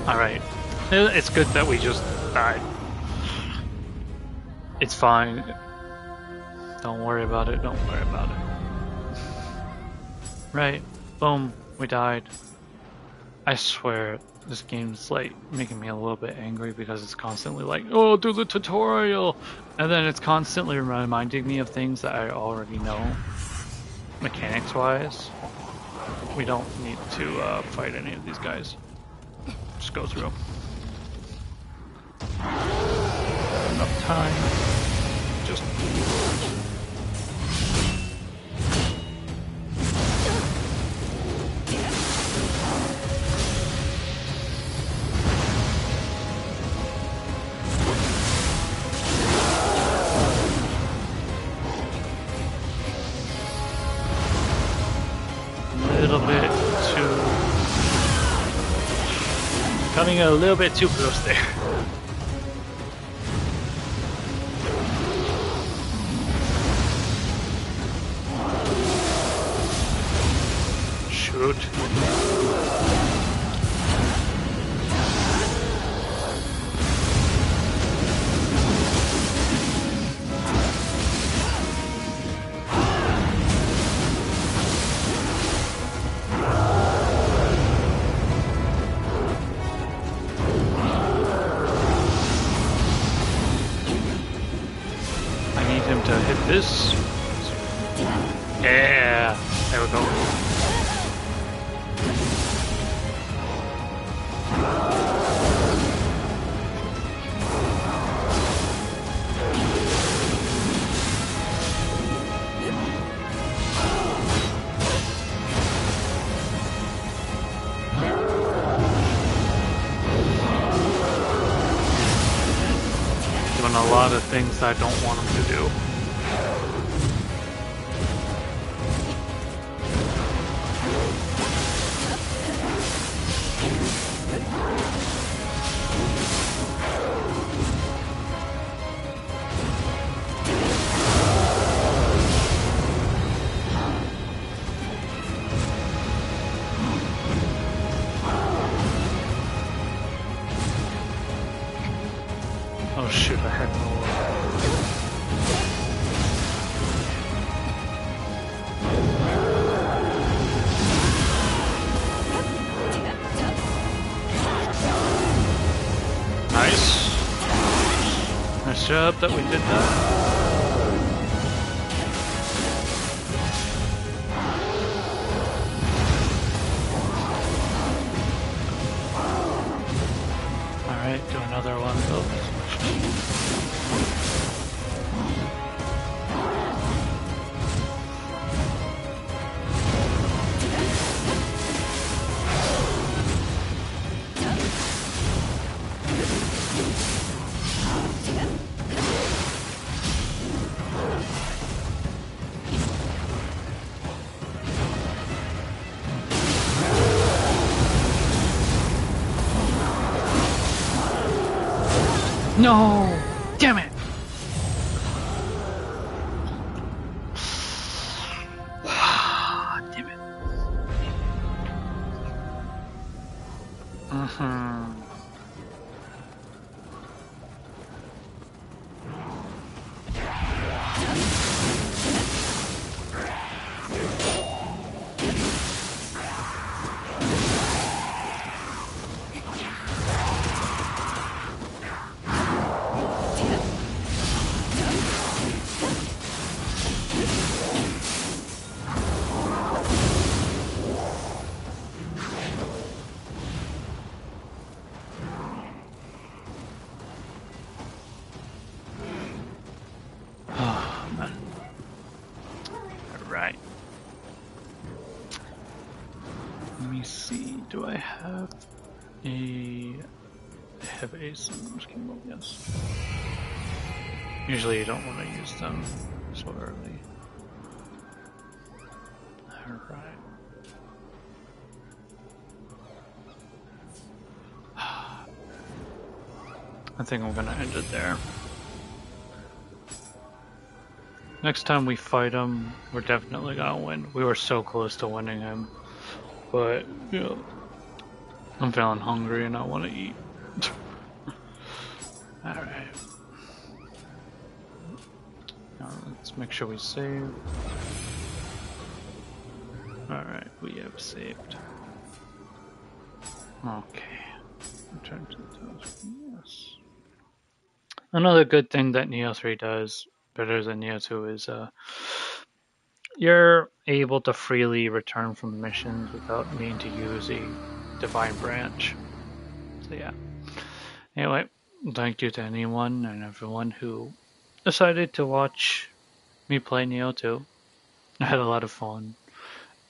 Speaker 1: Alright. It's good that we just died. It's fine. Don't worry about it, don't worry about it. Right. Boom. We died. I swear, this game's like making me a little bit angry because it's constantly like, oh, do the tutorial! And then it's constantly reminding me of things that I already know, mechanics-wise. We don't need to fight any of these guys. Just go through. Enough time. Just... Coming a little bit too close there. Shoot. This. Yeah, there we go. Doing a lot of things I don't want them to do. shoot, I had no. Nice. Nice job that we did that. Alright, do another one of those. No! Damn it! Damn it. Alright. Let me see, do I have a... I have ace in this game, yes. Usually you don't want to use them so early. Alright. I think I'm gonna end it there. Next time we fight him, we're definitely gonna win. We were so close to winning him. But, you know, I'm feeling hungry and I want to eat. Alright. Now let's make sure we save. Alright, we have saved. Okay. Return to the task. Yes. Another good thing that Neo 3 does better than Neo 2 is you're able to freely return from missions without needing to use a divine branch. So yeah. Anyway, thank you to anyone and everyone who decided to watch me play Neo 2. I had a lot of fun.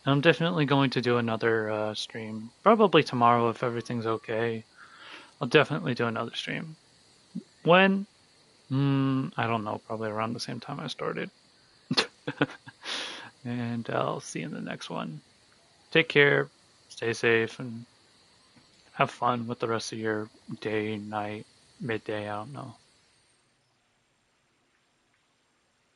Speaker 1: And I'm definitely going to do another stream. Probably tomorrow if everything's okay. I'll definitely do another stream. When? I don't know. Probably around the same time I started. And I'll see you in the next one. Take care, stay safe, and have fun with the rest of your day, night, midday, I don't know.